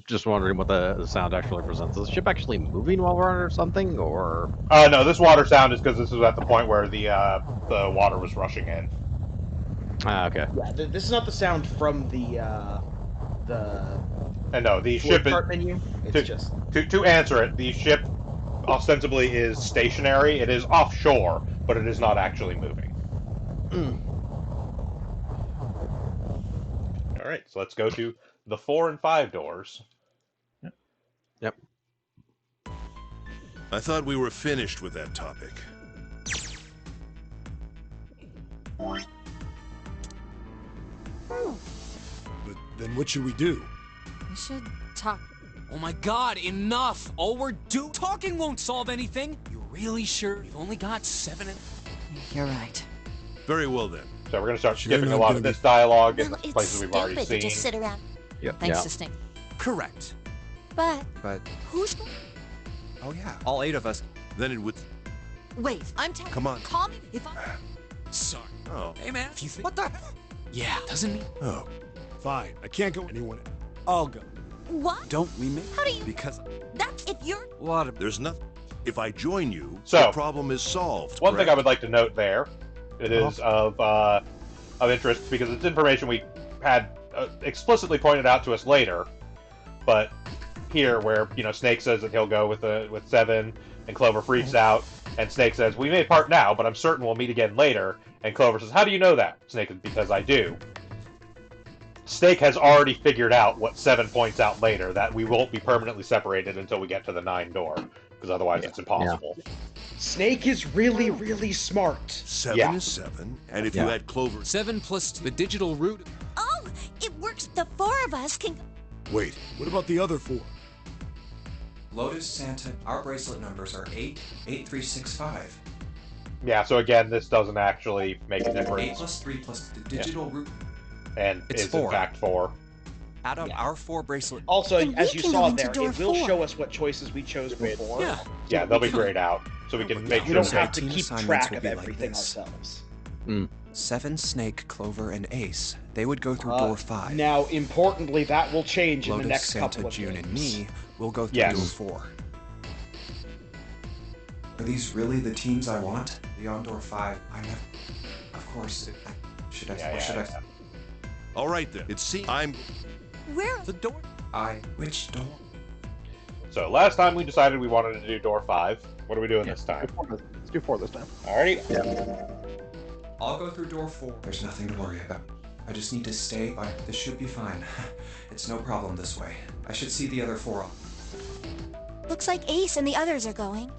just wondering what the sound actually represents. Is the ship actually moving while we're on it or something, or No, this water sound is because this was at the point where the water was rushing in. okay. Yeah, this is not the sound from the And no, the flow ship is chart menu. It's to just to answer it. The ship ostensibly is stationary. It is offshore, but it is not actually moving. All right, so let's go to the 4 and 5 doors. Yep. I thought we were finished with that topic. But then what should we do? We should talk. Oh my god, enough! All we're talking won't solve anything! You're really sure? We've only got 7 and... You're right. Very well then. So we're going to start Sure skipping a not lot gonna of be- this dialogue in Well, the it's places we've already stupid to seen. just sit around. Yep. Thanks Yeah. to Snake. Correct. But But, who's... oh yeah, all 8 of us. Then it would... Wait, I'm telling. Come on. Call me if I. Sorry. Oh. Hey man, if you think... What the? Yeah, doesn't mean... Oh, fine. I can't go anyone. I'll go. What? Don't we make? How do you... Because That's if you're... what? There's nothing. If I join you, So, the problem is solved. One thing I correct? would like to note there, it is of interest because it's information we had explicitly pointed out to us later, but here where Snake says that he'll go with 7, and Clover freaks out, and Snake says we may part now, but I'm certain we'll meet again later, and Clover says, how do you know that? Snake says, because I do. Snake has already figured out what 7 points out later, that we won't be permanently separated until we get to the 9 door, because otherwise it's impossible. Snake is really, really smart. 7 Yeah. is 7, and if Yeah. you had Clover... 7 plus the digital root... Oh, it works. The 4 of us can... Wait, what about the other 4? Lotus, Santa, our bracelet numbers are 8, 8365. Yeah, so again, this doesn't actually make a 8 difference, plus 3 plus the digital root. and It's is in 4. fact 4. Add up Yeah. our 4 bracelet. Also, And we as you can saw go into there, door it will 4. show us what choices we chose before. Yeah. Yeah, they'll be grayed out, so we can make We sure don't that have to 18 keep assignments track will of be like everything this. ourselves. 7, Snake, Clover, and Ace. They would go through door 5. Now, importantly, that will change in Lotus, the next Santa, couple of June, games. and me will go through Yes. door 4. Are these really the teams I want? Beyond door 5, I never... Of course, should I... Yeah, or should yeah. All right then. It seems I'm... Where... The door... Which door? So last time we decided we wanted to do door 5. What are we doing this time? Let's do 4 this time. Alrighty. I'll go through door 4. There's nothing to worry about. I just need to stay by... This should be fine. It's no problem this way. I should see the other 4 off. Looks like Ace and the others are going.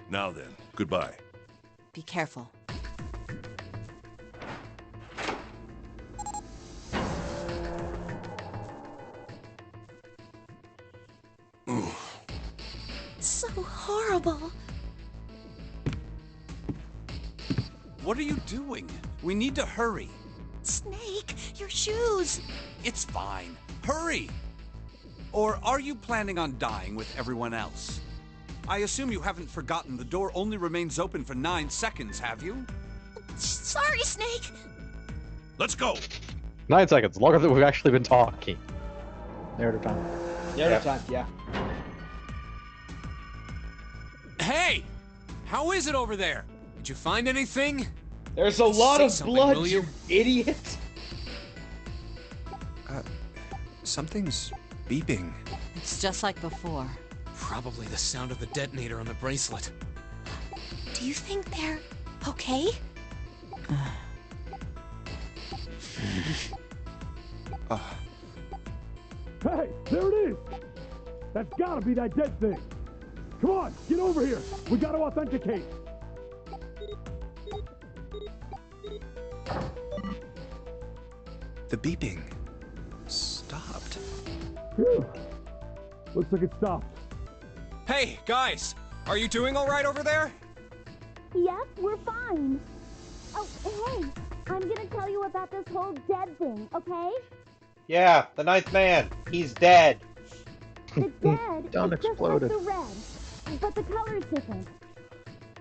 Now then, goodbye. Be careful. So horrible. What are you doing? We need to hurry. Snake, your shoes. It's fine. Hurry! Or are you planning on dying with everyone else? I assume you haven't forgotten the door only remains open for 9 seconds, have you? Sorry, Snake. Let's go! 9 seconds, longer than we've actually been talking. Narrative time. Yeah, time, yeah. Hey! How is it over there? Did you find anything? There's a lot Say of something, blood, will you idiot. Something's beeping. It's just like before. Probably the sound of the detonator on the bracelet. Do you think they're okay? Hey, there it is! That's gotta be that dead thing! Come on, get over here! We gotta authenticate! The beeping stopped. Phew. Looks like it stopped. Hey, guys! Are you doing alright over there? Yes, we're fine. Oh, hey, I'm gonna tell you about this whole dead thing, okay? Yeah, the 9th man. He's dead. The dead Done is just exploded. like the red, but the color's different.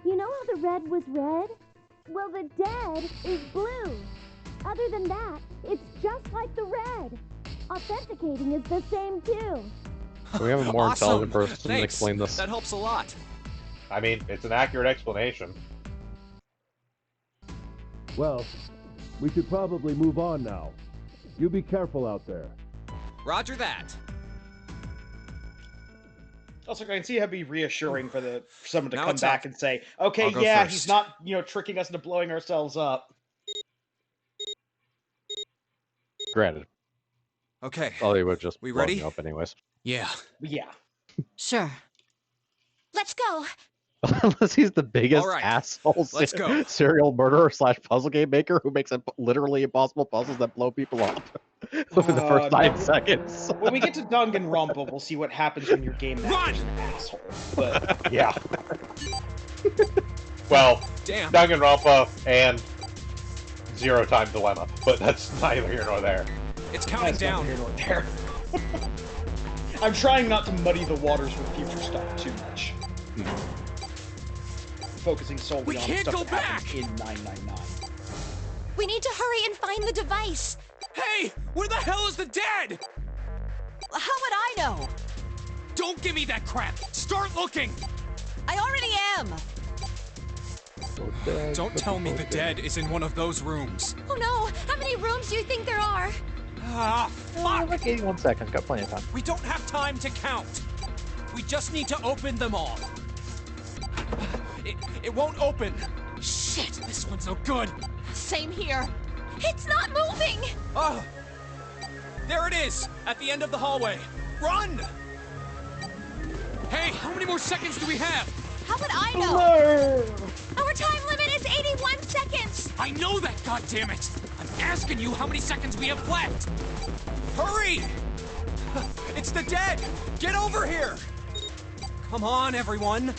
You know how the red was red? Well, the dead is blue. Other than that, it's just like the red. Authenticating is the same too. Can we have a more Awesome. intelligent person Thanks. explain this? That helps a lot. I mean, it's an accurate explanation. Well, we should probably move on now. You be careful out there. Roger that. Also, I can see how it'd be reassuring for someone to Now come it's back up. and say, okay, I'll go yeah, first. he's not, tricking us into blowing ourselves up. Granted. Okay. Probably would just We blow ready? you up anyways. Yeah. Yeah. Sure. Let's go. Unless he's the biggest All right, asshole let's go. serial murderer / puzzle game maker who makes literally impossible puzzles that blow people up within the first 5 seconds. When we get to Danganronpa, we'll see what happens when your game master's an asshole. But Yeah. Well, Damn. Danganronpa and Zero Time Dilemma, but that's neither here nor there. It's counting that's down. neither here nor there. I'm trying not to muddy the waters with future stuff too much. Focusing solely We on can't stuff go that happens in 999. We need to hurry and find the device. Hey, where the hell is the dead? How would I know? Don't give me that crap. Start looking. I already am. Don't tell me the dead is in one of those rooms. Oh no! How many rooms do you think there are? Ah, fuck! Like 81 seconds, got plenty of time. We don't have time to count. We just need to open them all. It won't open. Shit, this one's no good. Same here. It's not moving! Oh, there it is, at the end of the hallway. Run! Hey, how many more seconds do we have? How would I know? Our time limit is 81 seconds! I know that, goddammit! I'm asking you how many seconds we have left! Hurry! It's the dead! Get over here! Come on, everyone!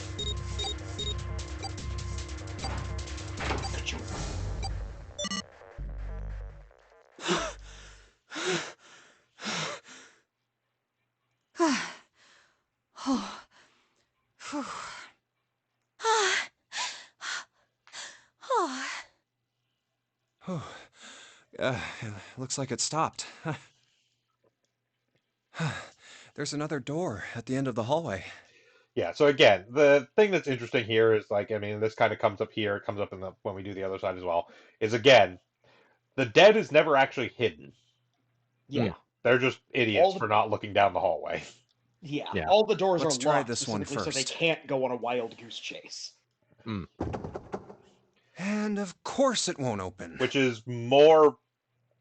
Looks like it stopped. There's another door at the end of the hallway. Yeah, so again, the thing that's interesting here is, like, I mean, this kind of comes up here, it comes up when we do the other side as well, is again, the dead is never actually hidden. Yeah. They're just idiots for not looking down the hallway. Yeah, all the doors Let's are try locked this one specifically so they first. can't go on a wild goose chase. And of course it won't open. Which is more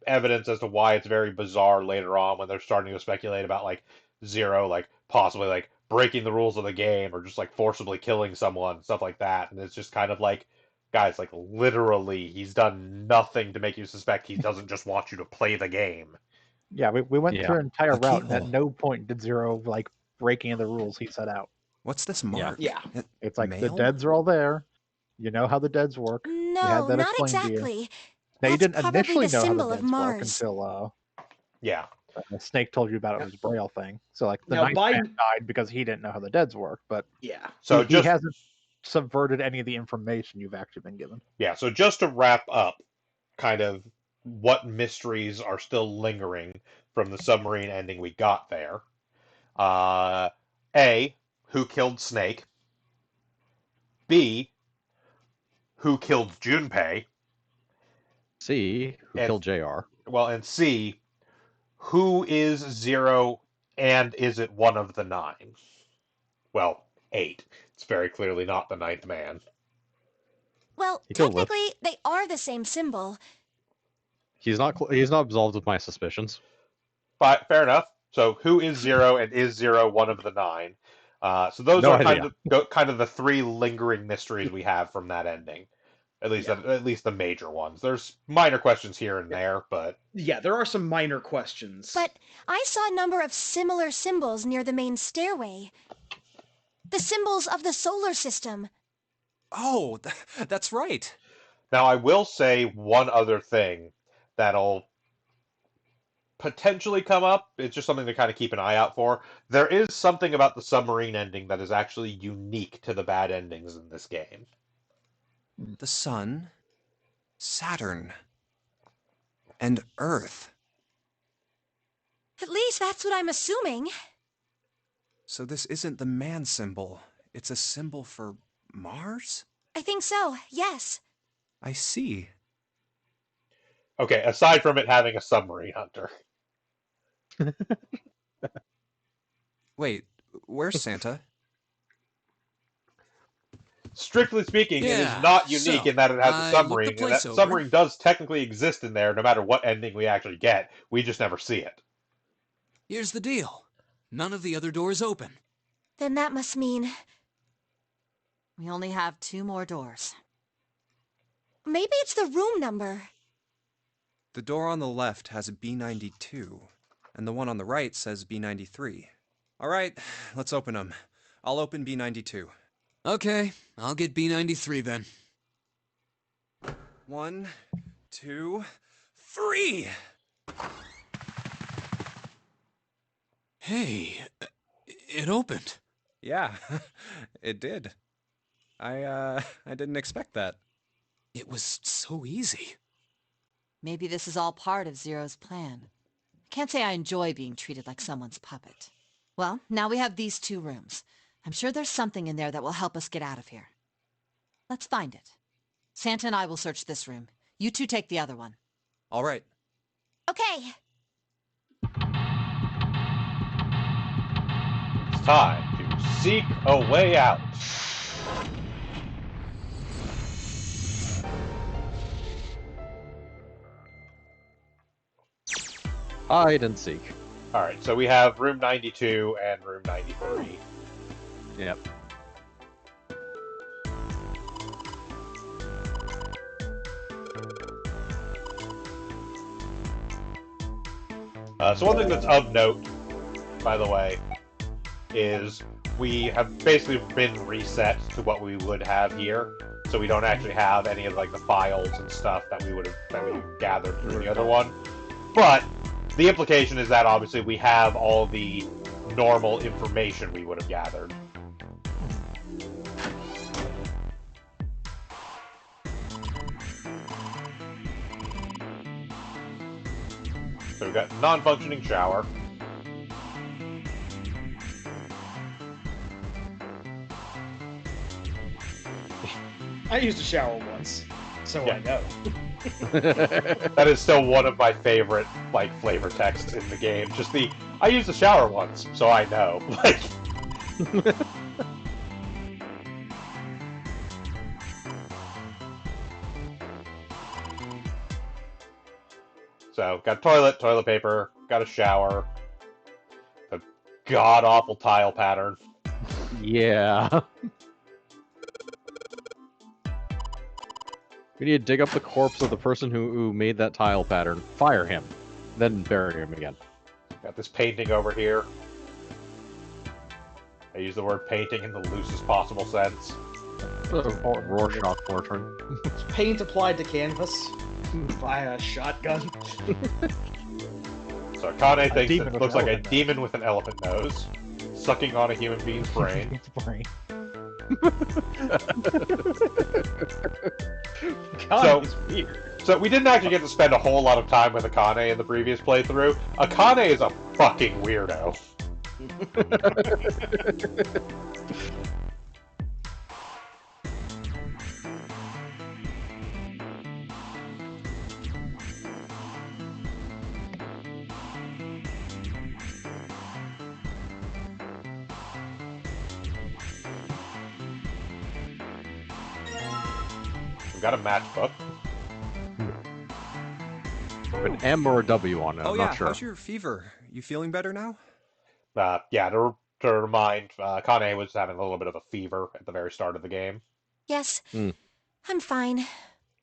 evidence as to why it's very bizarre later on when they're starting to speculate about, like, Zero, like, possibly, like, breaking the rules of the game or just, like, forcibly killing someone, stuff like that. And it's just kind of like, guys, like, literally, he's done nothing to make you suspect he doesn't just want you to play the game. Yeah, we went through an entire A route, and at keyhole. no point did Zero like break any of the rules he set out. What's this mark? Yeah. It's like the Mail? deads are all there. You know how the deads work. you had No, that not explained to you. exactly. Now, you That's didn't probably initially the know how symbol the of deads work Mars. until Yeah. Snake told you about it was Braille thing. So like the Now, ninth man died because he didn't know how the deads work, but Yeah. So he hasn't subverted any of the information you've actually been given. Yeah, so just to wrap up kind of what mysteries are still lingering from the submarine ending we got there. A, who killed Snake? B, who killed Junpei? C, who killed JR? Well, and C, who is Zero and is it one of the 9? Well, 8. It's very clearly not the 9th man. Well, He killed Liv. technically, they are the same symbol. He's not absolved of my suspicions. Fair enough. So who is Zero and is Zero one of the 9? So those No are idea. kind of the 3 lingering mysteries we have from that ending. At least the major ones. There's minor questions here and there, but Yeah, there are some minor questions. But I saw a number of similar symbols near the main stairway. The symbols of the solar system. Oh, that's right. now I will say one other thing that'll potentially come up. It's just something to kind of keep an eye out for. There is something about the submarine ending that is actually unique to the bad endings in this game. The sun, Saturn, and Earth. At least that's what I'm assuming. So this isn't the man symbol. It's a symbol for Mars? I think so, yes. I see. Okay, aside from it having a submarine hunter. Wait, where's Santa? Strictly speaking, it is Yeah, not unique so, in that it has a I looked the submarine, and place that over. submarine does technically exist in there no matter what ending we actually get. We just never see it. Here's the deal. None of the other doors open. Then that must mean We only have 2 more doors. maybe it's the room number. The door on the left has a B92, and the one on the right says B93. All right, let's open them. I'll open B92. Okay, I'll get B93 then. 1, 2, 3! Hey, it opened. Yeah, it did. I didn't expect that. It was so easy. Maybe this is all part of Zero's plan. I can't say I enjoy being treated like someone's puppet. Well, now we have these 2 rooms. I'm sure there's something in there that will help us get out of here. Let's find it. Santa and I will search this room. You 2 take the other one. All right. Okay. It's time to seek a way out. Hide and seek. Alright, so we have room 92 and room 93. Yep. So one thing that's of note, by the way, is we have basically been reset to what we would have here. So we don't actually have any of like the files and stuff that we gathered through the other one. But the implication is that obviously we have all the normal information we would have gathered. So we've got non-functioning shower. I used a shower once, so I know. That is still one of my favorite, like, flavor texts in the game. Just the, I used a shower once, so I know. Like... So, got toilet, toilet paper, got a shower, a god-awful tile pattern. Yeah. We need to dig up the corpse of the person who made that tile pattern, fire him, then bury him again. Got this painting over here. I use the word painting in the loosest possible sense. Rorschach portrait. It's paint applied to canvas by a shotgun. So Akane thinks it looks like a demon with an elephant nose, sucking on a human being's brain. So we didn't actually get to spend a whole lot of time with Akane in the previous playthrough. Akane is a fucking weirdo. We've got a matchbook. An M or a W on it, Oh I'm yeah, not sure. how's your fever? You feeling better now? Yeah, to remind, Akane was having a little bit of a fever at the very start of the game. Yes, I'm fine.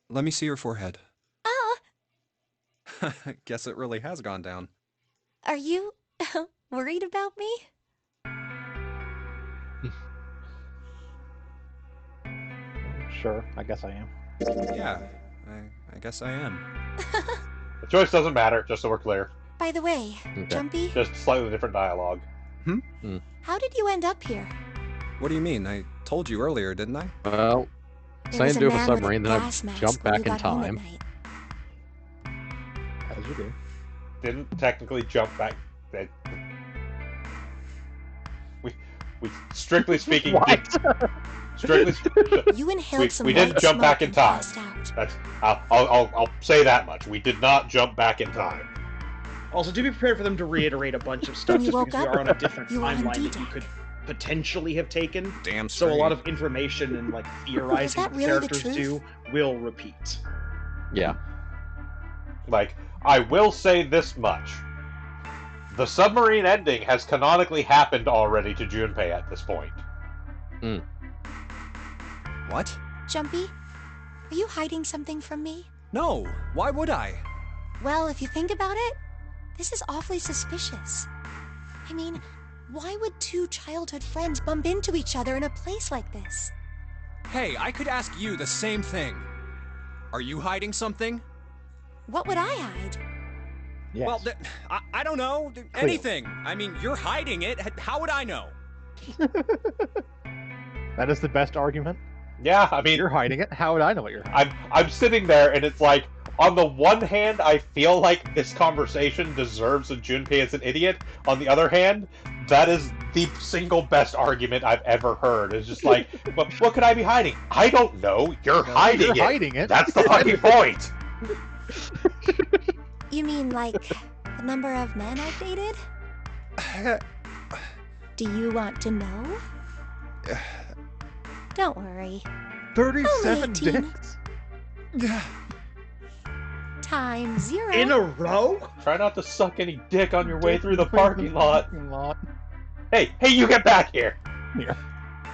Let me see your forehead. Ah, Guess it really has gone down. are you worried about me? Sure, I guess I am. Yeah, I guess I am. The choice doesn't matter, just so we're clear. By the way, Jumpy, Just slightly different dialogue. how did you end up here? What do you mean? I told you earlier, didn't I? Well, There saying was a do with a man with submarine, then I gas mask jump when you back in got home at time. night. As you do. Didn't technically jump back. We strictly speaking. You inhaled some we didn't white jump back smoke in and time. passed out. That's I'll say that much. We did not jump back in time. Also, do be prepared for them to reiterate a bunch of stuff When you just woke because we up, are on a different you were on timeline that you D-Deck. could potentially have taken. Damn So a straight. lot of information and like theorizing that that the really the characters truth? do will repeat. Yeah. Like, I will say this much. The submarine ending has canonically happened already to Junpei at this point. What? Jumpy, are you hiding something from me? No, why would I? Well, if you think about it, this is awfully suspicious. I mean, why would two childhood friends bump into each other in a place like this? Hey, I could ask you the same thing. Are you hiding something? What would I hide? Yes. Well, I don't know. Anything. I mean, you're hiding it. How would I know? That is the best argument. Yeah, I mean, You're hiding it. How would I know what you're hiding? I'm sitting there, and it's like, on the one hand, I feel like this conversation deserves a Junpei as an idiot. On the other hand, that is the single best argument I've ever heard. It's just like, but what could I be hiding? I don't know. You're hiding it. You're hiding it. That's the fucking point. You mean like the number of men I've dated? Do you want to know? Don't worry. 37 Only 18. dicks? Time 0. In a row? Try not to suck any dick on your way through the parking lot. lot. Hey, you get back here. Yeah.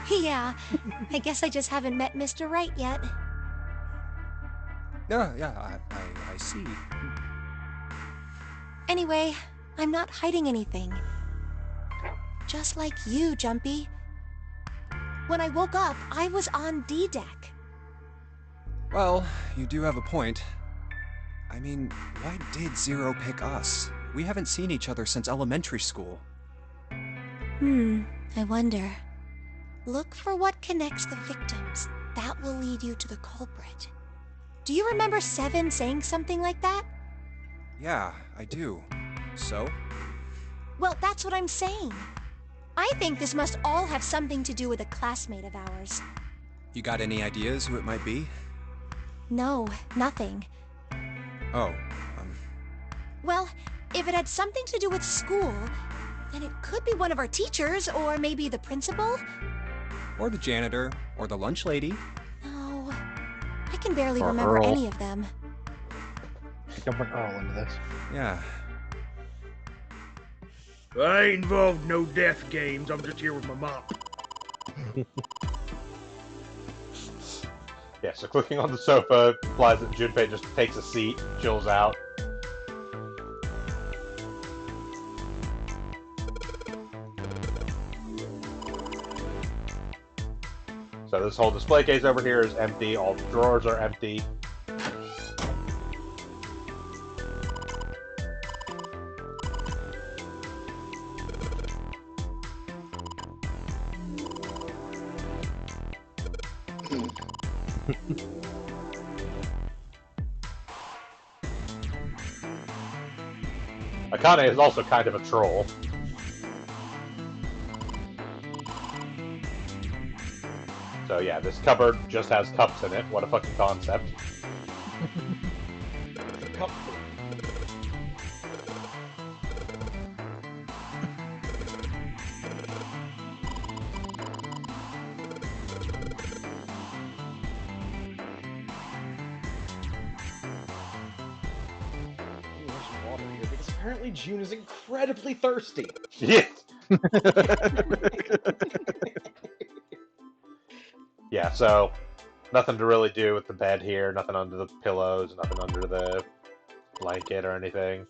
Yeah, I guess I just haven't met Mr. Right yet. Yeah, I see. Anyway, I'm not hiding anything. Just like you, Jumpy. When I woke up, I was on D-Deck. Well, you do have a point. I mean, why did Zero pick us? We haven't seen each other since elementary school. I wonder. Look for what connects the victims. That will lead you to the culprit. Do you remember Seven saying something like that? Yeah, I do. So? Well, that's what I'm saying. I think this must all have something to do with a classmate of ours. You got any ideas who it might be? No, nothing. Oh, Well, if it had something to do with school, then it could be one of our teachers, or maybe the principal. or the janitor, or the lunch lady. No, I can barely Or remember Earl. any of them. Don't bring Earl into this. Yeah. I ain't involved in no death games. I'm just here with my mom. Yeah, so clicking on the sofa implies that Junpei just takes a seat, chills out. So this whole display case over here is empty, all the drawers are empty. Akane is also kind of a troll. So yeah, this cupboard just has cups in it. What a fucking concept. Water here because apparently June is incredibly thirsty. Yeah. Yeah, so nothing to really do with the bed here, nothing under the pillows, nothing under the blanket or anything.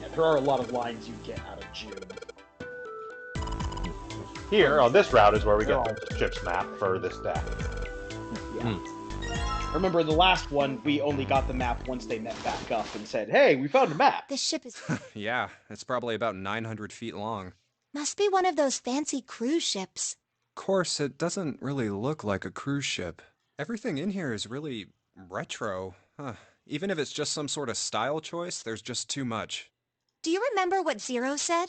Yeah, there are a lot of lines you get out of June. Here, on this route, is where we get the ship's map for this deck. Yeah. Remember, in the last one, we only got the map once they met back up and said, hey, we found a map. This ship is... Yeah, it's probably about 900 feet long. must be one of those fancy cruise ships. Of course, it doesn't really look like a cruise ship. Everything in here is really retro. Even if it's just some sort of style choice, there's just too much. Do you remember what Zero said?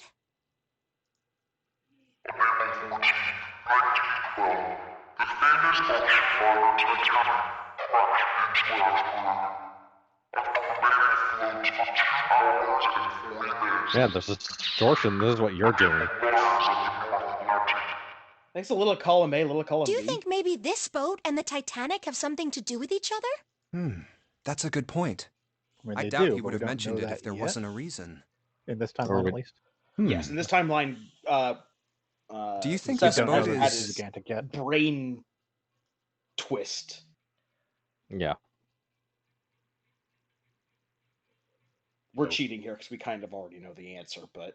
Yeah, this is distortion. This is what you're doing. Thanks a little column A, little column Do you B. think maybe this boat and the Titanic have something to do with each other? That's a good point. I mean, I they doubt do, he but would we have don't mentioned know it that if there yet. wasn't a reason. In this timeline, at least. Yes, in this timeline, Do you think this Seven boat had is gigantic yet? brain twist. Yeah. We're cheating here because we kind of already know the answer, but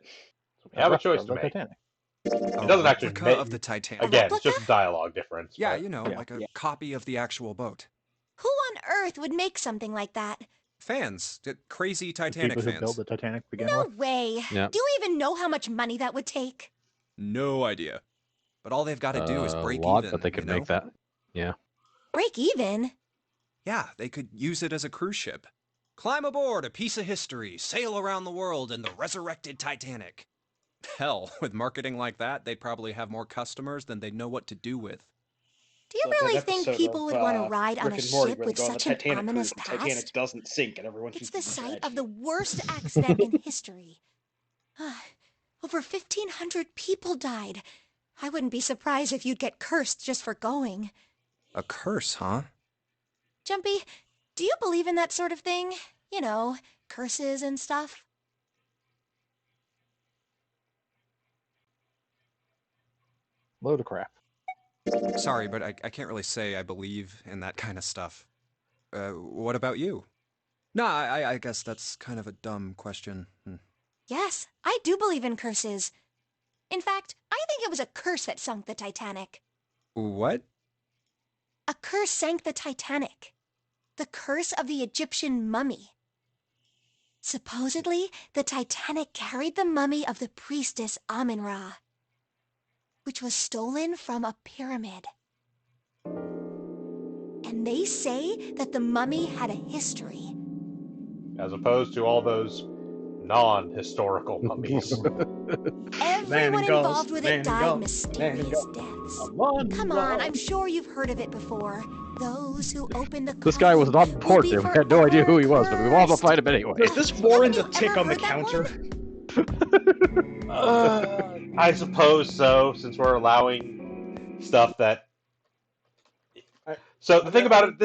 We have a choice to the make. Titanic. It doesn't actually replica make... of the Titanic. Again, it's just a dialogue difference. Yeah, but- you know, like a Yeah. copy of the actual boat. Who on earth would make something like that? Fans, crazy The Titanic people who fans. build the Titanic to begin No with. way. Yeah. Do you even know how much money that would take? No idea. But all they've got to do is break a lot, even. but they could you know? make that. Yeah. Break even? Yeah, they could use it as a cruise ship. Climb aboard a piece of history, sail around the world in the resurrected Titanic. Hell, with marketing like that, they'd probably have more customers than they'd know what to do with. Do you It's like that really think episode people of, would want to ride on Rick a and Morty ship where they with go on the such an Titanic ominous cruise, the Titanic past? doesn't sink and everyone It's shoots the the site bed. of the worst accident in history. Over 1,500 people died. I wouldn't be surprised if you'd get cursed just for going. A curse, huh? Jumpy, do you believe in that sort of thing? You know, curses and stuff? Load of crap. Sorry, but I can't really say I believe in that kind of stuff. What about you? No, I guess that's kind of a dumb question. Yes, I do believe in curses. In fact, I think it was a curse that sunk the Titanic. What? A curse sank the Titanic. The curse of the Egyptian mummy. Supposedly, the Titanic carried the mummy of the priestess Amun-Ra, which was stolen from a pyramid. And they say that the mummy had a history. As opposed to all those non-historical mummies. Everyone involved with it died Ghost, mysterious deaths. Come on, I'm sure you've heard of it before. Those who opened the This guy was not coffin will important be there. We had no idea who he was, but we wanted to cursed. fight him anyway. Does this warrant a you tick ever on the heard that counter? I suppose so, since we're allowing stuff that... So the thing about it,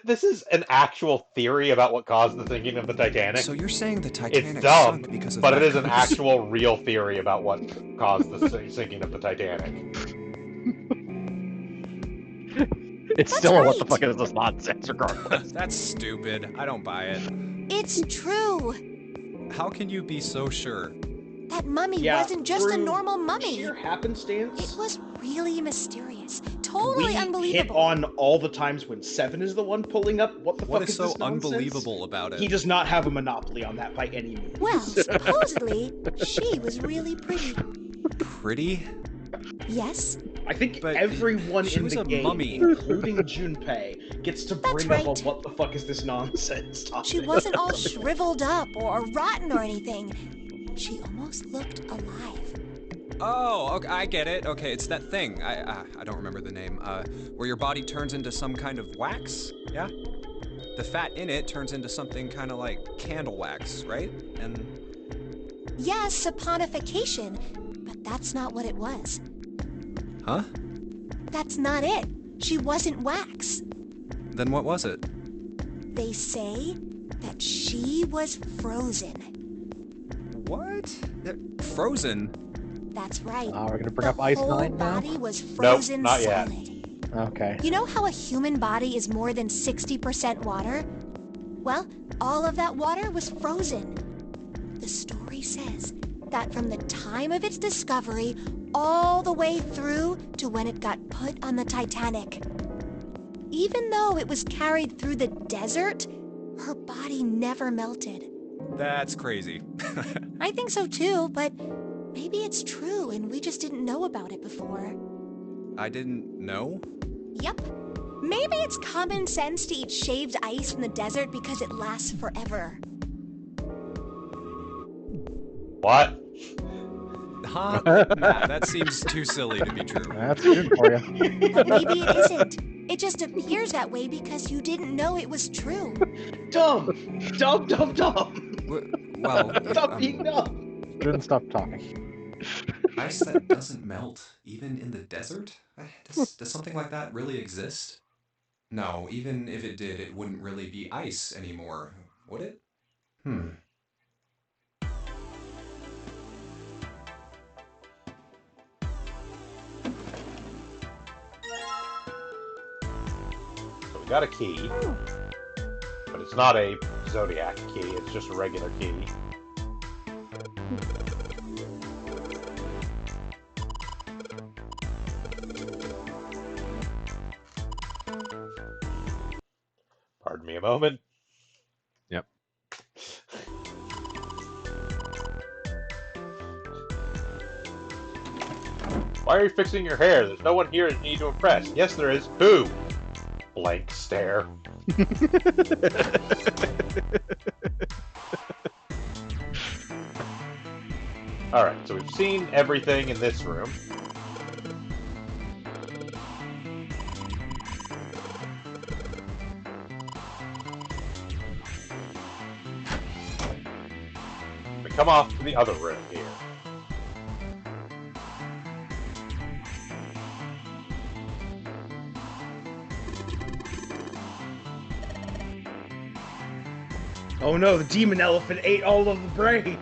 this is an actual theory about what caused the sinking of the Titanic. So you're saying the Titanic It's dumb, sunk because of but that it is an curse? actual real theory about what caused the sinking of the Titanic. It's still a what the fuck is this nonsense regardless. That's stupid. I don't buy it. It's true. How can you be so sure? That mummy Yeah, wasn't just a through normal mummy. sheer happenstance. It was really mysterious. Totally We hit unbelievable. on all the times when Seven is the one pulling up. What the What fuck is is so this nonsense? unbelievable about it? He does not have a monopoly on that by any means. Well, supposedly, she was really pretty. Pretty? Yes, I think But everyone she in was the a game, mummy. including Junpei, gets to That's bring up a right. what the fuck is this nonsense topic. she wasn't all shriveled up or rotten or anything. She almost looked alive. Oh, okay, I get it. Okay, it's that thing. I don't remember the name. Where your body turns into some kind of wax? Yeah? The fat in it turns into something kind of like candle wax, right? And Yes, saponification, but that's not what it was. huh? That's not it. She wasn't wax. Then what was it? They say that she was frozen. What? Frozen? That's right. We're gonna bring the up Ice whole Nine now? body was frozen not yet. solid. Okay. You know how a human body is more than 60% water? Well, all of that water was frozen. The story says that from the time of its discovery all the way through to when it got put on the Titanic. Even though it was carried through the desert, her body never melted. That's crazy. I think so too, but maybe it's true and we just didn't know about it before. I didn't know? Yep. Maybe it's common sense to eat shaved ice in the desert because it lasts forever. What? Huh? Nah, that seems too silly to be true. That's good for you. But maybe it isn't. It just appears that way because you didn't know it was true. Dumb! Dumb! Well, Stop being dumb! Didn't stop talking. ice that doesn't melt, even in the desert? Does something like that really exist? No, even if it did, it wouldn't really be ice anymore, would it? So we got a key, but it's not a Zodiac key, it's just a regular key. Pardon me a moment. Yep. Why are you fixing your hair? There's no one here that you need to impress. Yes, there is. Who? Blank stare. Alright, so we've seen everything in this room. We come off to the other room here. Oh no, the demon elephant ate all of the brain!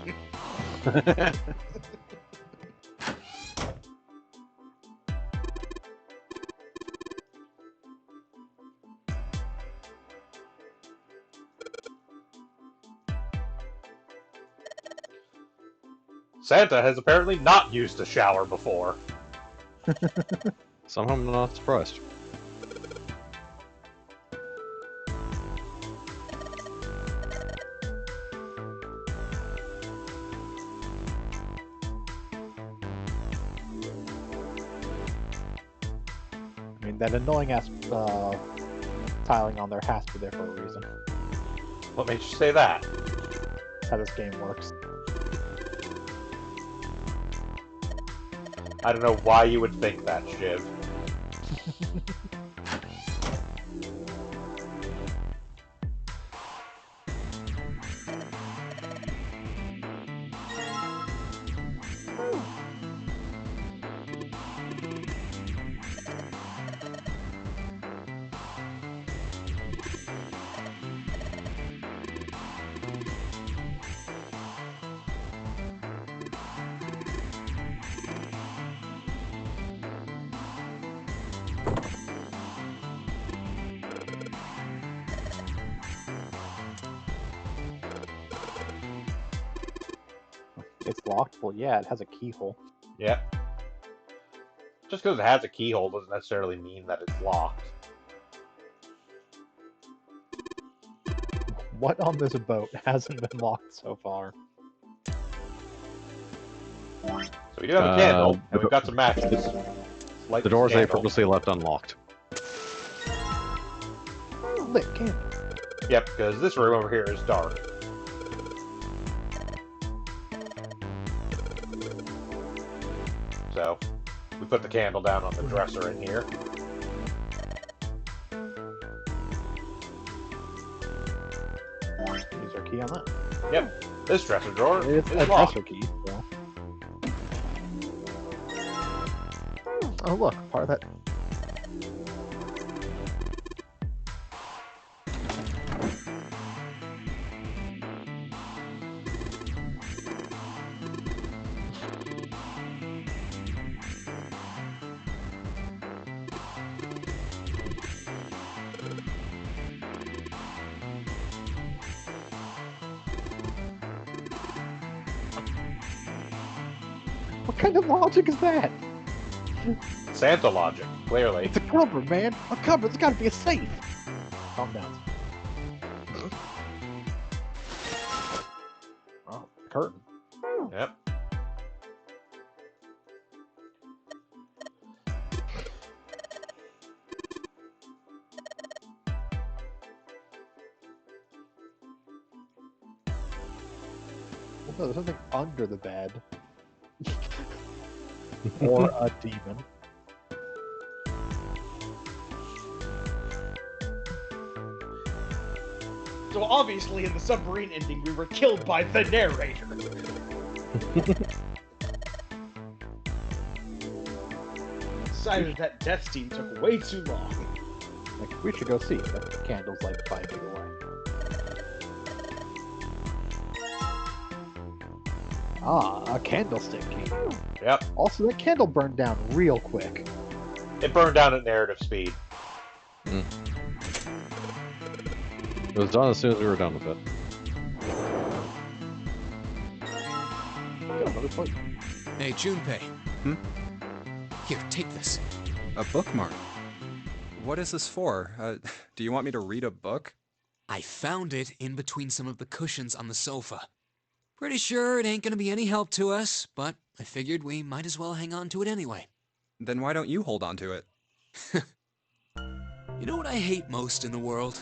Santa has apparently not used a shower before. Somehow I'm not surprised. I mean, that annoying ass tiling on there has to be there for a reason. What makes you say that? That's how this game works. I don't know why you would think that, Shiv. It's locked? Well, yeah, it has a keyhole. Yeah. Just because it has a keyhole doesn't necessarily mean that it's locked. What on this boat hasn't been locked so far? So we do have a candle, and we've got some matches. Light The this doors they candle. purposely left unlocked. Lit candle. Yep, because this room over here is dark. So, we put the candle down on the dresser in here. Use our key on that. Yep, this dresser drawer It's is a locked. dresser key, so. Oh look, part of that. What kind of logic is that? Santa logic, clearly. It's a cupboard, man. A cupboard. There's got to be a safe. Calm down. Oh, curtain. Yep. Well, no, there's something under the bed. Or a demon. So obviously in the submarine ending, we were killed by the narrator. Decided that death scene took way too long. Like, we should go see. The candle's like 5 feet away. Ah, a candlestick came. Yep. Also, that candle burned down real quick. It burned down at narrative speed. It was done as soon as we were done with it. Got another plate. Hey, Junpei. Here, take this. A bookmark? What is this for? Do you want me to read a book? I found it in between some of the cushions on the sofa. Pretty sure it ain't gonna be any help to us, but I figured we might as well hang on to it anyway. Then why don't you hold on to it? You know what I hate most in the world?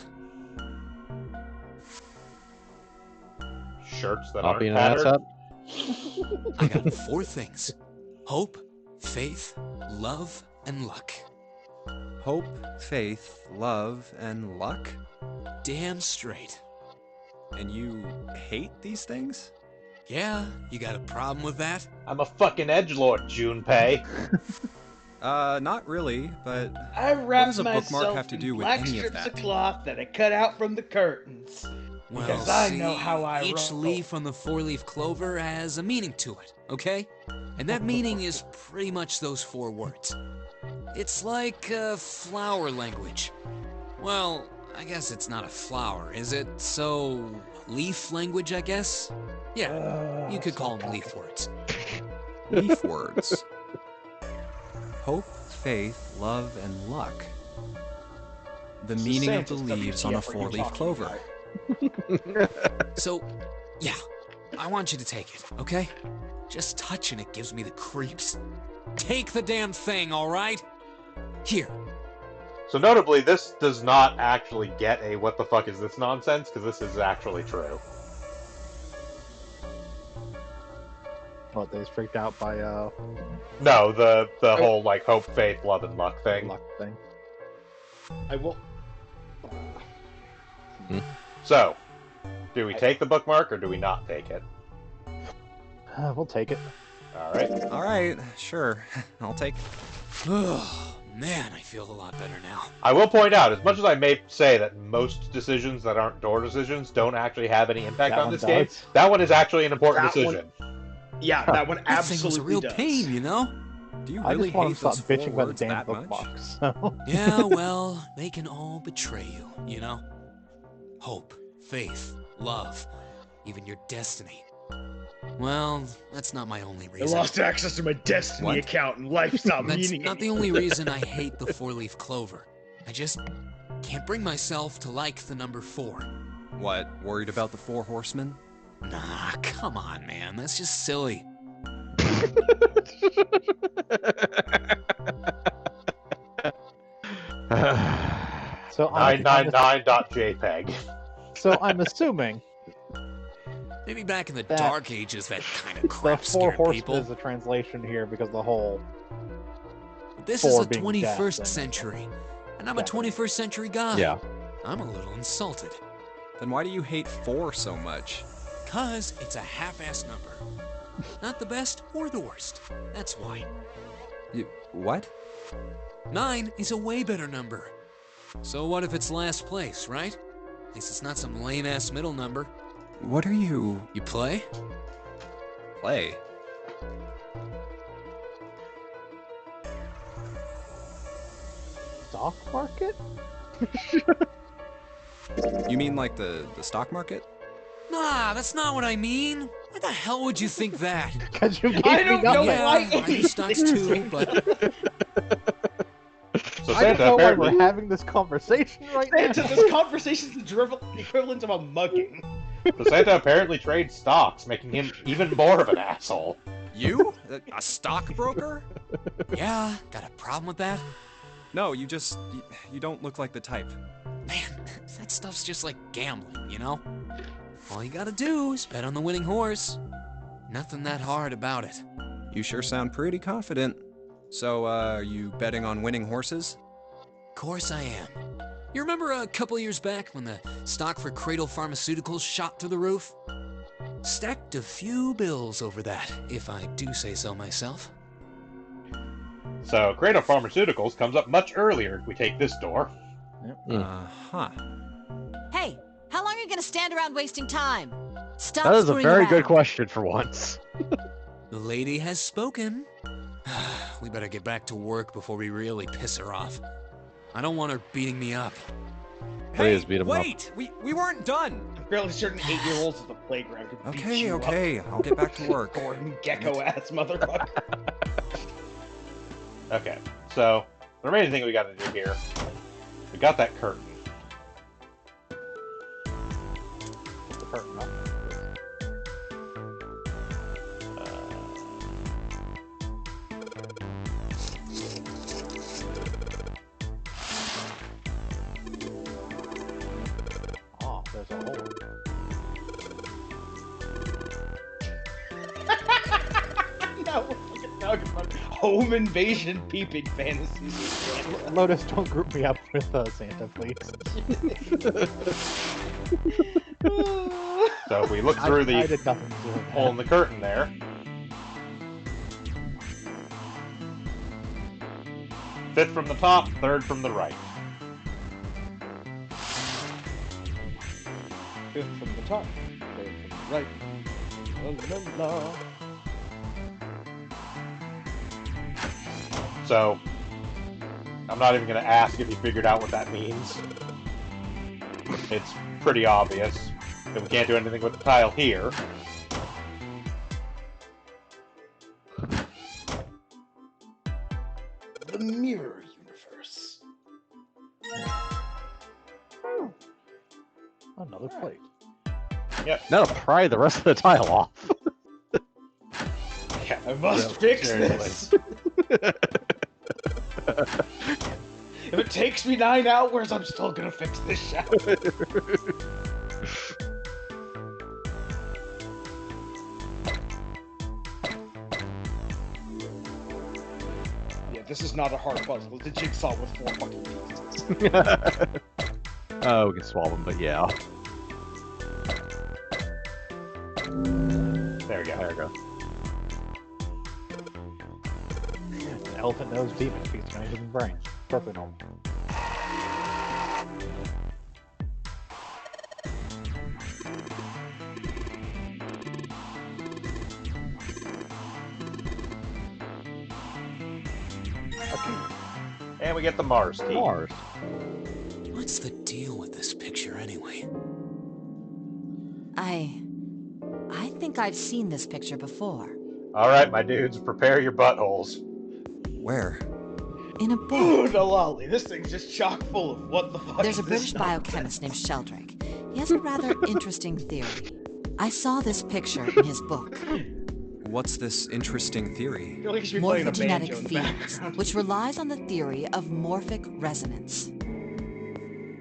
Shirts that Not aren't being an patterned. asshat? I got 4 things. Hope, faith, love, and luck. Hope, faith, love, and luck? Damn straight. And you hate these things? Yeah, you got a problem with that? I'm a fucking edgelord, Junpei. Not really, but I what wrapped does a bookmark myself have to do in with black any of strips that? of cloth that I cut out from the curtains. Well, Because I see, know how I each roll. leaf on the 4-leaf clover has a meaning to it, okay? And that meaning is pretty much those 4 words. It's like flower language. Well, I guess it's not a flower, is it? So, leaf language, I guess? Yeah, you could call them leaf words. Leaf words. Hope, faith, love, and luck. The This is meaning of the Santa's leaves on a WTF are you 4-leaf talking clover. So, yeah, I want you to take it, okay? Just touching it gives me the creeps. Take the damn thing, all right? Here. So notably, this does not actually get a what the fuck is this nonsense, because this is actually true. What, they was freaked out by No, the whole like hope, faith, love, and luck thing. luck thing. I will. So, do we take the bookmark or do we not take it? We'll take it. Alright. Alright, sure. I'll take it. Oh, man, I feel a lot better now. I will point out, as much as I may say that most decisions that aren't door decisions don't actually have any impact That on one this game, does. that one is actually an important That one- decision. Yeah, that one That thing absolutely was a real does. pain, you know? Do you I really just want hate to stop those 4 bitching about the words damn that much? bookmarks. So. Yeah, well, they can all betray you, you know? Hope, faith, love, even your destiny. Well, that's not my only I reason. lost access to my Destiny What? account and life stopped That's meaning not the only reason I hate the 4-leaf clover. I just can't bring myself to like the number 4. What, worried about the 4 horsemen? Nah, come on, man. That's just silly. So I'm 999.jpg. So I'm assuming Maybe back in the That- Dark Ages, that kind of the crap 4 scared horsemen people. is a translation here because the whole This four is the being death 21st and- century, and I'm a Yeah. 21st century guy. Yeah. I'm a little insulted. Then why do you hate 4 so much? Cause it's a half-ass number. Not the best or the worst. That's why. What? 9 is a way better number. So what if it's last place, right? At least it's not some lame-ass middle number. What are you... You play? play? stock market? You mean like the stock market? Nah, that's not what I mean. Why the hell would you think that? Because you gave I me don't know nothing. Yeah, why I do stocks too, but So I Santa don't know why apparently, we're having this conversation right Santa, now. this conversation is the equivalent of a mugging. so Santa apparently trades stocks, making him even more of an asshole. You? A stockbroker? yeah, got a problem with that? No, you just... You don't look like the type. Man, that stuff's just like gambling, you know? All you gotta do is bet on the winning horse. Nothing that hard about it. You sure sound pretty confident. So, are you betting on winning horses? Course I am. You remember a couple years back when the stock for Cradle Pharmaceuticals shot through the roof? Stacked a few bills over that, if I do say so myself. So, Cradle Pharmaceuticals comes up much earlier if we take this door. Uh-huh. Hey, how long are you gonna stand around wasting time? Stop That is a screwing very around. good question for once. The lady has spoken. We better get back to work before we really piss her off. I don't want her beating me up. Please beat him up. Wait! We weren't done! I'm fairly certain 8-year-olds at the playground could beat Okay, you okay. up. I'll get back to work. Gordon Gecko-ass motherfucker. Okay, so the remaining thing we got to do here, we got that curtain. Put the curtain up. Oh, there's a hole. No, we're fucking talking about home invasion peeping fantasies again. Lotus, don't group me up with Santa, please. So if we look through I the did nothing to do with hole in the curtain there, fifth from the top, third from the right. Fifth from the top, third from the right. La, la, la. So I'm not even going to ask if you figured out what that means. It's pretty obvious that we can't do anything with the tile here. The mirror universe. Another plate. Yep. Now to pry the rest of the tile off. Yeah, I must fix this. If it takes me 9 hours, I'm still gonna fix this shower. Yeah, this is not a hard puzzle. It's a jigsaw with 4 fucking pieces. Oh, we can swallow them, but yeah. There we go. There we go. An elephant nose demon feeds on human brain. Perfectly normal. And we get the Mars key. Mars. What's the deal with this picture anyway? I think I've seen this picture before. All right, my dudes, prepare your buttholes. Where? In a Ooh, book. the lolly. This thing's just chock full of what the fuck There's a is this British biochemist named Sheldrake. He has a rather interesting theory. I saw this picture in his book. What's this interesting theory? I feel like you should be playing a Morphogenetic banjo in the fields, background. which relies on the theory of morphic resonance.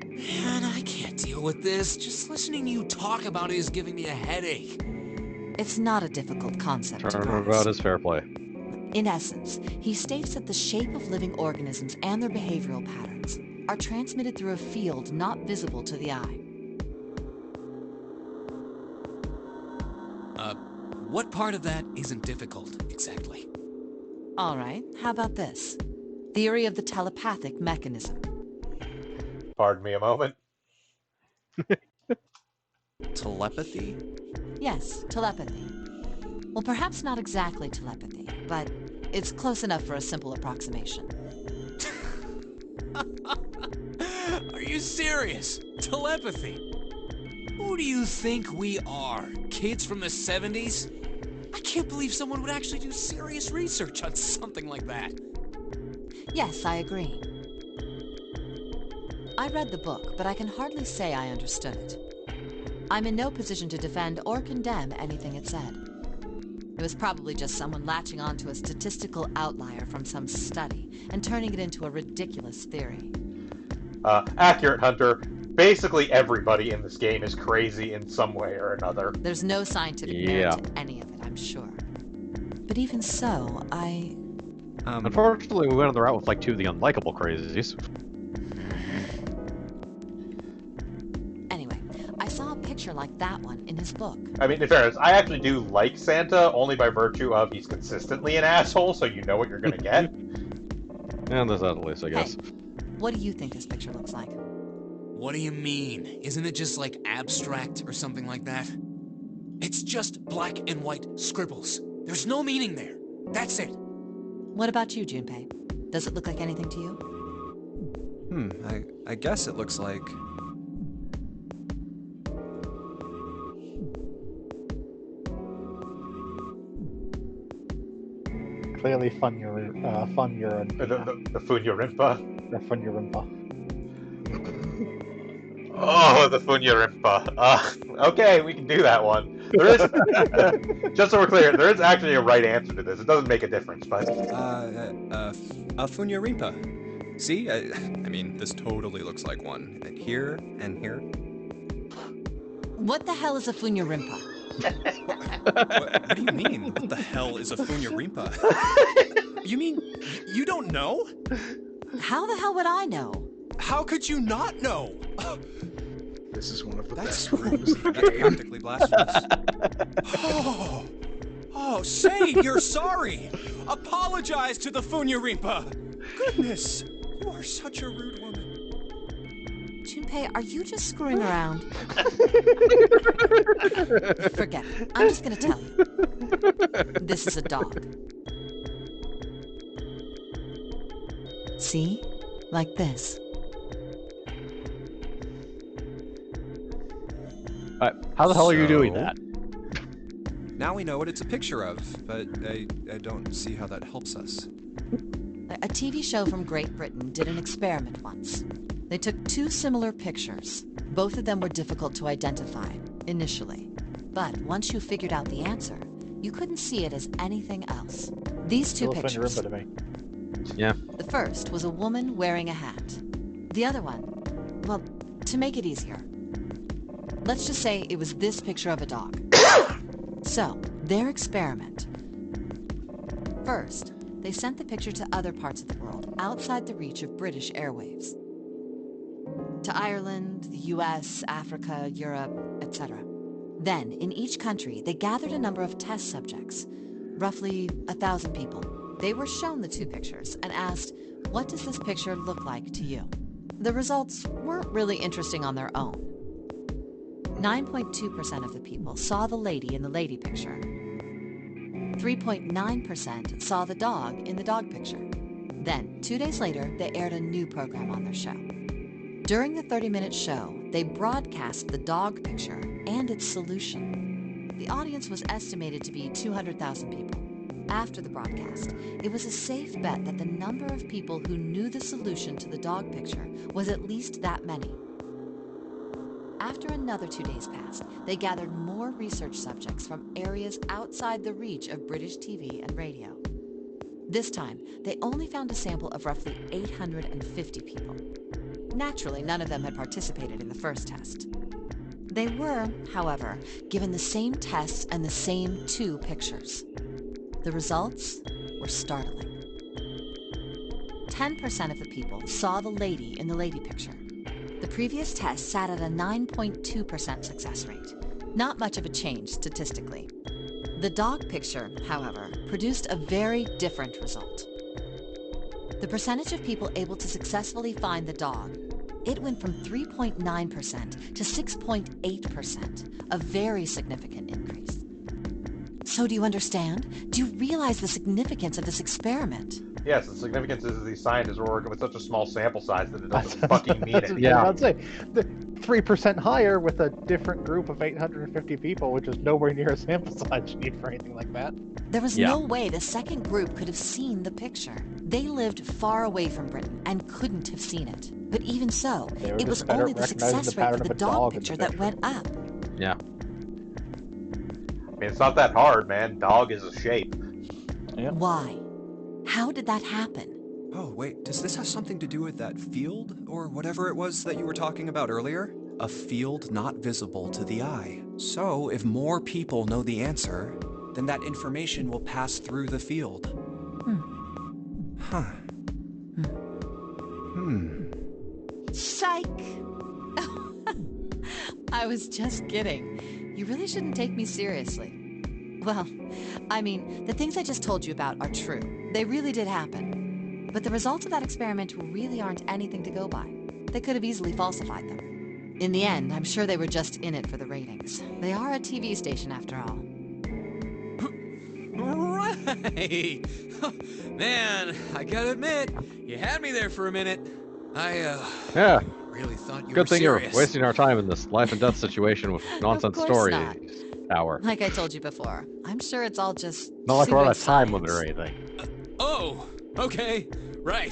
Man, I can't deal with this. Just listening to you talk about it is giving me a headache. It's not a difficult concept to Turnabout grasp. is fair play. In essence, he states that the shape of living organisms and their behavioral patterns are transmitted through a field not visible to the eye. What part of that isn't difficult, exactly? All right, how about this? Theory of the telepathic mechanism. Pardon me a moment. Telepathy? Yes, telepathy. Well, perhaps not exactly telepathy, but it's close enough for a simple approximation. Are you serious? Telepathy? Who do you think we are? Kids from the 70s? I can't believe someone would actually do serious research on something like that. Yes, I agree. I read the book, but I can hardly say I understood it. I'm in no position to defend or condemn anything it said. It was probably just someone latching onto a statistical outlier from some study and turning it into a ridiculous theory. Accurate, Hunter. Basically everybody in this game is crazy in some way or another. There's no scientific merit to any of it, I'm sure. But even so, Unfortunately, we went on the route with like 2 of the unlikable crazies. picture like that one in his book. I mean, in fairness, I actually do like Santa only by virtue of he's consistently an asshole, so you know what you're gonna get. And there's that at least, I guess. Hey, what do you think this picture looks like? What do you mean? Isn't it just like abstract or something like that? It's just black and white scribbles. There's no meaning there. That's it. What about you, Junpei? Does it look like anything to you? I guess it looks like... Clearly Funya The Funya Rimpa. The Funya Rimpa. Oh, the Funya Rimpa. Okay, we can do that one. There is, just so we're clear, there is actually a right answer to this. It doesn't make a difference, but... Funya Rimpa. See? I mean, this totally looks like one. And here, and here. What the hell is a Funya Rimpa? What do you mean? What the hell is a Funya Rimpa? You mean, you don't know? How the hell would I know? How could you not know? This is one of the That's best rooms in the That's game. practically blasphemous. Oh, say you're sorry. Apologize to the Funya Rimpa. Goodness, you are such a rude woman. Junpei, are you just screwing around? Forget it. I'm just gonna tell you. This is a dog. See? Like this. How the hell are you doing that? Now we know what it's a picture of, but I don't see how that helps us. A TV show from Great Britain did an experiment once. They took two similar pictures. Both of them were difficult to identify, initially. But once you figured out the answer, you couldn't see it as anything else. These two pictures. To me. Yeah. The first was a woman wearing a hat. The other one, well, to make it easier, let's just say it was this picture of a dog. So, their experiment. First, they sent the picture to other parts of the world outside the reach of British airwaves. To Ireland, the US, Africa, Europe, etc. Then, in each country, they gathered a number of test subjects, roughly 1,000 people. They were shown the two pictures and asked, what does this picture look like to you? The results weren't really interesting on their own. 9.2% of the people saw the lady in the lady picture. 3.9% saw the dog in the dog picture. Then, 2 days later, they aired a new program on their show. During the 30-minute show, they broadcast the dog picture and its solution. The audience was estimated to be 200,000 people. After the broadcast, it was a safe bet that the number of people who knew the solution to the dog picture was at least that many. After another 2 days passed, they gathered more research subjects from areas outside the reach of British TV and radio. This time, they only found a sample of roughly 850 people. Naturally, none of them had participated in the first test. They were, however, given the same tests and the same two pictures. The results were startling. 10% of the people saw the lady in the lady picture. The previous test sat at a 9.2% success rate. Not much of a change statistically. The dog picture, however, produced a very different result. The percentage of people able to successfully find the dog, it went from 3.9% to 6.8%, a very significant increase. So do you understand? Do you realize the significance of this experiment? Yes, the significance is these scientists are working with such a small sample size that it doesn't fucking mean anything. Yeah, I'd say the 3% higher with a different group of 850 people, which is nowhere near a sample size you need for anything like that. There was no way the second group could have seen the picture. They lived far away from Britain and couldn't have seen it. But even so, it was only the success rate for the dog picture that went up. Yeah. I mean, it's not that hard, man. Dog is a shape. Yep. Why? How did that happen? Oh, wait, does this have something to do with that field, or whatever it was that you were talking about earlier? A field not visible to the eye. So, if more people know the answer, then that information will pass through the field. Huh. Psych! I I was just kidding. You really shouldn't take me seriously. Well, I mean, the things I just told you about are true. They really did happen. But the results of that experiment really aren't anything to go by. They could have easily falsified them. In the end, I'm sure they were just in it for the ratings. They are a TV station after all. Right! Man, I gotta admit, you had me there for a minute. Yeah. Really thought you Good were thing serious. you're wasting our time in this life and death situation with nonsense Of course story not. hour. Like I told you before, I'm sure it's all just Not like we're on a pseudoscience. time limit or anything. Oh, okay, right.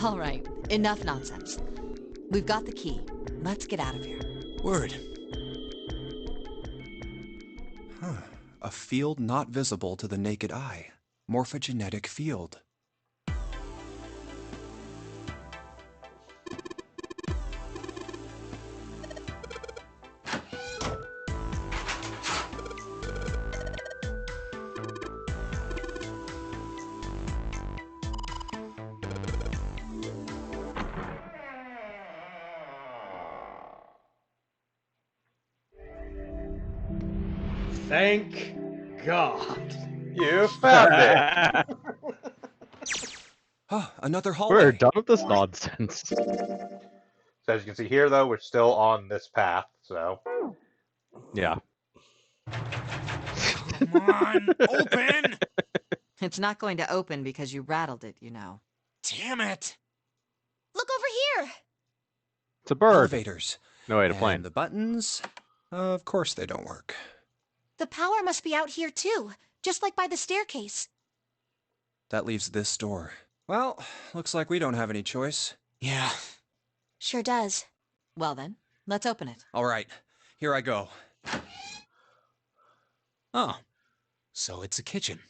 All right, enough nonsense. We've got the key. Let's get out of here. Word. Huh. A field not visible to the naked eye. Morphogenetic field. Thank God. You found it. Oh, another hallway. We're done with this nonsense. So as you can see here, though, we're still on this path, so... Yeah. Come on, open! It's not going to open because you rattled it, you know. Damn it! Look over here! It's a bird. Elevators. No way to And plane. the buttons, of course they don't work. The power must be out here too, just like by the staircase. That leaves this door. Well, looks like we don't have any choice. Yeah. Sure does. Well then, let's open it. All right, here I go. Oh, so it's a kitchen.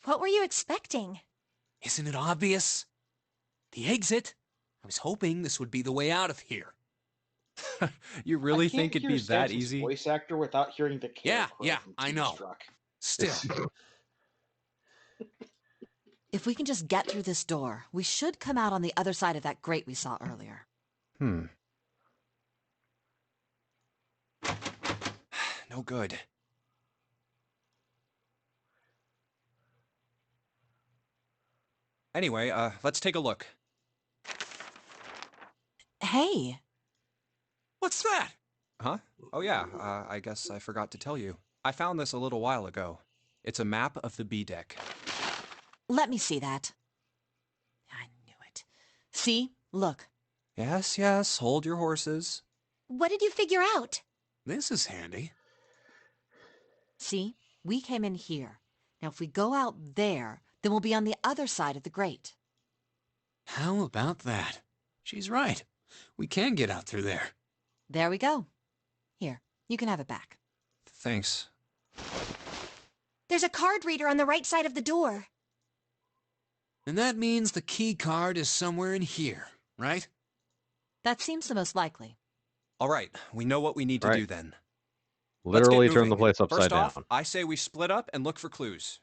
What were you expecting? Isn't it obvious? The exit. I was hoping this would be the way out of here. You really I can't think it'd hear be that Stanton's easy? voice actor without hearing the Yeah, Scarecrow yeah, from I know. Moonstruck. Still. If we can just get through this door, we should come out on the other side of that grate we saw earlier. No good. Anyway, let's take a look. Hey, What's that? Huh? Oh yeah, I guess I forgot to tell you. I found this a little while ago. It's a map of the B deck. let me see that. I knew it. See? Look. Yes, yes, hold your horses. What did you figure out? This is handy. See? We came in here. Now if we go out there, then we'll be on the other side of the grate. How about that? She's right. We can get out through there. There we go. Here, you can have it back. Thanks. There's a card reader on the right side of the door. And that means the key card is somewhere in here, right? That seems the most likely. All right, we know what we need to Right. do then. Let's get Literally turn the moving. place upside First off, down. I say we split up and look for clues.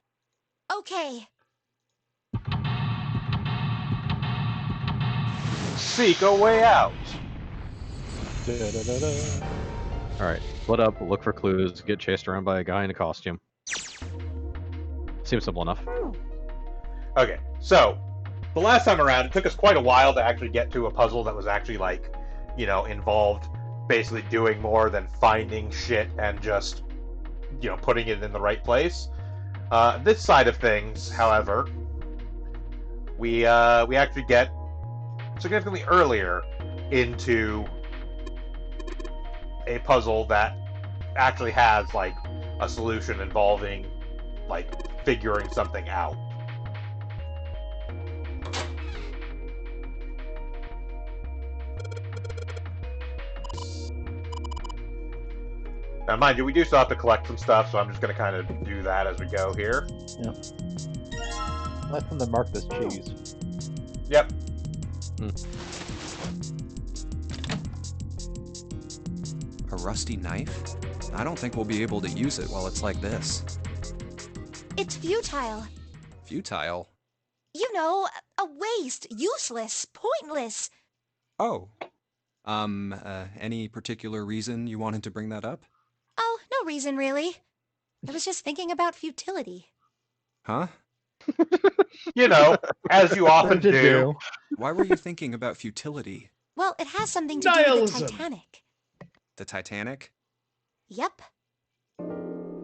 Okay. Seek a way out. Alright, split up, look for clues, get chased around by a guy in a costume. Seems simple enough. Okay, so the last time around, it took us quite a while to actually get to a puzzle that was actually like, you know, involved basically doing more than finding shit and just, you know, putting it in the right place. This side of things, however, we actually get significantly earlier into a puzzle that actually has like a solution involving like figuring something out. Now, mind you, we do still have to collect some stuff, so I'm just going to kind of do that as we go here. Yep. Let them mark this cheese. Yep. A rusty knife? I don't think we'll be able to use it while it's like this. It's futile. Futile? You know, a waste, useless, pointless. Oh. Any particular reason you wanted to bring that up? Oh, no reason really. I was just thinking about futility. Huh? You know, as you often do. Why were you thinking about futility? Well, it has something to do with the Nihilism. Titanic. The Titanic? Yep.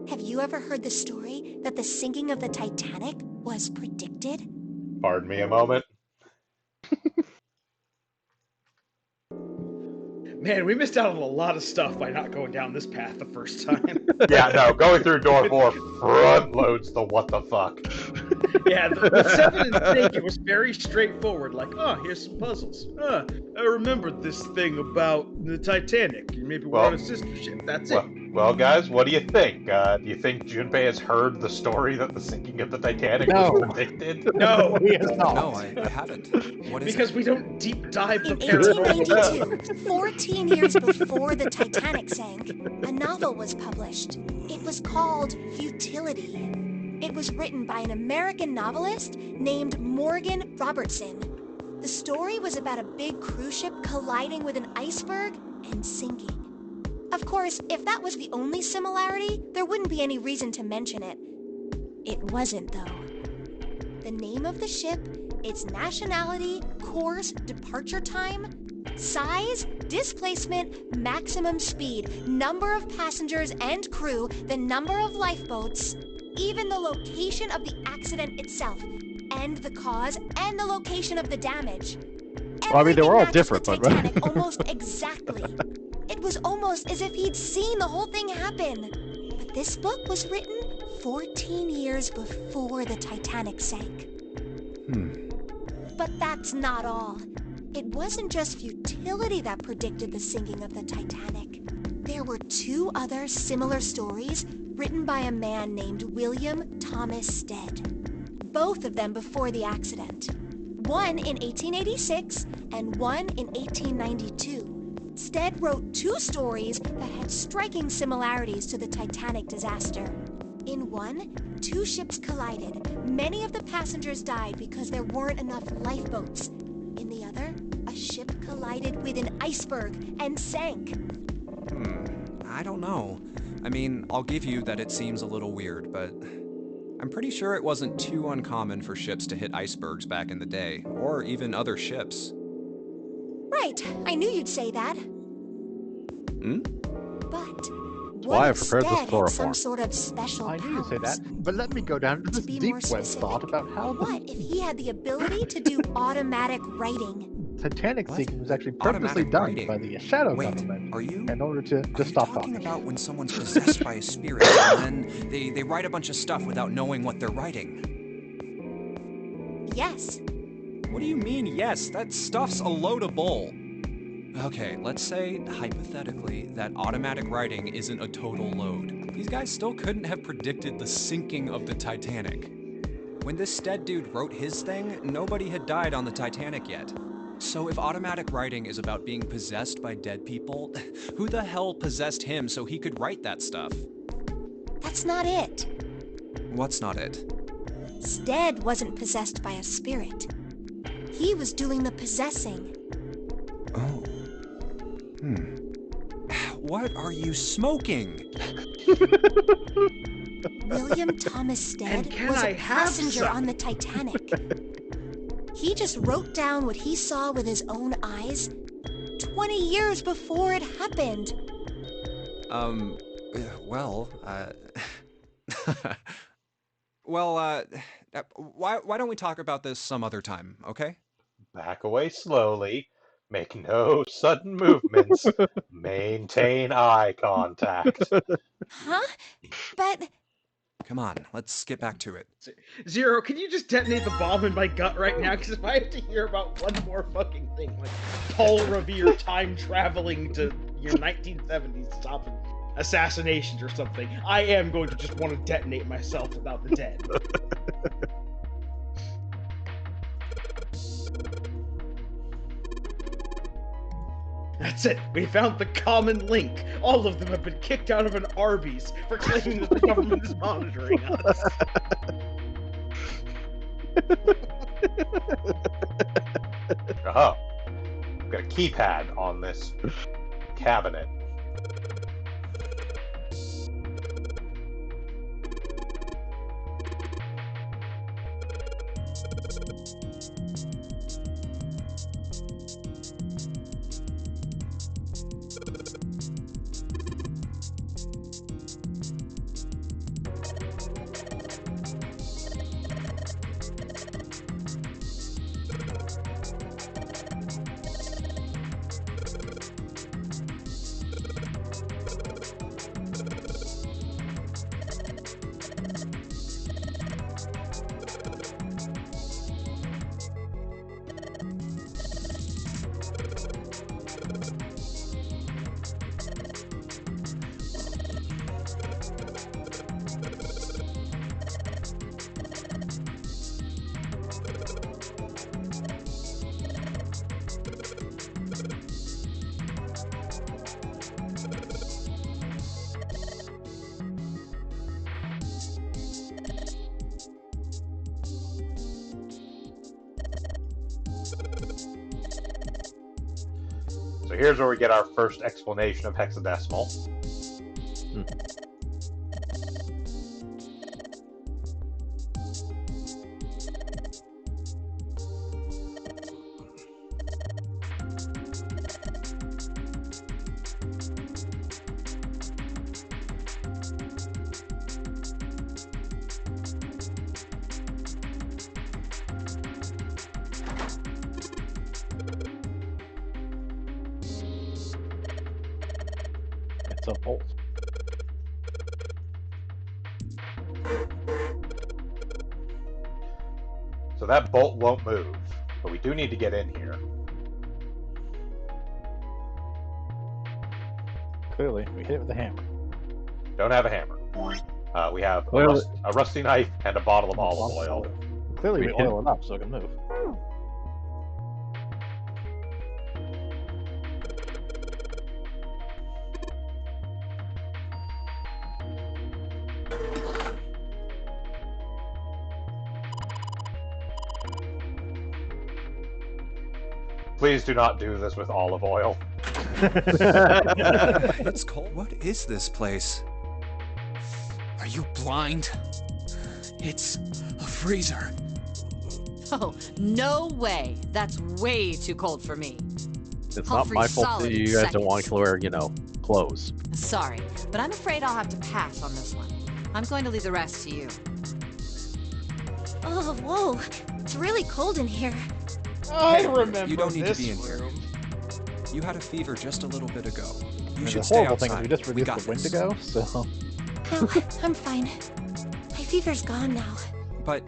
Have you ever heard the story that the sinking of the Titanic was predicted? Pardon me a moment. Man, we missed out on a lot of stuff by not going down this path the first time. Yeah, no, going through door 4 front loads the what the fuck. Yeah, with 7 and Snake, it was very straightforward. Like, oh, here's some puzzles. I remembered this thing about the Titanic. Maybe we're on a sister ship. That's it. Well, guys, what do you think? Do you think Junpei has heard the story that the sinking of the Titanic was predicted? No, he has not. No, I haven't. What is because it? we don't deep dive the In paranormal. 1892, 14 years before the Titanic sank, a novel was published. It was called Futility. It was written by an American novelist named Morgan Robertson. The story was about a big cruise ship colliding with an iceberg and sinking. Of course, if that was the only similarity, there wouldn't be any reason to mention it. It wasn't, though. The name of the ship, its nationality, course, departure time, size, displacement, maximum speed, number of passengers and crew, the number of lifeboats, even the location of the accident itself, and the cause, and the location of the damage. Well, I mean, they were all Everything different, matches but the Titanic almost exactly. It was almost as if he'd seen the whole thing happen. But this book was written 14 years before the Titanic sank. But that's not all. It wasn't just futility that predicted the sinking of the Titanic. There were 2 other similar stories written by a man named William Thomas Stead. Both of them before the accident. One in 1886 and one in 1892. Stead wrote 2 stories that had striking similarities to the Titanic disaster. In one, 2 ships collided. Many of the passengers died because there weren't enough lifeboats. In the other, a ship collided with an iceberg and sank. I don't know. I mean, I'll give you that it seems a little weird, but I'm pretty sure it wasn't too uncommon for ships to hit icebergs back in the day, or even other ships. Right, I knew you'd say that. But why I what if prepared this Stead had some chloroform. sort of special I powers? knew you'd say that, but let me go down to this be deep more web specific, thought about how What if he had the ability to do automatic writing? the Titanic What? sinking was actually purposely Automatic done writing? by the Shadow Wait, government are you in order to stop talking talking. about when someone's possessed by a spirit and then they write a bunch of stuff without knowing what they're writing? Yes. What do you mean, yes? That stuff's a load of bull. Okay, let's say, hypothetically, that automatic writing isn't a total load. These guys still couldn't have predicted the sinking of the Titanic. When this Stead dude wrote his thing, nobody had died on the Titanic yet. So if automatic writing is about being possessed by dead people, who the hell possessed him so he could write that stuff? That's not it. What's not it? Stead wasn't possessed by a spirit. He was doing the possessing. Oh. What are you smoking? William Thomas Stead was a passenger on the Titanic. He just wrote down what he saw with his own eyes 20 years before it happened. Well, why don't we talk about this some other time, okay? Back away slowly. Make no sudden movements. Maintain eye contact. Huh? But... Come on, let's get back to it. Zero, can you just detonate the bomb in my gut right now? Because if I have to hear about one more fucking thing, like Paul Revere time traveling to your 1970s to stop assassinations or something, I am going to just want to detonate myself without the dead. That's it. We found the common link. All of them have been kicked out of an Arby's for claiming that the government is monitoring us. keypad on this cabinet. So here's where we get our first explanation of hexadecimal. It's a bolt. So that bolt won't move, but we do need to get in here. Clearly, we hit it with a hammer. Don't have a hammer. We have Well, a rusty knife and a bottle of olive oil. Clearly, we We hit- oil it up so it can move. Please do not do this with olive oil. It's cold. What is this place? Are you blind? It's a freezer. Oh, no way. That's way too cold for me. It's I'll not my freeze fault solid that in you guys don't want seconds. to wear, clothes. Sorry, but I'm afraid I'll have to pass on this one. I'm going to leave the rest to you. Oh, whoa. It's really cold in here. I remember You don't need to this be in here. room. You had a fever just a little bit ago. You And should the stay horrible outside. thing is we just We released got the this. Wendigo, so... No, I'm fine. My fever's gone now. But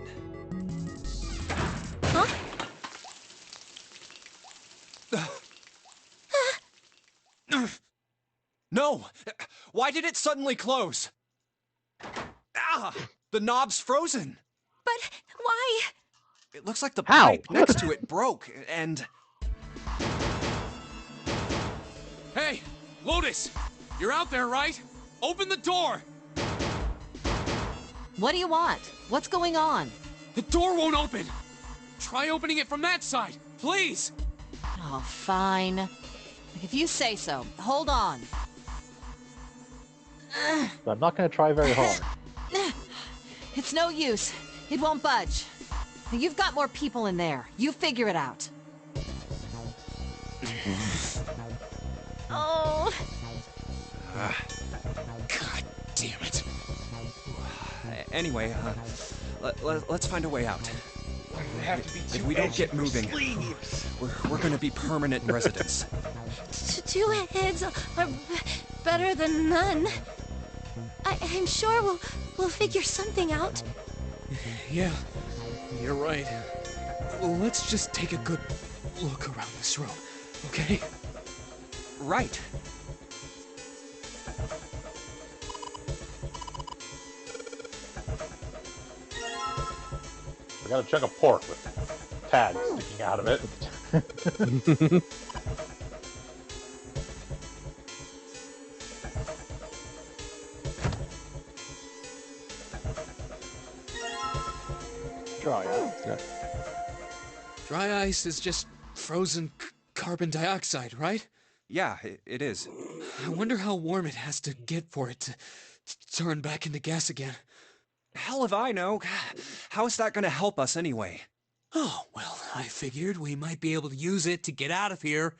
Huh? no! Why did it suddenly close? Ah! The knob's frozen. But why? It looks like the How? pipe next to it broke, and Hey, Lotus! You're out there, right? Open the door! What do you want? What's going on? The door won't open! Try opening it from that side, please! Oh, fine. If you say so. Hold on. But I'm not going to try very hard. It's no use. It won't budge. You've got more people in there. You figure it out. Oh. God damn it. anyway, let's find a way out. We have to be If too we don't edgy get for moving, sleeves. we're gonna be permanent residents. Two heads are better than none. I'm sure we'll figure something out. Yeah, you're right. Let's just take a good look around this room, okay? Right. We got a chunk of pork with tags sticking out of it. Dry ice. Dry ice is just frozen carbon dioxide, right? Yeah, it is. I wonder how warm it has to get for it to turn back into gas again. Hell if I know. How is that gonna help us anyway? Oh, well, I figured we might be able to use it to get out of here.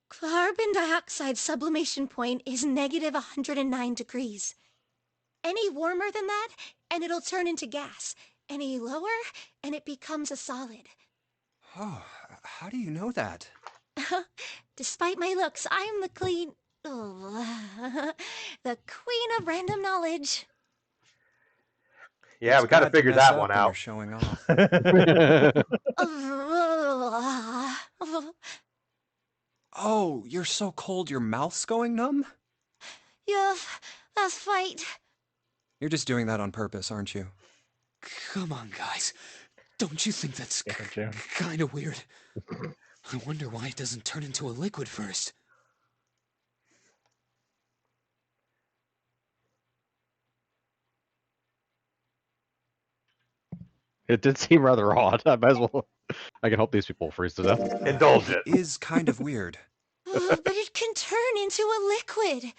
Carbon dioxide sublimation point is negative 109 degrees. Any warmer than that, and it'll turn into gas. Any lower, and it becomes a solid. Oh, how do you know that? Despite my looks, I'm the the queen of random knowledge. Yeah, we kind of figured that one out. You're showing off. Oh, you're so cold your mouth's going numb? Yeah, that's right. You're just doing that on purpose, aren't you? Come on, guys. Don't you think that's kind of weird? I wonder why it doesn't turn into a liquid first. It did seem rather odd. I might as well. I can hope these people freeze to death. Indulge it. It is kind of weird. But it can turn into a liquid.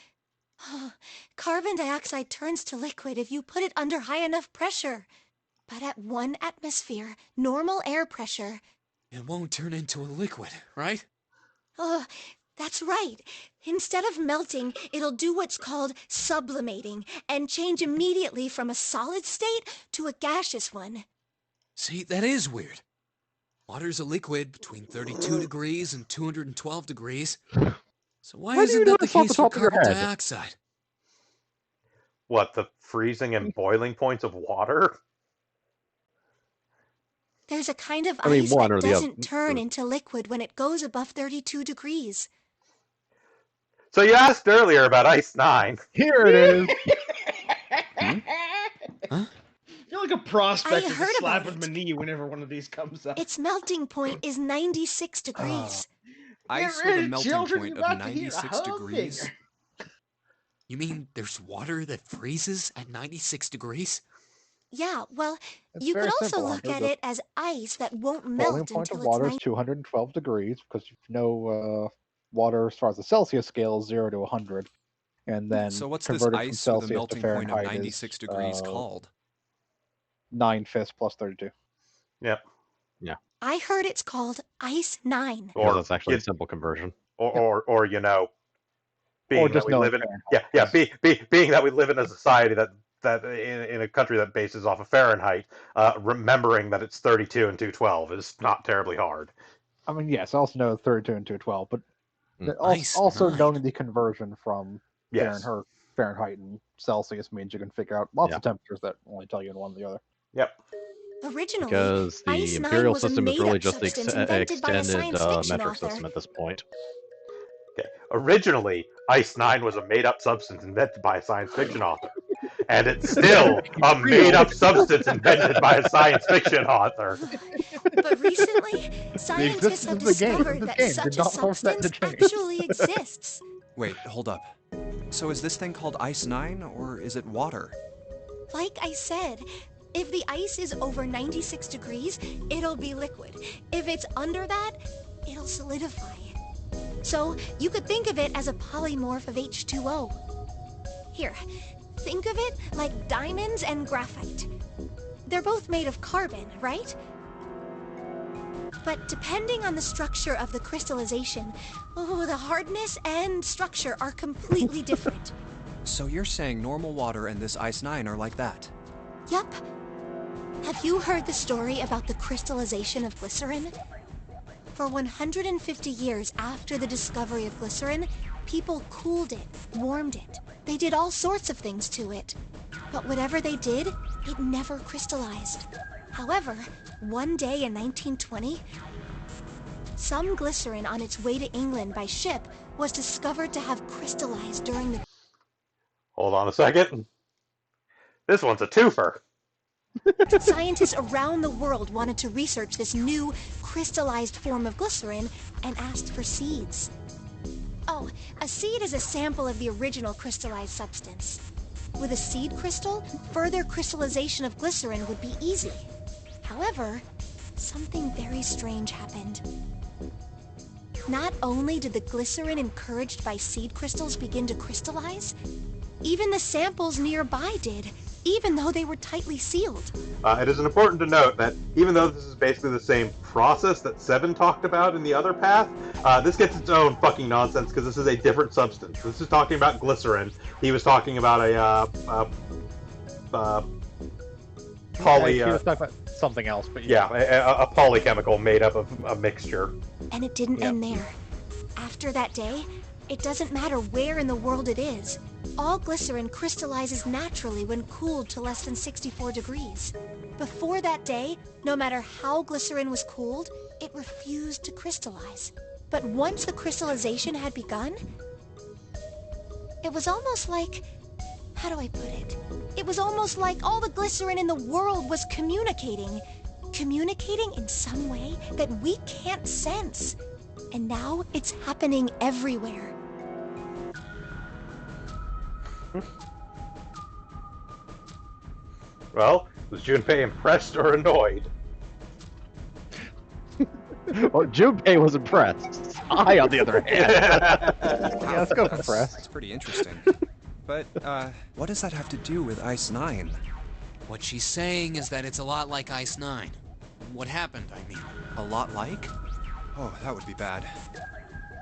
Carbon dioxide turns to liquid if you put it under high enough pressure. But at 1 atmosphere, normal air pressure... It won't turn into a liquid, right? That's right. Instead of melting, it'll do what's called sublimating and change immediately from a solid state to a gaseous one. See, that is weird. Water's a liquid between 32 degrees and 212 degrees. So why isn't that the case for carbon dioxide? What, the freezing and boiling points of water? There's a kind of ice that doesn't turn into liquid when it goes above 32 degrees. So you asked earlier about Ice 9. Here it is. I feel like a prospect I is heard slapping about my knee whenever one of these comes up. Its melting point is 96 degrees. Ice with a melting point of 96 degrees? You mean there's water that freezes at 96 degrees? Yeah, well, It's you could very also simple, look Hunter. at The it as ice that won't Boiling melt point until of it's water is 90. 212 degrees because you know water as far as the Celsius scale is 0 to 100, and then So what's this converted from ice with a Celsius to melting point of Fahrenheit 96 is degrees called? 9/5 plus 32. Yep. Yeah. I heard it's called Ice 9. Or that's actually a simple conversion. Or you know, being Or just that we knowing live in Fahrenheit. being that we live in a society that in a country that bases off of Fahrenheit, remembering that it's 32 and 212 is not terribly hard. I mean, yes, I also know 32 and 212, but Ice also 9. knowing the conversion from Yes. Fahrenheit and Celsius means you can figure out lots Yeah. of temperatures that only tell you in one or the other. Yep. Originally, Because the Ice 9 imperial was a system is really made-up just the substance invented by a extended science fiction metric author. system at this point. Okay. Originally, Ice 9 was a made-up substance invented by a science fiction author. And it's still a made-up substance invented by a science fiction author. But recently, scientists have discovered that such a substance actually exists. Wait, hold up. So is this thing called Ice 9, or is it water? Like I said, if the ice is over 96 degrees, it'll be liquid. If it's under that, it'll solidify. So you could think of it as a polymorph of H2O. Here, think of it like diamonds and graphite. They're both made of carbon, right? But depending on the structure of the crystallization, the hardness and structure are completely different. So you're saying normal water and this Ice 9 are like that? Yup. Have you heard the story about the crystallization of glycerin? For 150 years after the discovery of glycerin, people cooled it, warmed it. They did all sorts of things to it. But whatever they did, it never crystallized. However, one day in 1920, some glycerin on its way to England by ship was discovered to have crystallized during the... Hold on a second. This one's a twofer. Scientists around the world wanted to research this new crystallized form of glycerin and asked for seeds. Oh, a seed is a sample of the original crystallized substance. With a seed crystal, further crystallization of glycerin would be easy. However, something very strange happened. Not only did the glycerin encouraged by seed crystals begin to crystallize, even the samples nearby did, even though they were tightly sealed. It is important to note that even though this is basically the same process that Seven talked about in the other path, this gets its own fucking nonsense because this is a different substance. This is talking about glycerin. He was talking about poly. He was talking about something else, but yeah, a polychemical made up of a mixture. And it didn't end there. After that day, it doesn't matter where in the world it is. All glycerin crystallizes naturally when cooled to less than 64 degrees. Before that day, no matter how glycerin was cooled, it refused to crystallize. But once the crystallization had begun, it was almost like... how do I put it? It was almost like all the glycerin in the world was communicating. Communicating in some way that we can't sense. And now it's happening everywhere. Well, was Junpei impressed or annoyed? Well, Junpei was impressed. I, on the other hand. Yeah, let's go impressed. That's pretty interesting. But, what does that have to do with Ice 9? What she's saying is that it's a lot like Ice 9. What happened, I mean. A lot like? Oh, that would be bad.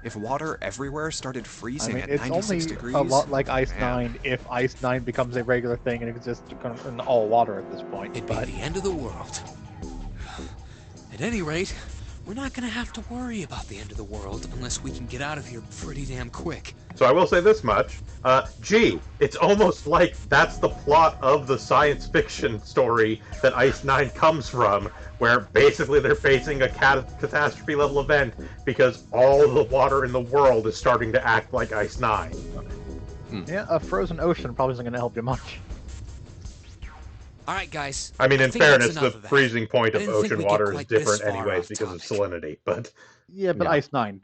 If water everywhere started freezing at 96 degrees... It's only a lot like Ice man. 9 if Ice 9 becomes a regular thing and exists in all water at this point. It'd be the end of the world. At any rate, we're not gonna have to worry about the end of the world unless we can get out of here pretty damn quick. So I will say this much. Gee, it's almost like that's the plot of the science fiction story that Ice 9 comes from, where basically they're facing a catastrophe level event because all the water in the world is starting to act like Ice 9. Yeah, a frozen ocean probably isn't going to help you much. Alright, guys. I mean, in think that's fairness, the enough of that. freezing point I of didn't think ocean we'd get water is quite this different far anyways off because of topic. salinity, but... Yeah, but Ice 9,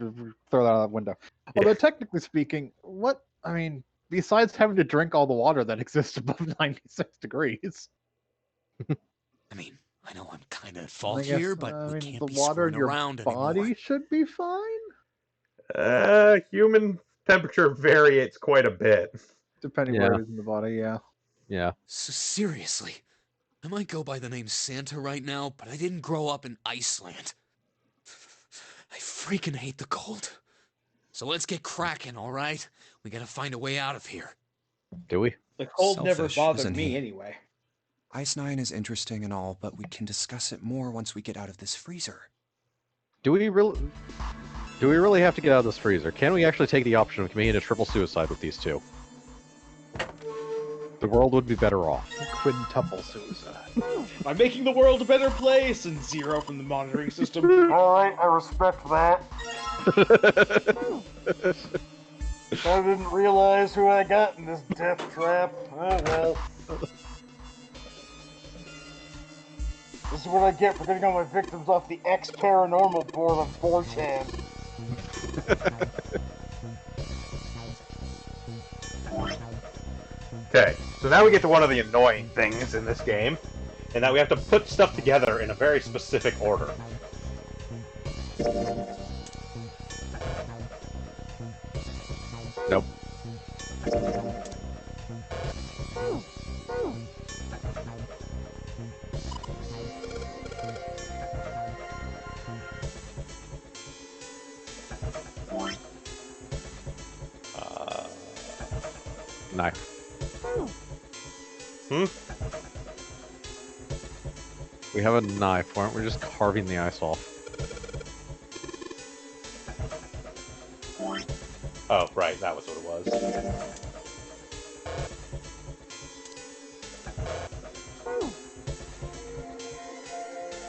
throw that out the window. Although technically speaking, besides having to drink all the water that exists above 96 degrees. I mean, I know I'm kind of at fault I guess, here, but we can't the be water in screwing your around body anymore. should be fine? Human temperature varies quite a bit. Depending where it is in the body, yeah. Yeah. So seriously, I might go by the name Santa right now, but I didn't grow up in Iceland. I freaking hate the cold. So let's get cracking, all right? We gotta find a way out of here. Do we? The cold never Selfish, bothered isn't me he? anyway. Ice 9 is interesting and all, but we can discuss it more once we get out of this freezer. Do we really have to get out of this freezer? Can we actually take the option of committing a triple suicide with these two? The world would be better off. Quintuple suicide. By making the world a better place, and Zero from the monitoring system. Alright, I respect that. I didn't realize who I got in this death trap. Oh well. This is what I get for getting all my victims off the X-Paranormal board on 4chan. Okay, so now we get to one of the annoying things in this game, and that we have to put stuff together in a very specific order. Nope. Knife. We have a knife. Why aren't we just carving the ice off? Oh, right, that was what it was.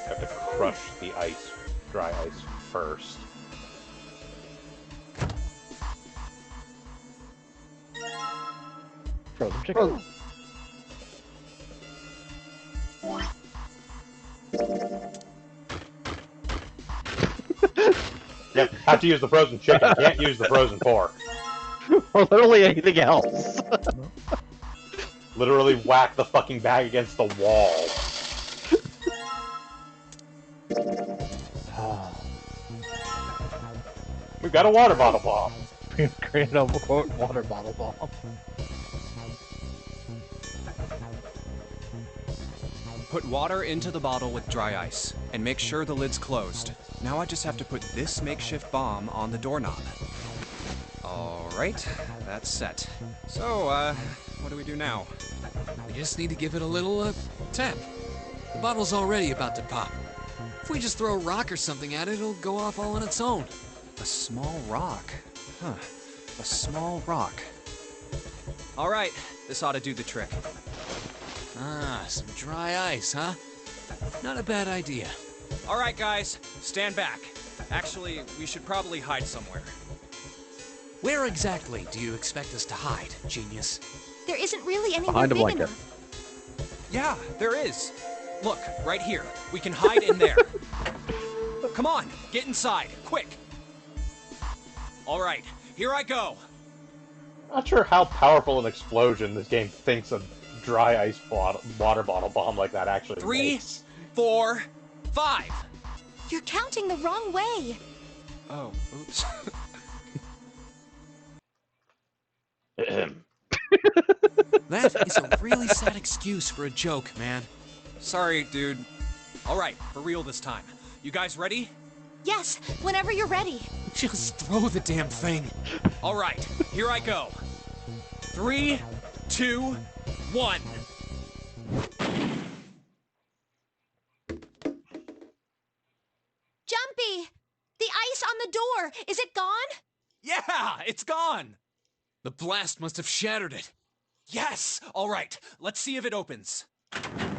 Have to crush the ice, dry ice first. Frozen chicken. Yep, have to use the frozen chicken. Can't use the frozen pork. Or literally anything else. Literally whack the fucking bag against the wall. We've got a water bottle bomb. We've created a quote water bottle bomb. Put water into the bottle with dry ice, and make sure the lid's closed. Now I just have to put this makeshift bomb on the doorknob. Alright, that's set. So, what do we do now? We just need to give it a little, tap. The bottle's already about to pop. If we just throw a rock or something at it, it'll go off all on its own. A small rock. Huh. A small rock. Alright, this ought to do the trick. Ah, some dry ice, huh? Not a bad idea. Alright, guys, stand back. Actually, we should probably hide somewhere. Where exactly do you expect us to hide, genius? There isn't really anywhere Behind a big blanket. enough. Yeah, there is. Look, right here. We can hide in there. Come on, get inside, quick. Alright, here I go. Not sure how powerful an explosion this game thinks a dry ice water bottle bomb like that actually 3, makes. 4, 5. You're counting the wrong way. Oh, oops. That is a really sad excuse for a joke, man. Sorry, dude. Alright, for real this time. You guys ready? Yes, whenever you're ready. Just throw the damn thing. Alright, here I go. 3, 2, 1. Jumpy! The ice on the door! Is it gone? Yeah, it's gone. The blast must have shattered it. Yes! Alright, let's see if it opens. Hooray!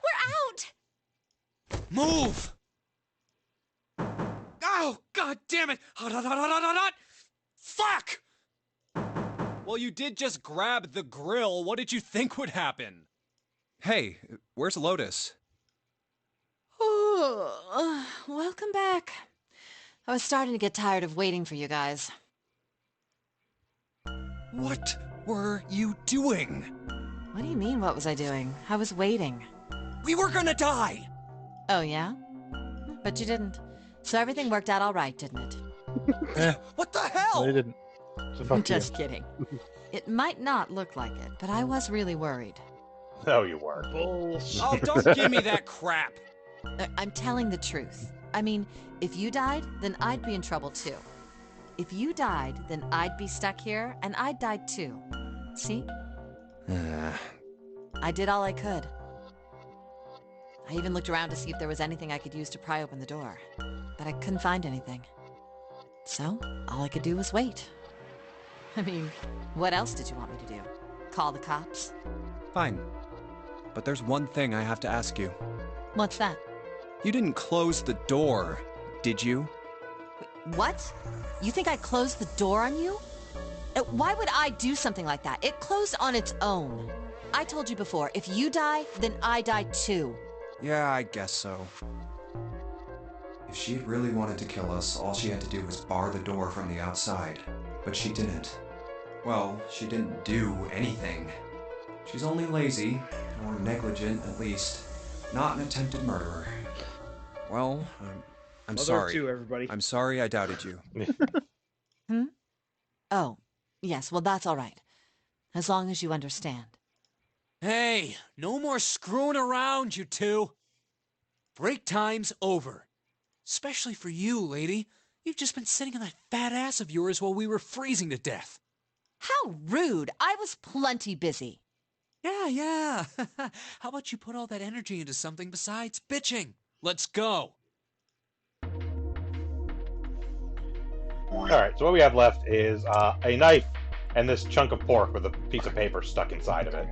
We're out! Move! Oh, god damn it! Fuck! Well, you did just grab the grill. What did you think would happen? Hey, where's Lotus? Welcome back. I was starting to get tired of waiting for you guys. What were you doing? What do you mean, what was I doing? I was waiting. We were gonna die! Oh, yeah? But you didn't. So everything worked out all right, didn't it? What the hell? They didn't. So fuck Just kidding. It might not look like it, but I was really worried. No, you weren't. Bullshit. Oh, don't give me that crap. I'm telling the truth. I mean, if you died, then I'd be in trouble too. If you died, then I'd be stuck here, and I'd die too. See? I did all I could. I even looked around to see if there was anything I could use to pry open the door, but I couldn't find anything. So, all I could do was wait. I mean, what else did you want me to do? Call the cops? Fine. But there's one thing I have to ask you. What's that? You didn't close the door, did you? What? You think I closed the door on you? Why would I do something like that? It closed on its own. I told you before, if you die, then I die too. Yeah, I guess so. If she really wanted to kill us, all she had to do was bar the door from the outside. But she didn't. Well, she didn't do anything. She's only lazy, or negligent at least, not an attempted murderer. Well, I'm Mother sorry. too, everybody. I'm sorry I doubted you. Oh, yes, well that's all right. As long as you understand. Hey, no more screwing around, you two. Break time's over. Especially for you, lady. You've just been sitting on that fat ass of yours while we were freezing to death. How rude! I was plenty busy. Yeah. How about you put all that energy into something besides bitching? Let's go. Alright, so what we have left is a knife and this chunk of pork with a piece of paper stuck inside of it.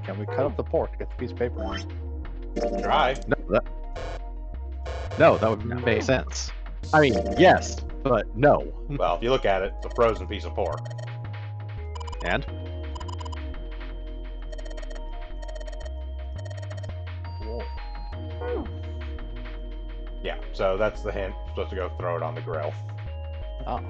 Can we cut up the pork, get the piece of paper on? Try. No, that would make sense. I mean, yes, but no. Well, if you look at it, it's a frozen piece of pork. And? Yeah, so that's the hint. You're supposed to go throw it on the grill. Oh.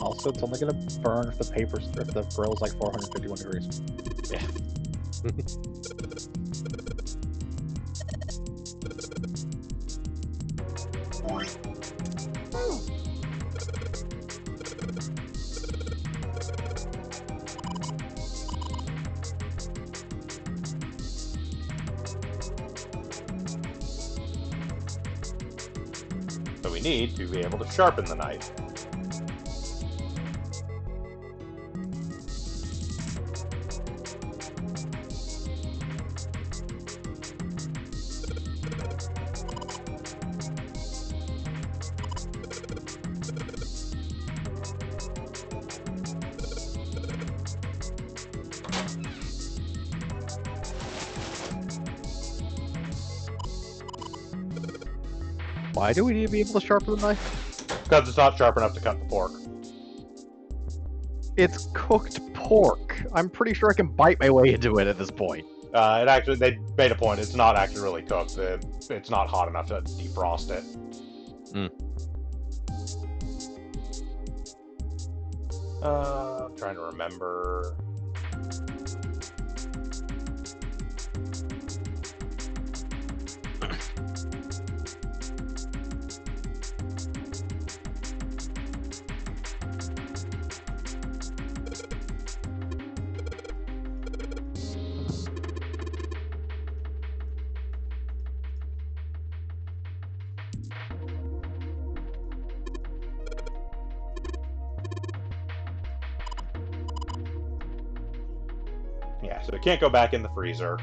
Also, it's only gonna burn if the grill's like 451 degrees. Yeah. So we need to be able to sharpen the knife. Why do we need to be able to sharpen the knife? Because it's not sharp enough to cut the pork. It's cooked pork. I'm pretty sure I can bite my way into it at this point. They made a point. It's not actually really cooked. It's not hot enough to defrost it. I'm trying to remember. Yeah, so it can't go back in the freezer.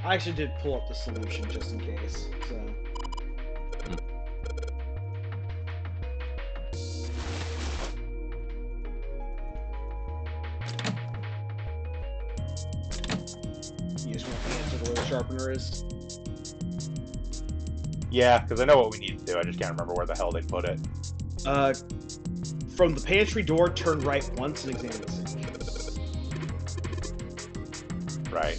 I actually did pull up the solution just in case, so... You just want the answer to where the sharpener is? Yeah, because I know what we need to do. I just can't remember where the hell they put it. From the pantry door, turn right once and examine the sink. Right.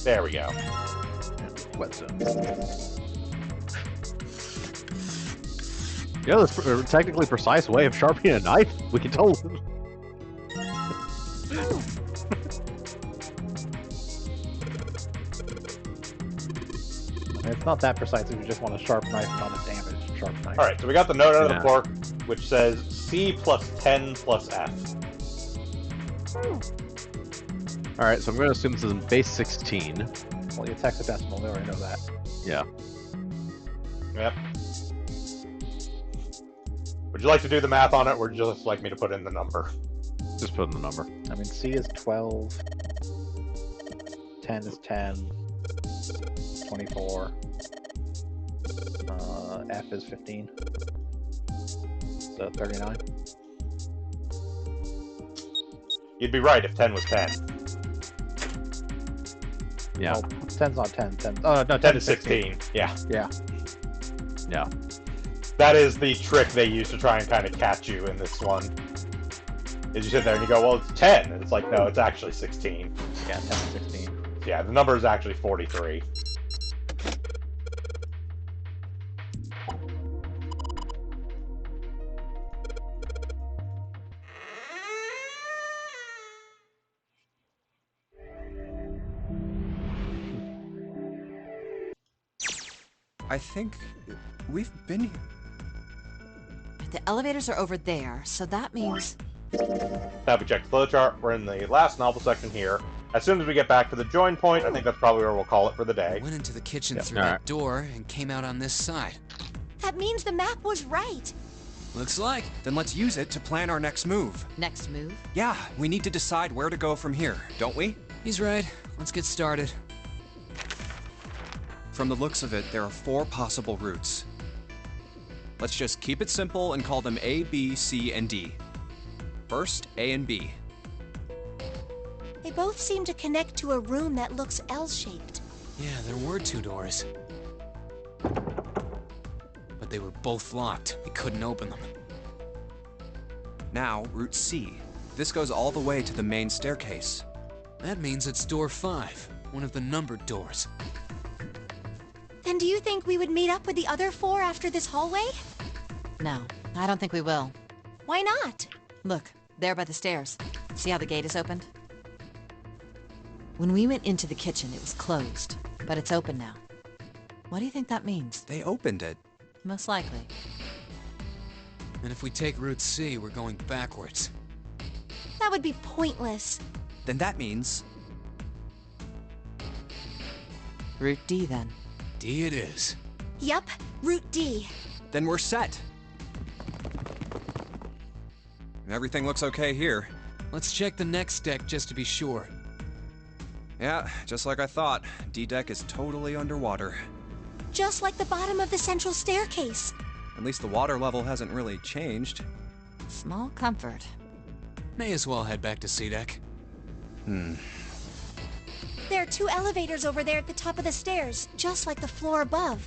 There we go. Wet zone. Yeah, that's a technically precise way of sharpening a knife. We can totally... It's not that precise if you just want a sharp knife, not a damaged sharp knife. Alright, so we got the note out of the pork, which says C plus 10 plus F. Alright, so I'm going to assume this is in base 16. Well, it's hexadecimal, we already know that. Yeah. Yep. Would you like to do the math on it, or would you just like me to put in the number? Just put in the number. I mean, C is 12, 10 is 10, 24, F is 15, so 39. You'd be right if 10 was 10. Yeah. Well, 10's not 10. 10. No, 10 is 16. Yeah. Yeah. Yeah. That is the trick they use to try and kind of catch you in this one. Is you sit there and you go, well, it's 10. And it's like, no, it's actually 16. Yeah, 10 is 16. Yeah, the number is actually 43. I think we've been here. The elevators are over there, so that means... Have we checked the flowchart? We're in the last novel section here. As soon as we get back to the join point, I think that's probably where we'll call it for the day. I went into the kitchen through that door and came out on this side. That means the map was right. Looks like. Then let's use it to plan our next move. Next move? Yeah, we need to decide where to go from here, don't we? He's right. Let's get started. From the looks of it, there are 4 possible routes. Let's just keep it simple and call them A, B, C, and D. First, A and B. They both seem to connect to a room that looks L-shaped. Yeah, there were 2 doors. But they were both locked. We couldn't open them. Now, Route C. This goes all the way to the main staircase. That means it's door 5, one of the numbered doors. Then do you think we would meet up with the other 4 after this hallway? No, I don't think we will. Why not? Look, there by the stairs. See how the gate is opened? When we went into the kitchen, it was closed, but it's open now. What do you think that means? They opened it. Most likely. And if we take Route C, we're going backwards. That would be pointless. Then that means... Route D, then. D it is. Yup, Route D. Then we're set. Everything looks okay here. Let's check the next deck just to be sure. Yeah, just like I thought. D-deck is totally underwater. Just like the bottom of the central staircase. At least the water level hasn't really changed. Small comfort. May as well head back to C deck. There are 2 elevators over there at the top of the stairs, just like the floor above.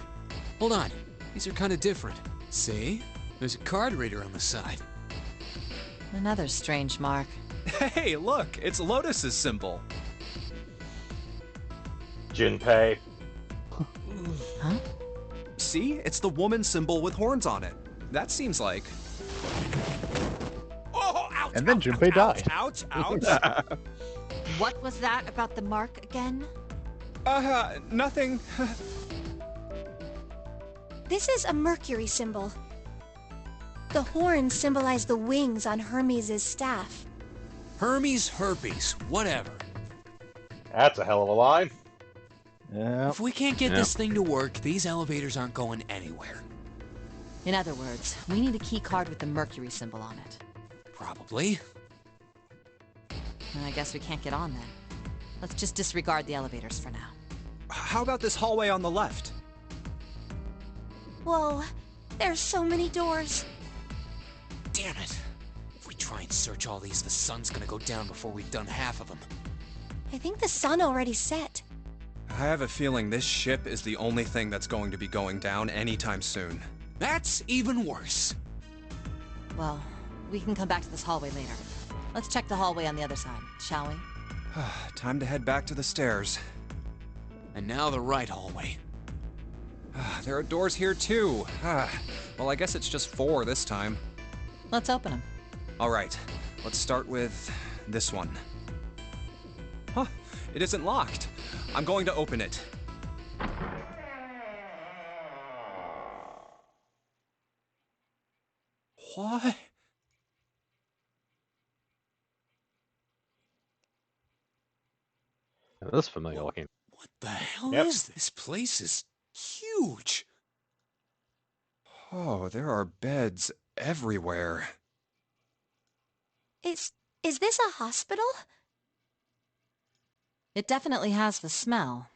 Hold on. These are kind of different. See? There's a card reader on the side. Another strange mark. Hey, look! It's Lotus's symbol. Jinpei. Huh? See? It's the woman symbol with horns on it. That seems like... Oh, ouch! And then Junpei died. Ouch! Ouch! What was that about the mark again? Nothing. This is a Mercury symbol. The horns symbolize the wings on Hermes' staff. Hermes herpes, whatever. That's a hell of a line. Yeah. If we can't get this thing to work, these elevators aren't going anywhere. In other words, we need a key card with the Mercury symbol on it. Probably. I guess we can't get on then. Let's just disregard the elevators for now. How about this hallway on the left? Whoa, there's so many doors. Damn it. If we try and search all these, the sun's gonna go down before we've done half of them. I think the sun already set. I have a feeling this ship is the only thing that's going to be going down anytime soon. That's even worse. Well, we can come back to this hallway later. Let's check the hallway on the other side, shall we? Time to head back to the stairs. And now the right hallway. There are doors here too. Well, I guess it's just 4 this time. Let's open them. All right, let's start with this one. Huh, it isn't locked. I'm going to open it. What? That's familiar looking. What the hell Yep. is this? Place is huge. Oh, there are beds everywhere. Is this a hospital? It definitely has the smell.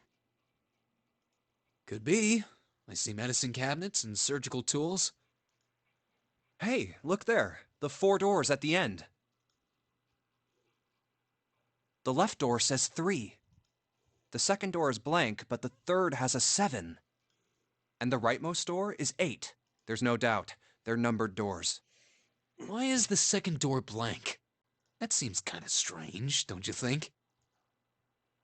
Could be. I see medicine cabinets and surgical tools. Hey, look there. The 4 doors at the end. The left door says 3. The second door is blank, but the third has a 7. And the rightmost door is 8. There's no doubt. They're numbered doors. Why is the second door blank? That seems kind of strange, don't you think?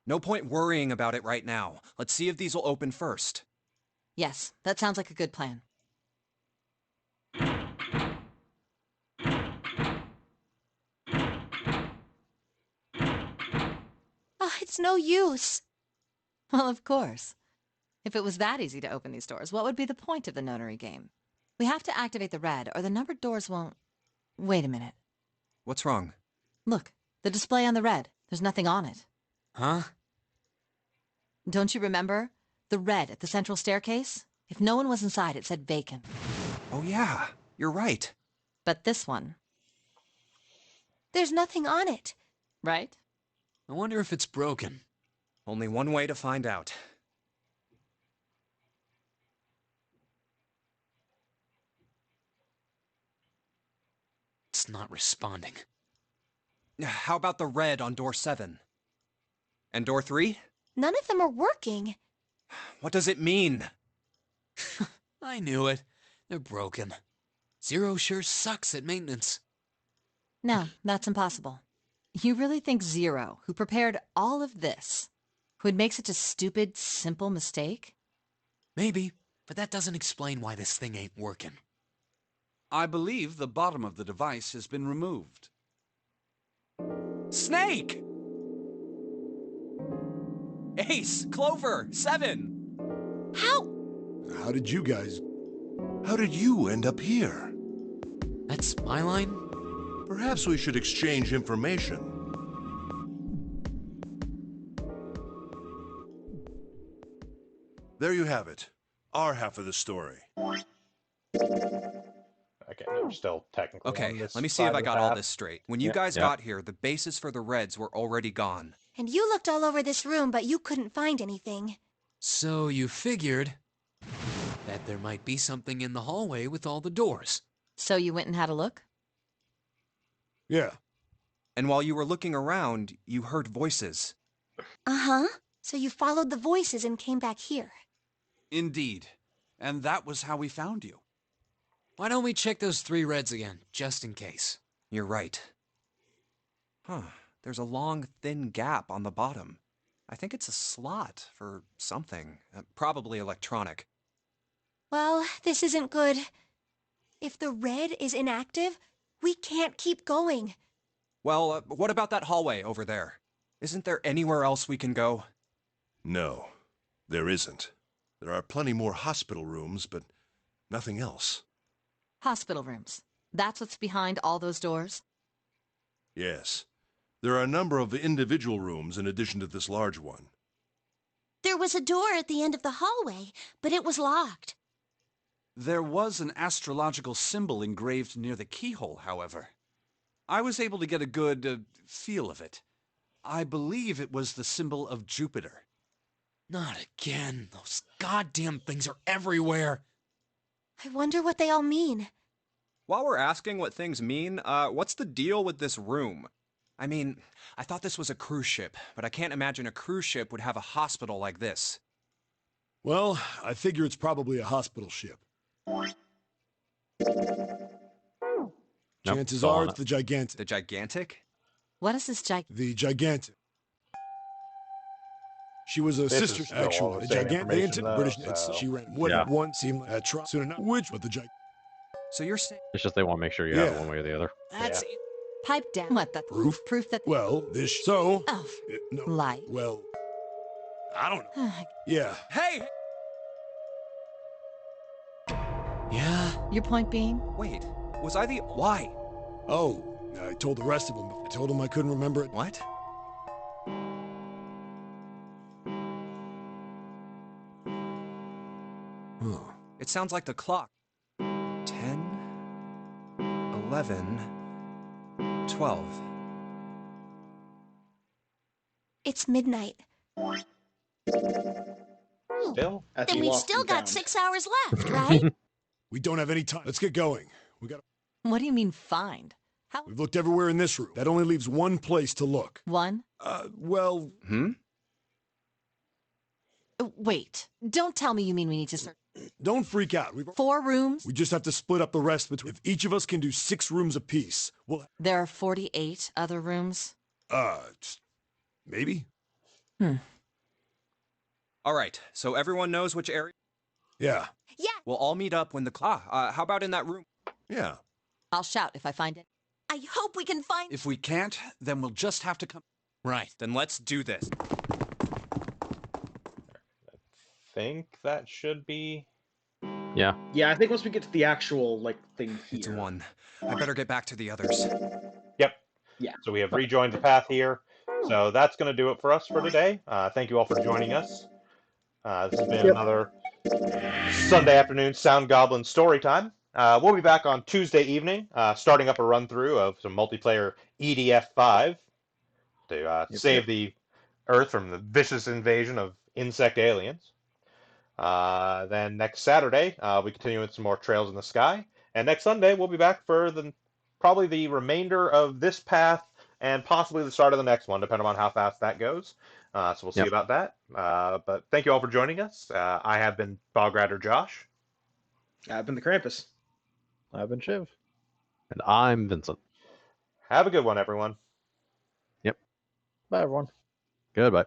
No point worrying about it right now. Let's see if these will open first. Yes, that sounds like a good plan. Oh, it's no use. Well, of course. If it was that easy to open these doors, what would be the point of the notary game? We have to activate the red, or the numbered doors won't... Wait a minute. What's wrong? Look, the display on the red. There's nothing on it. Huh? Don't you remember? The red at the central staircase? If no one was inside, it said vacant. Oh yeah, you're right. But this one... There's nothing on it. Right? I wonder if it's broken. Only one way to find out. It's not responding. How about the red on door 7? And door 3? None of them are working. What does it mean? I knew it. They're broken. Zero sure sucks at maintenance. No, that's impossible. You really think Zero, who prepared all of this, would make such a stupid, simple mistake? Maybe, but that doesn't explain why this thing ain't working. I believe the bottom of the device has been removed. Snake! Ace, Clover, 7! How? How did you guys... How did you end up here? That's my line? Perhaps we should exchange information. There you have it. Our half of the story. Okay, no, we're still technically on Okay, this let me see side if I of the got all path. this straight. When you Yeah. guys got here, the bases for the Reds were already gone. And you looked all over this room, but you couldn't find anything. So you figured that there might be something in the hallway with all the doors. So you went and had a look? Yeah. And while you were looking around, you heard voices. Uh-huh. So you followed the voices and came back here. Indeed. And that was how we found you. Why don't we check those 3 Reds again, just in case? You're right. Huh. There's a long, thin gap on the bottom. I think it's a slot for something. Probably electronic. Well, this isn't good. If the red is inactive, we can't keep going. Well, what about that hallway over there? Isn't there anywhere else we can go? No, there isn't. There are plenty more hospital rooms, but nothing else. Hospital rooms. That's what's behind all those doors? Yes. There are a number of individual rooms in addition to this large one. There was a door at the end of the hallway, but it was locked. There was an astrological symbol engraved near the keyhole, however. I was able to get a good feel of it. I believe it was the symbol of Jupiter. Not again. Those goddamn things are everywhere. I wonder what they all mean. While we're asking what things mean, what's the deal with this room? I mean, I thought this was a cruise ship, but I can't imagine a cruise ship would have a hospital like this. Well, I figure it's probably a hospital ship. Chances still are on it's it. the Gigantic. The Gigantic? What is this The Gigantic. She was a This is sister, still all actually. the The same Gigantic. They information, intended British. though, It's, so- she ran. What Yeah. one seemed like a try soon enough. Which, but the Gigantic. So you're saying... It's just they want to make sure you have it Yeah. one way or the other. That's Pipe down. What, the Proof? Proof that... Well, this. So. Oh, No. lie. Well, I don't know. Yeah. Hey! Yeah? Your point being? Wait, was I the... Why? Oh, I told the rest of them. I told them I couldn't remember it. What? Huh. It sounds like the clock. 10, 11, 12. It's midnight. Still? Then we've still got 6 hours left, right? We don't have any time. Let's get going. What do you mean, find? We've looked everywhere in this room. That only leaves one place to look. One? Well... Wait. Don't tell me you mean we need to search... Don't freak out. 4 rooms? We just have to split up the rest between... If each of us can do 6 rooms apiece, we'll... There are 48 other rooms? Maybe? All right, so everyone knows which area? Yeah. Yeah. We'll all meet up when the... how about in that room? Yeah. I'll shout if I find it. I hope we can find... If we can't, then we'll just have to come... Right. Then let's do this. Think that should be... Yeah. Yeah, I think once we get to the actual, thing here... It's 1. I better get back to the others. Yep. Yeah. So we have rejoined the path here. So that's going to do it for us for today. Thank you all for joining us. This has been another Sunday afternoon SoundGoblin story time. We'll be back on Tuesday evening, starting up a run-through of some multiplayer EDF 5 to save the Earth from the vicious invasion of insect aliens. Then next Saturday, we continue with some more Trails in the Sky. And next Sunday, we'll be back for probably the remainder of this path and possibly the start of the next one, depending on how fast that goes. So we'll see about that. But thank you all for joining us. I have been Bog Rider Josh. I've been the Krampus. I've been Shiv. And I'm Vincent. Have a good one, everyone. Yep. Bye, everyone. Goodbye.